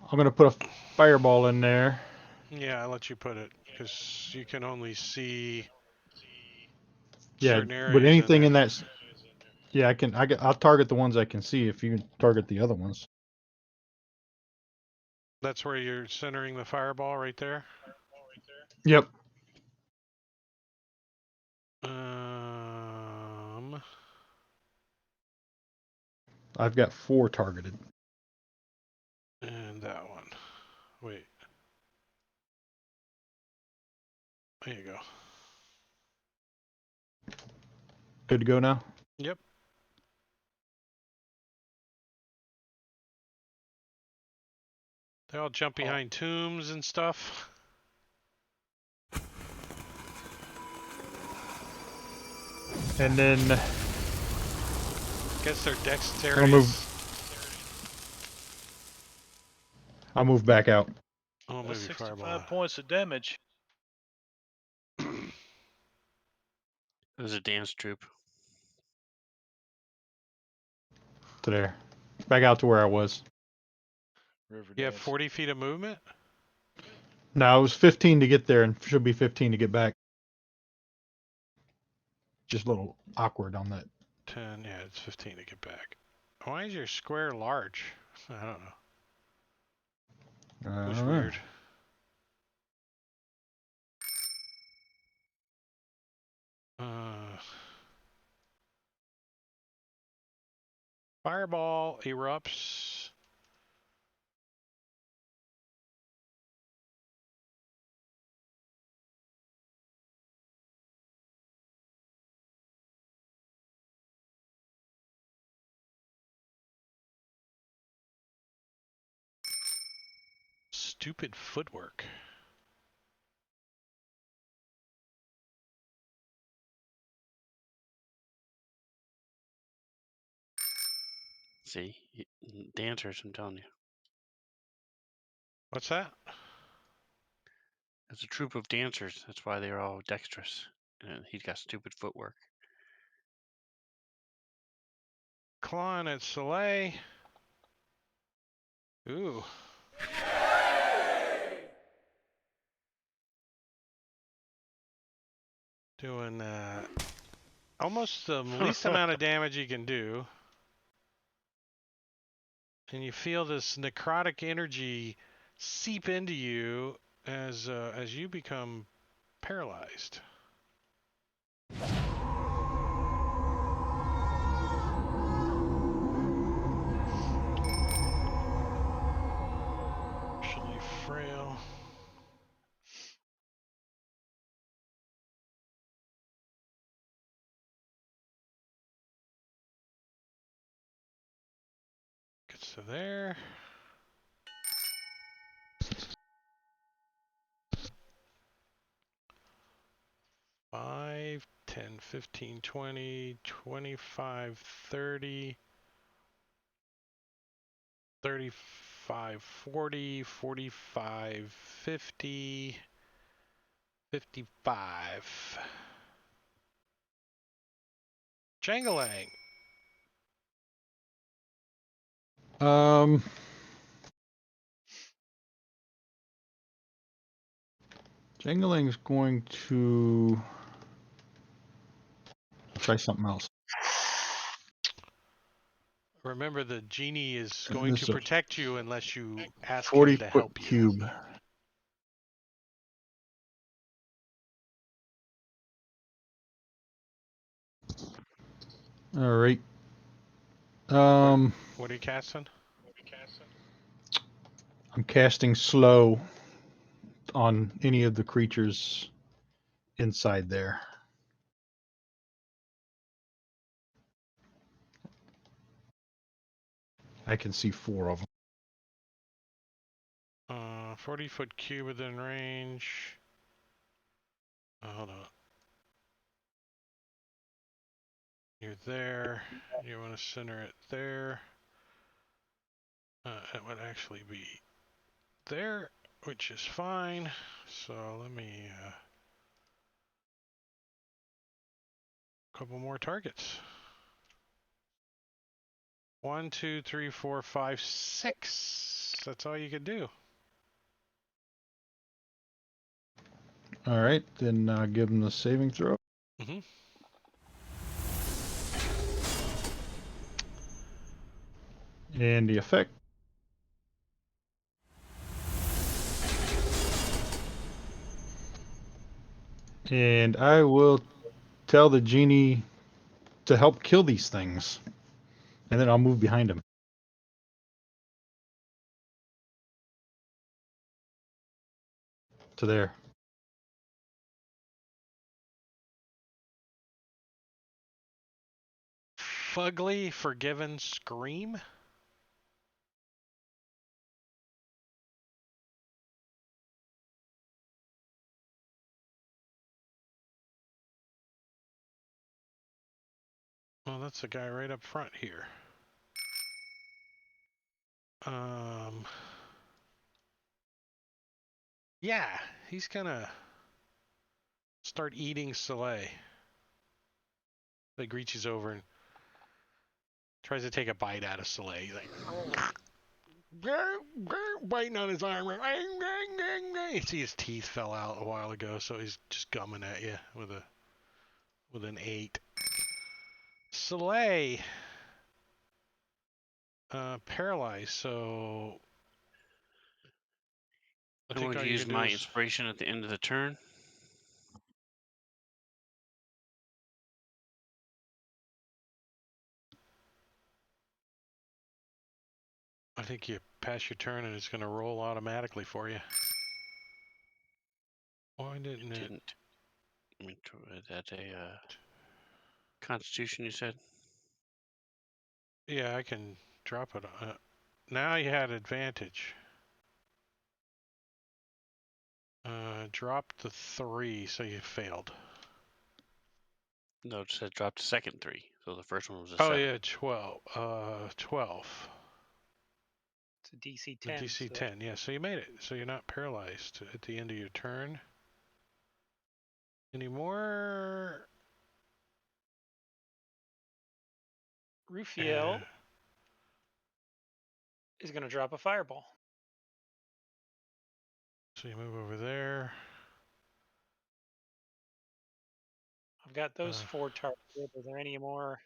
I'm gonna put a fireball in there. Yeah, I'll let you put it because you can only see Yeah, certain but areas in anything there. in that. Yeah, I'll target the ones I can see if you can target the other ones. That's where you're centering the fireball right there. Yep. I've got 4 targeted. And that one. Wait. There you go. Good to go now? Yep. They all jump behind tombs and stuff. And then Guess their I'll dexterity move. is. I'll move back out. Oh, That's maybe fireball. 65 points of damage. It was a dance troupe. To there. Back out to where I was. River You have dance. 40 feet of movement? No, it was 15 to get there and should be 15 to get back. Just a little awkward on that. 10, yeah, it's 15 to get back. Why is your square large? I don't know. It was weird. Fireball erupts. Stupid footwork. See, dancers. I'm telling you, What's that? it's a troupe of dancers. That's why they're all dexterous, and he's got stupid footwork. Clawing at Soleil. Ooh. Doing almost the least amount of damage you can do. And you feel this necrotic energy seep into you as you become paralyzed. Partially frail. Gets to there. 5, 10, 15, 20, 25, 30, 35, 40, 45, 50, 55. Jangalang. Jangling's going to try something else. Remember, the genie is And going this to is a protect you unless you ask him 40 to foot help you. cube. All right. What are you casting? I'm casting slow on any of the creatures inside there. I can see 4 of them. 40-foot cube within range. Hold on. You're there. You want to center it there. It would actually be there, which is fine. So let me couple more targets. 1, 2, 3, 4, 5, 6. That's all you can do. All right, then give them the saving throw. Mm-hmm. And the effect. And I will tell the genie to help kill these things. And then I'll move behind him. To there. Fugly Forgiven Scream. Well, that's the guy right up front here. Yeah, he's gonna start eating Soleil. Like reaches over and tries to take a bite out of Soleil. He's like biting on his arm. You see his teeth fell out a while ago, so he's just gumming at you with an 8. Soleil paralyzed, so I I'm think going all to you use can do my is inspiration at the end of the turn. I think you pass your turn and it's going to roll automatically for you. Why didn't it? Didn't. That's a Constitution, you said? Yeah, I can drop it. Now you had advantage. Drop the 3, so you failed. No, it said drop to second 3. So the first one was a Oh 7. yeah, 12. 12. It's a DC The 10. DC so 10. Yeah, so you made it. So you're not paralyzed at the end of your turn anymore. Rufiel is going to drop a fireball. So you move over there. I've got those 4 targeted. Are there any more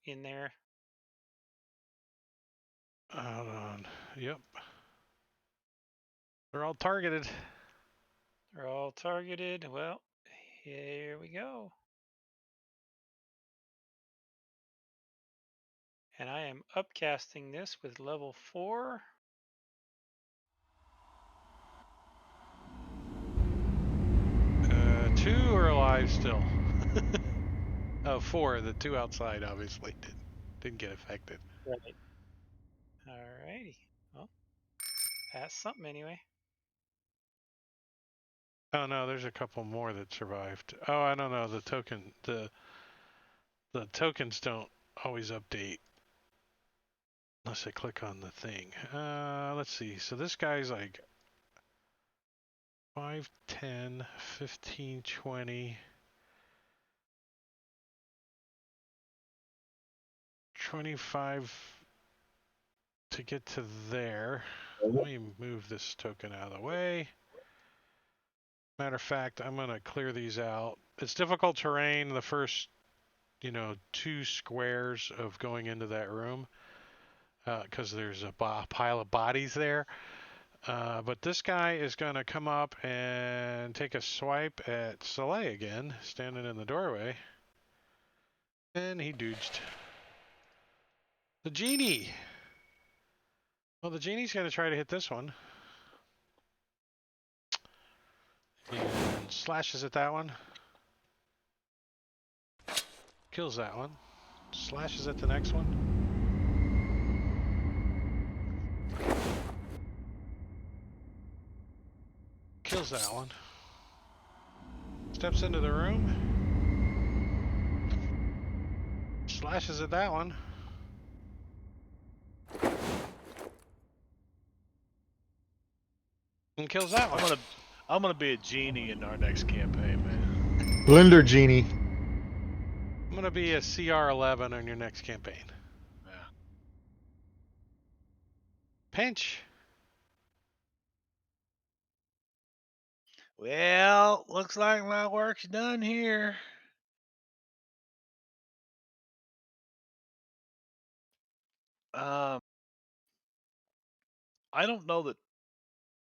in there? Hold on. Yep. They're all targeted. They're all targeted. Well, here we go. And I am upcasting this with level 4. Two are alive still. Oh, 4. The 2 outside obviously didn't get affected. Right. Alrighty. Well, that's something anyway. Oh no, there's a couple more that survived. Oh, I don't know. The tokens don't always update unless I click on the thing. Let's see. So this guy's like 5, 10, 15, 20, 25 to get to there. Let me move this token out of the way. Matter of fact, I'm going to clear these out. It's difficult terrain the first, 2 squares of going into that room because there's a pile of bodies there. But this guy is going to come up and take a swipe at Soleil again, standing in the doorway. And he dooged. The genie! Well, the genie's going to try to hit this one. And slashes at that one. Kills that one. Slashes at the next one. Kills that one. Steps into the room. Slashes at that one. And kills that one. I'm gonna be a genie in our next campaign, man. Blender Genie. I'm going to be a CR11 on your next campaign. Yeah. Pinch. Well, looks like my work's done here. I don't know that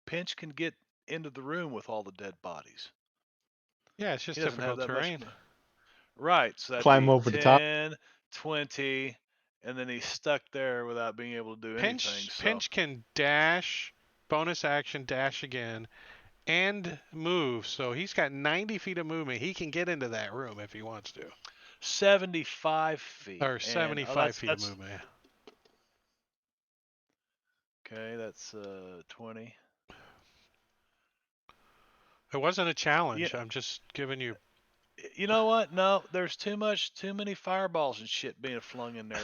Pinch can get into the room with all the dead bodies. Yeah, it's just He doesn't have difficult that terrain. much. Right, so that'd Climb be over the top. 10, 20, and then he's stuck there without being able to do anything. So. Pinch can dash, bonus action, dash again, and move. So he's got 90 feet of movement. He can get into that room if he wants to. 75 feet. Or 75 feet of movement. Okay, that's 20. It wasn't a challenge. Yeah. I'm just giving you. You know what? No, there's too many fireballs and shit being flung in there.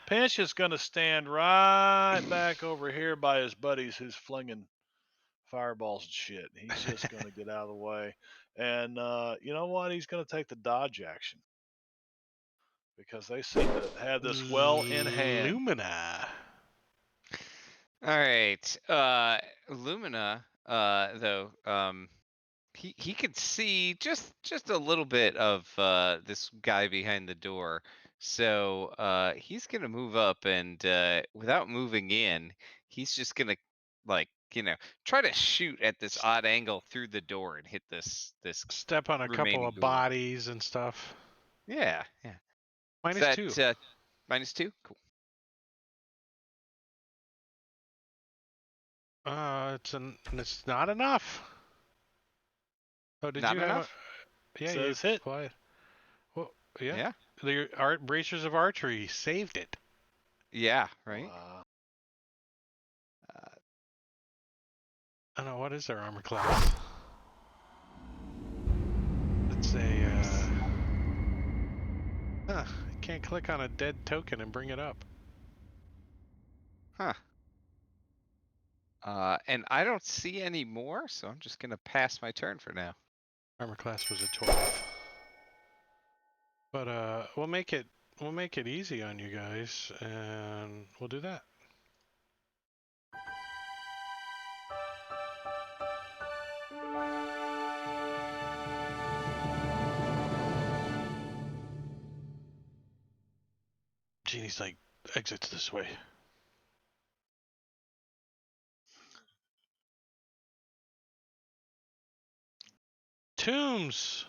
Pinch is gonna stand right back over here by his buddies who's flinging fireballs and shit. He's just gonna get out of the way, and you know what? He's gonna take the dodge action because they seem to have this well in hand. Lumina. All right. Lumina, though, he could see just a little bit of this guy behind the door. So he's gonna move up and without moving in, he's just gonna try to shoot at this odd angle through the door and hit this Step on a couple remaining of ghoul. bodies and stuff. Yeah. Minus Is 2. that, -2? Cool. It's not enough. Oh, did Not you have enough? Yeah, So you it's hit. applied. Well, yeah. Yeah. The bracers of archery saved it. Yeah, right. Wow. I don't know, what is their armor class? It's a I can't click on a dead token and bring it up. Huh. And I don't see any more, so I'm just gonna pass my turn for now. Armor class was a 12. But we'll make it we'll make it easy on you guys, and we'll do that. Genie's like, exits this way. Tombs.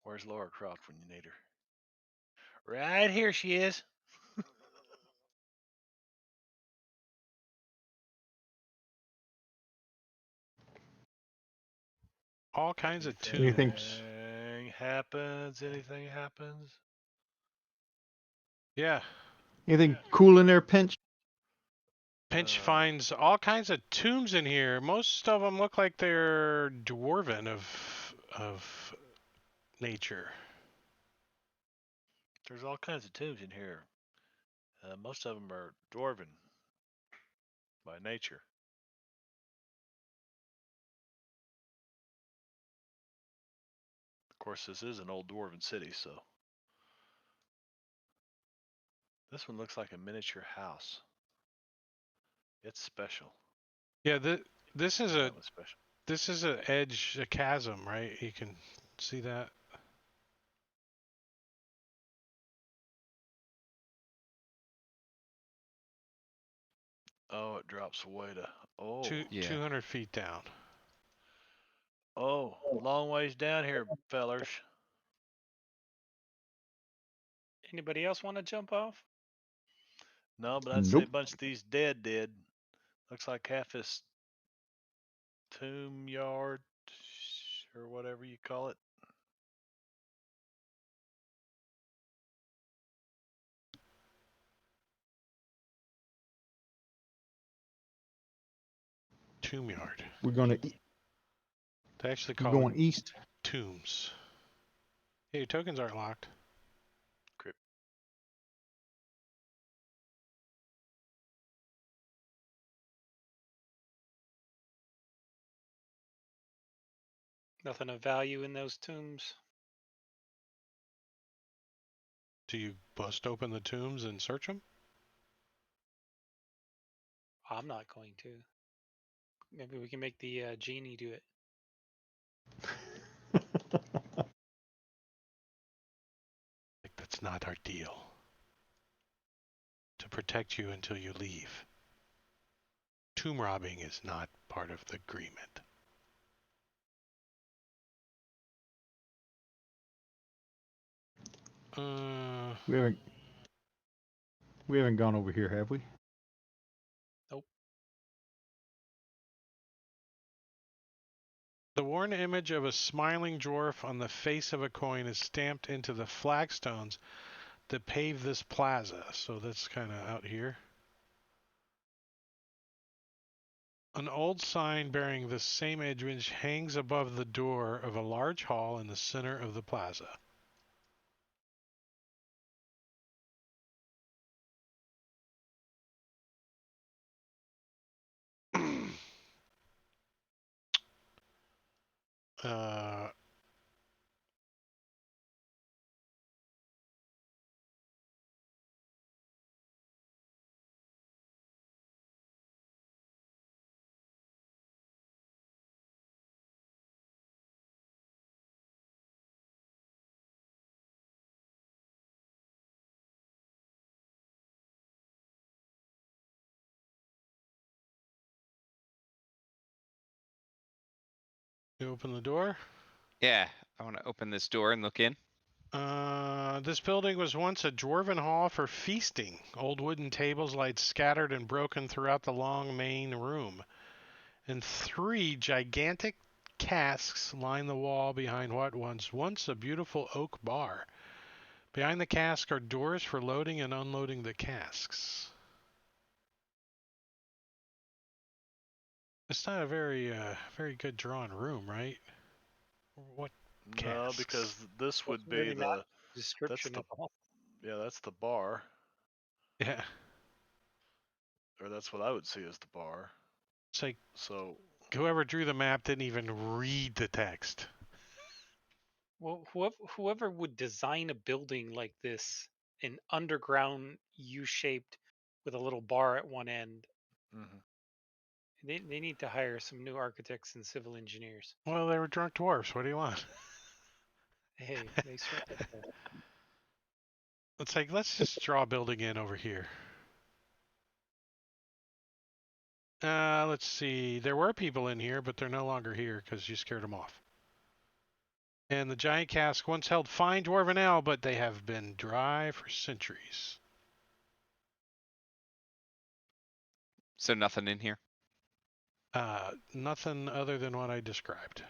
Where's Laura Croft when you need her? Right here she is. All kinds of Anything- tombs. Anything happens. Yeah. Anything cool in there, Pinch? Pinch finds all kinds of tombs in here. Most of them look like they're dwarven of nature. There's all kinds of tombs in here. Most of them are dwarven by nature. Of course, this is an old dwarven city, so. This one looks like a miniature house. It's special. Yeah, this is That was special. this is a edge, a chasm, right? You can see that. Oh, it drops away to 200 feet down. Oh, long ways down here, fellers. Anybody else want to jump off? No, but I'd say a Nope. bunch of these dead did. Looks like half this tomb yard or whatever you call it. Tomb yard. We're gonna. They actually We're call going them east. tombs. Hey, your tokens aren't locked. Crypt. Nothing of value in those tombs. Do you bust open the tombs and search them? I'm not going to. Maybe we can make the genie do it. Like, that's not our deal. To protect you until you leave. Tomb robbing is not part of the agreement. We haven't gone over here, have we? Nope. The worn image of a smiling dwarf on the face of a coin is stamped into the flagstones that pave this plaza. So that's kind of out here. An old sign bearing this same image hangs above the door of a large hall in the center of the plaza. uh, You open the door. Yeah, I want to open this door and look in. This building was once a dwarven hall for feasting. Old wooden tables lie scattered and broken throughout the long main room. And 3 gigantic casks line the wall behind what was once a beautiful oak bar. Behind the cask are doors for loading and unloading the casks. It's not a very good drawn room, right? What No, casks? because this would Doesn't be really the matter. Description the- at all. yeah, that's the bar, Yeah, or that's what I would see as the bar. it's like So whoever drew the map didn't even read the text. Well, whoever would design a building like this, an underground U-shaped with a little bar at one end, Mhm. they need to hire some new architects and civil engineers. Well, they were drunk dwarfs. What do you want? Hey, they certainly are. It's like, let's just draw a building in over here. Let's see. There were people in here, but they're no longer here because you scared them off. And the giant cask once held fine dwarven ale, but they have been dry for centuries. So nothing in here. Nothing other than what I described.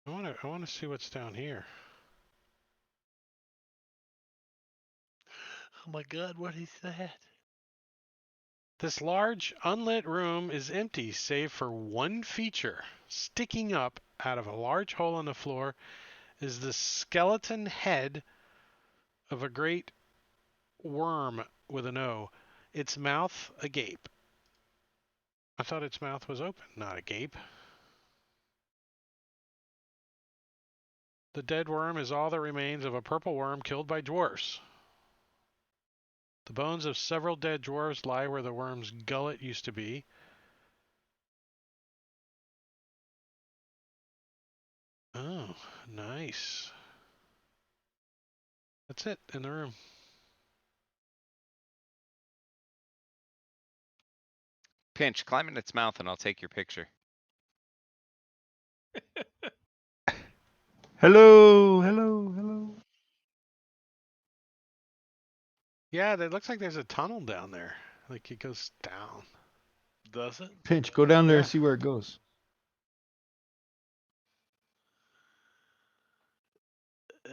I want to see what's down here. Oh my God, what is that? This large, unlit room is empty save for one feature. Sticking up out of a large hole in the floor is the skeleton head of a great worm with an O, its mouth agape. I thought its mouth was open, not agape. The dead worm is all that remains of a purple worm killed by dwarfs. The bones of several dead dwarves lie where the worm's gullet used to be. Oh, nice. That's it in the room. Pinch, climb in its mouth and I'll take your picture. Hello, hello, hello. Yeah, it looks like there's a tunnel down there. Like it goes down. Does it? Pinch, go down there Yeah. and see where it goes. Uh,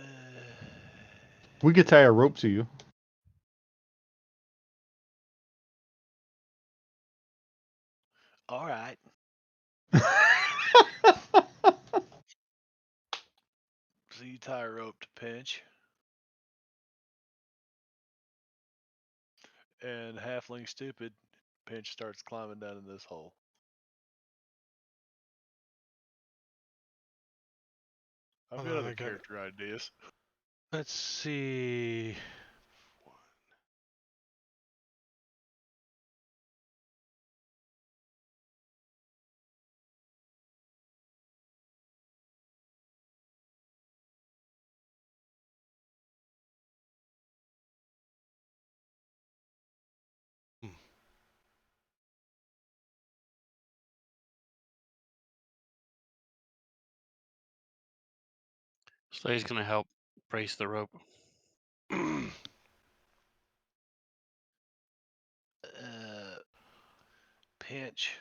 We could tie a rope to you. all right. So you tie a rope to Pinch, and Halfling Stupid, Pinch starts climbing down in this hole. I've Hold got on, other I got it. character ideas. Let's see. Hmm. Slay's gonna help brace the rope. Pinch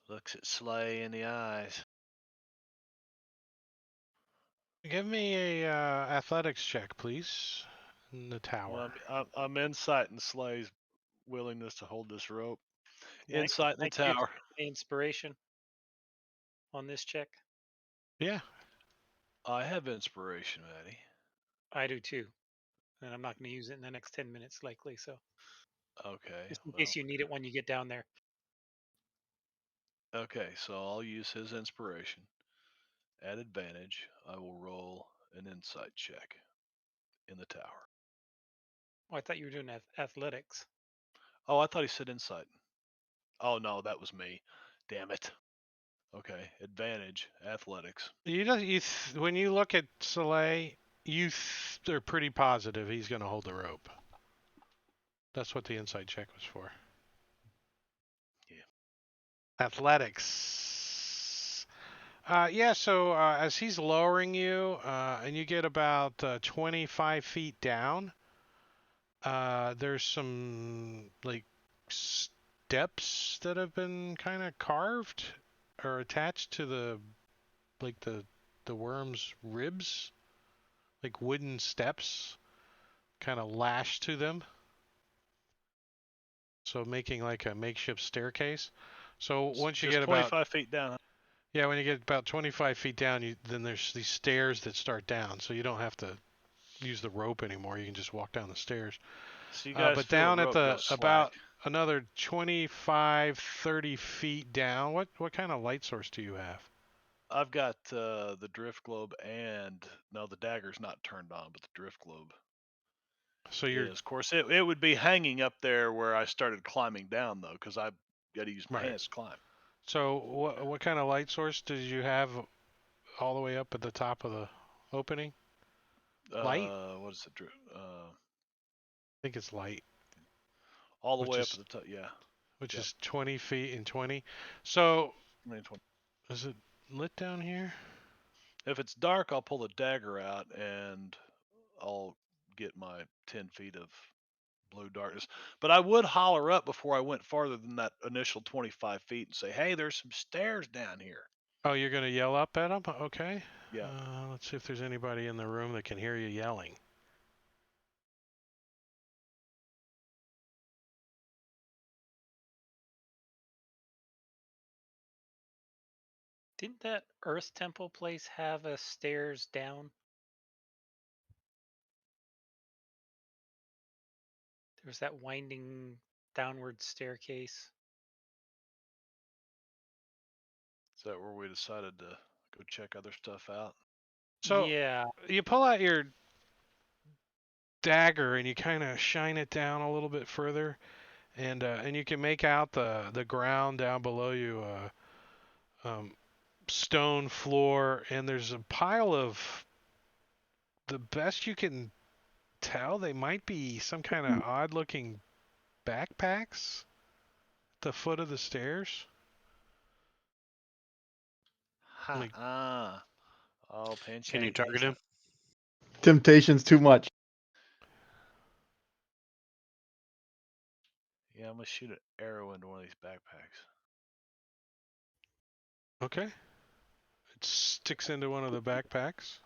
looks at Slay in the eyes. Give me a athletics check, please. In the tower. Well, I'm inciting Slay's willingness to hold this rope. Can Insight in the I use tower. my inspiration on this check? Yeah. I have inspiration, Maddie. I do too, and I'm not going to use it in the next 10 minutes, likely. So, Okay. just in Well, case you need it when you get down there. okay, so I'll use his inspiration. At advantage, I will roll an insight check in the tower. Oh, I thought you were doing athletics. Oh, I thought he said insight. Oh no, that was me. Damn it. Okay, advantage, athletics. When you look at Soleil, are pretty positive he's going to hold the rope. That's what the insight check was for. Yeah. Athletics. Yeah, so as he's lowering you, and you get about 25 feet down, there's some like steps that have been kind of carved or attached to the like the worm's ribs, like wooden steps, kind of lashed to them. So making like a makeshift staircase. So once you Just get about 25 feet down. yeah, when you get about 25 feet down, then there's these stairs that start down, so you don't have to use the rope anymore. You can just walk down the stairs. So you guys But feel the down at rope go the slack. about another 25, 30 feet down, what kind of light source do you have? I've got the drift globe and no, the dagger's not turned on, but the drift globe So you're is. Of course, it would be hanging up there where I started climbing down though, because I've got to use my right. hands to climb. So what kind of light source did you have all the way up at the top of the opening? Light? What is it? I think it's light, All the which way up at is the top. Yeah. which Yep. is 20 feet and 20. So 20, 20. is it lit down here? If it's dark, I'll pull the dagger out and I'll get my 10 feet of blue darkness. But I would holler up before I went farther than that initial 25 feet and say, hey, there's some stairs down here. Oh, you're gonna yell up at them? Okay. Yeah. Let's see if there's anybody in the room that can hear you yelling. Didn't that Earth Temple place have a stairs down? There was that winding downward staircase. Is that where we decided to go check other stuff out? So Yeah. you pull out your dagger and you kind of shine it down a little bit further, and you can make out the ground down below you, stone floor, and there's a pile of, the best you can tell, they might be some kind of odd looking backpacks at the foot of the stairs. Like, Oh, pinch Can you ain't target decent. him? Temptation's too much. Yeah, I'm gonna shoot an arrow into one of these backpacks. okay. It sticks into one of the backpacks.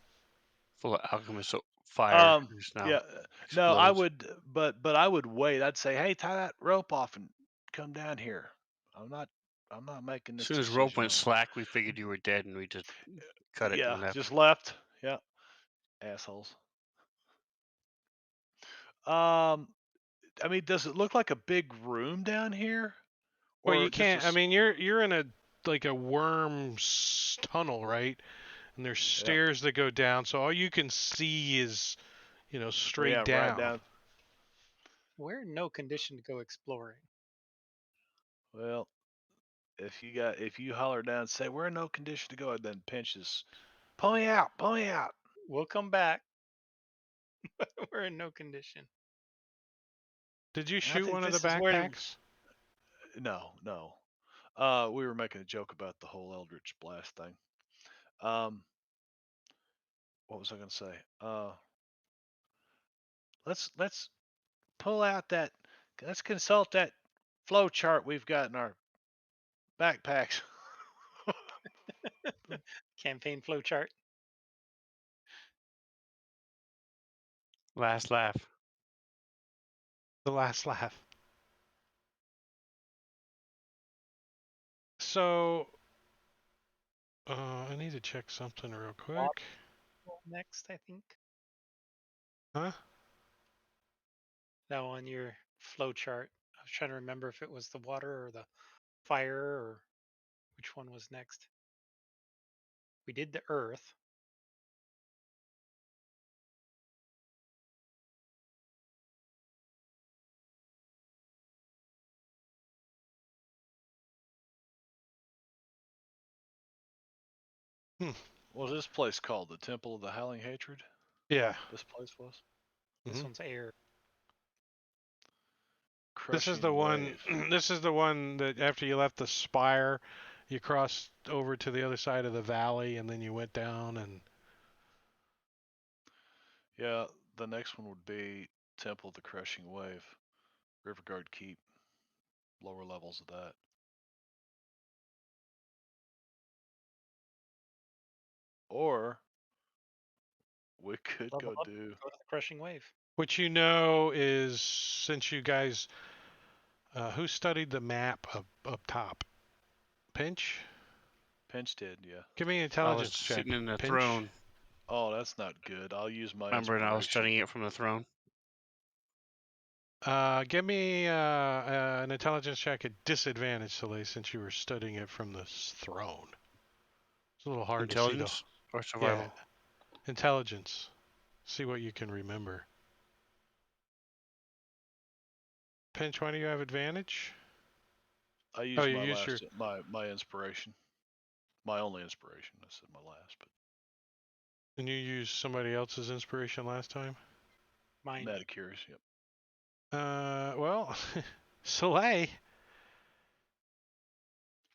Full of alchemist fire. Just now Yeah, no, I explodes. would, but I would wait. I'd say, hey, tie that rope off and come down here. I'm not making As this soon as rope decision went on. slack, we figured you were dead, and we just cut it Yeah, and left. just left. Yeah, assholes. Um, I mean, does it look like a big room down here, Well, or you just a? can't. I mean, you're in a like a worm tunnel, right? And there's Yeah, stairs that go down, so all you can see is, straight yeah, right down. down. We're in no condition to go exploring. Well, if you holler down and say we're in no condition to go, then pinches, pull me out, pull me out. We'll come back. We're in no condition. Did you And I shoot think one of the this is where. backpacks? No, no. We were making a joke about the whole Eldritch Blast thing. What was I going to say? Let's pull out that. Let's consult that flow chart we've got in our backpacks. Campaign flowchart. Last laugh. The last laugh. So, I need to check something real quick. Next, I think. Huh? No, on your flowchart. I was trying to remember if it was the water or the fire or which one was next. We did the earth. What was this place called? The Temple of the Howling Hatred? Yeah. This place was? This Mhm. one's air. This is Crushing the one. Wave. This is the one that after you left the spire, you crossed over to the other side of the valley, and then you went down and. Yeah, the next one would be Temple of the Crushing Wave. Riverguard Keep. Lower levels of that. Or we could Level go up, do. go to the crushing wave. Which is, since you guys, who studied the map up top? Pinch? Pinch did, yeah. Give me an I was intelligence check. sitting in the Pinch. throne. Oh, that's not good. I'll use my Remember, and I was inspiration. studying it from the throne. Give me an intelligence check at disadvantage, Soleil, since you were studying it from the throne. It's a little hard to see the. Intelligence or Yeah, survival? intelligence. See what you can remember. Pinch, why do you have advantage? I Oh, used you my used your. last my inspiration. My only inspiration. I said my last, but And you used somebody else's inspiration last time? Mine. Mad Curious. Yep. Well, Soleil.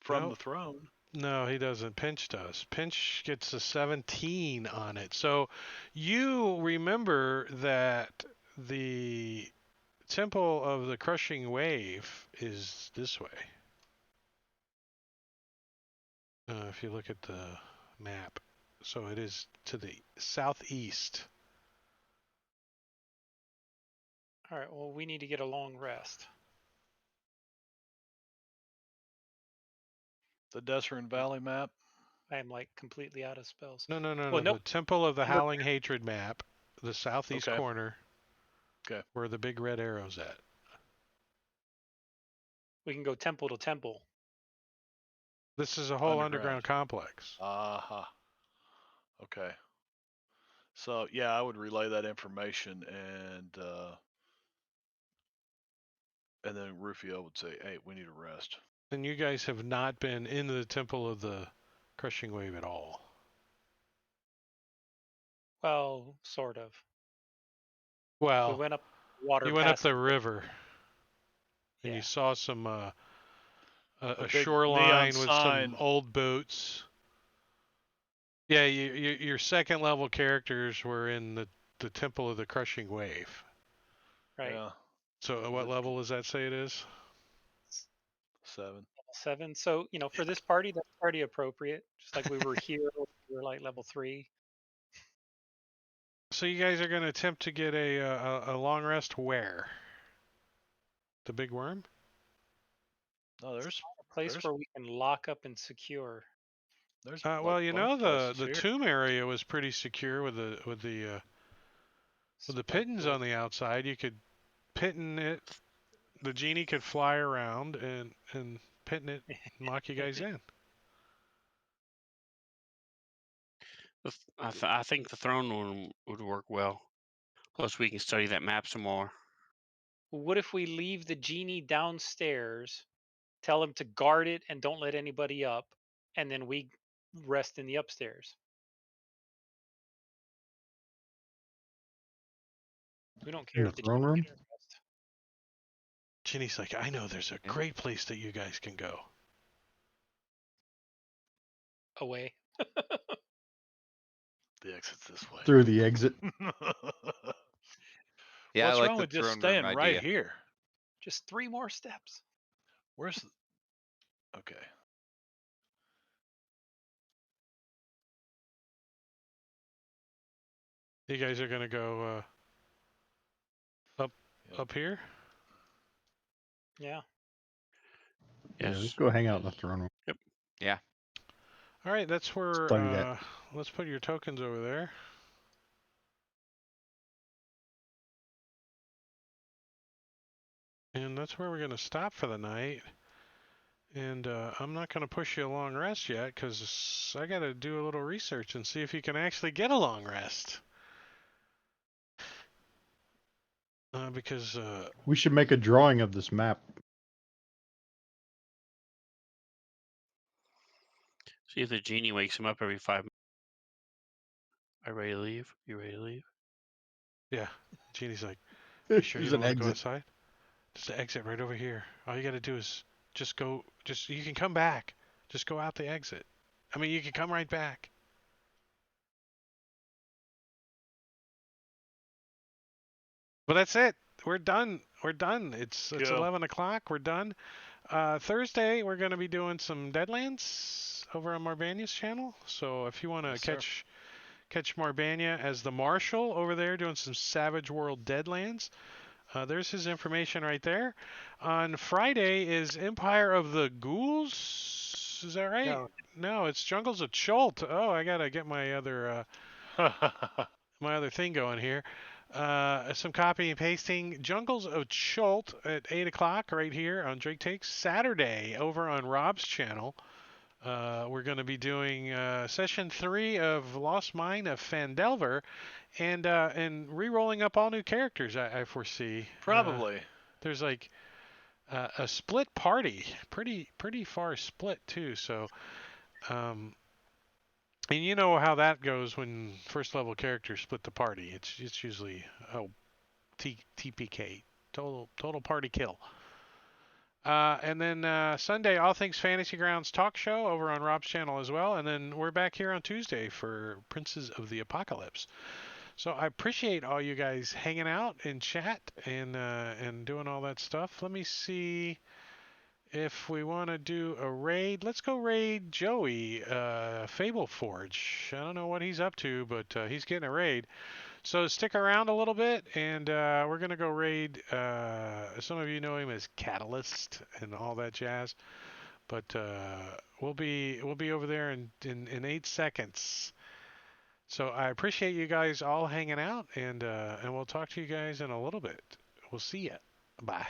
From Nope. the throne. No, he doesn't. Pinch does. Pinch gets a 17 on it. So you remember that the Temple of the Crushing Wave is this way. If you look at the map. So it is to the southeast. All right. Well, we need to get a long rest. The Desert Valley map. I am like completely out of spells. No. Well, The nope. Temple of the Number- Howling Hatred map, the southeast Okay. corner. Okay. Where the big red arrow's at. We can go temple to temple. This is a whole Underground. underground complex. Aha. Okay. So yeah, I would relay that information, and then Rufio would say, "Hey, we need a rest." And you guys have not been into the Temple of the Crushing Wave at all. Well, sort of. We Well, went up water. you went up past the river, and Yeah. you saw some A a big shoreline neon with sign. some old boats. Yeah, your second level characters were in the Temple of the Crushing Wave. Right. Yeah. So what level does that say it is? 7. Level 7. So for this party, that's party appropriate. Just like we were here, we were like level 3. So you guys are going to attempt to get a long rest where? The Big Worm? No, there's A place There's- where we can lock up and secure. there's Well, like you bunch know places the here. tomb area was pretty secure with the pittons on the outside. You could pitten it. The genie could fly around and pitten it and lock you guys in. I think the throne room would work well. Plus, we can study that map some more. What if we leave the genie downstairs, tell him to guard it and don't let anybody up, and then we rest in the upstairs? We don't care In if the the throne genie room? gets rest. Genie's like, I know there's a Yeah. great place that you guys can go. Away. The exit's this way. Through the exit. Yeah, What's I like wrong the with just throne staying room right idea. here? Just 3 more steps. Where's the... Okay. You guys are gonna go Yep. up here. Yeah. Yeah, Yes. let's go hang out in the throne room. Yeah. All right, that's where. Study that. Let's put your tokens over there. And that's where we're gonna stop for the night. And I'm not gonna push you a long rest yet, because I gotta do a little research and see if you can actually get a long rest. Because We should make a drawing of this map. See if the genie wakes him up every 5 minutes. Are you ready to leave? You ready to leave? yeah, Genie's like, you sure you There's don't an want to go exit. outside? Just the exit right over here. All you gotta do is just go. Just you can come back. Just go out the exit. I mean, you can come right back. But that's it. We're done. We're done. It's Go. 11 o'clock. We're done. Thursday we're gonna be doing some Deadlands over on Marbania's channel. So if you want to Yes, sir. catch Marbania as the Marshal over there doing some Savage World Deadlands, there's his information right there. On Friday is Empire of the Ghouls. Is that right? No, it's Jungles of Chult. Oh, I gotta get my other thing going here. Some copy and pasting. Jungles of Chult at 8 o'clock right here on Drake Takes. Saturday over on Rob's channel. We're going to be doing session 3 of Lost Mine of Fandelver and re-rolling up all new characters, I foresee. Probably. There's like a split party. Pretty far split, too. So, and you know how that goes when first level characters split the party. It's usually TPK, total party kill. And then Sunday, All Things Fantasy Grounds talk show over on Rob's channel as well. And then we're back here on Tuesday for Princes of the Apocalypse. So I appreciate all you guys hanging out in chat and doing all that stuff. Let me see if we want to do a raid. Let's go raid Joey, Fable Forge. I don't know what he's up to, but he's getting a raid. So stick around a little bit, and we're gonna go raid. Some of you know him as Catalyst and all that jazz, but we'll be over there in 8 seconds. So I appreciate you guys all hanging out, and we'll talk to you guys in a little bit. We'll see ya. Bye.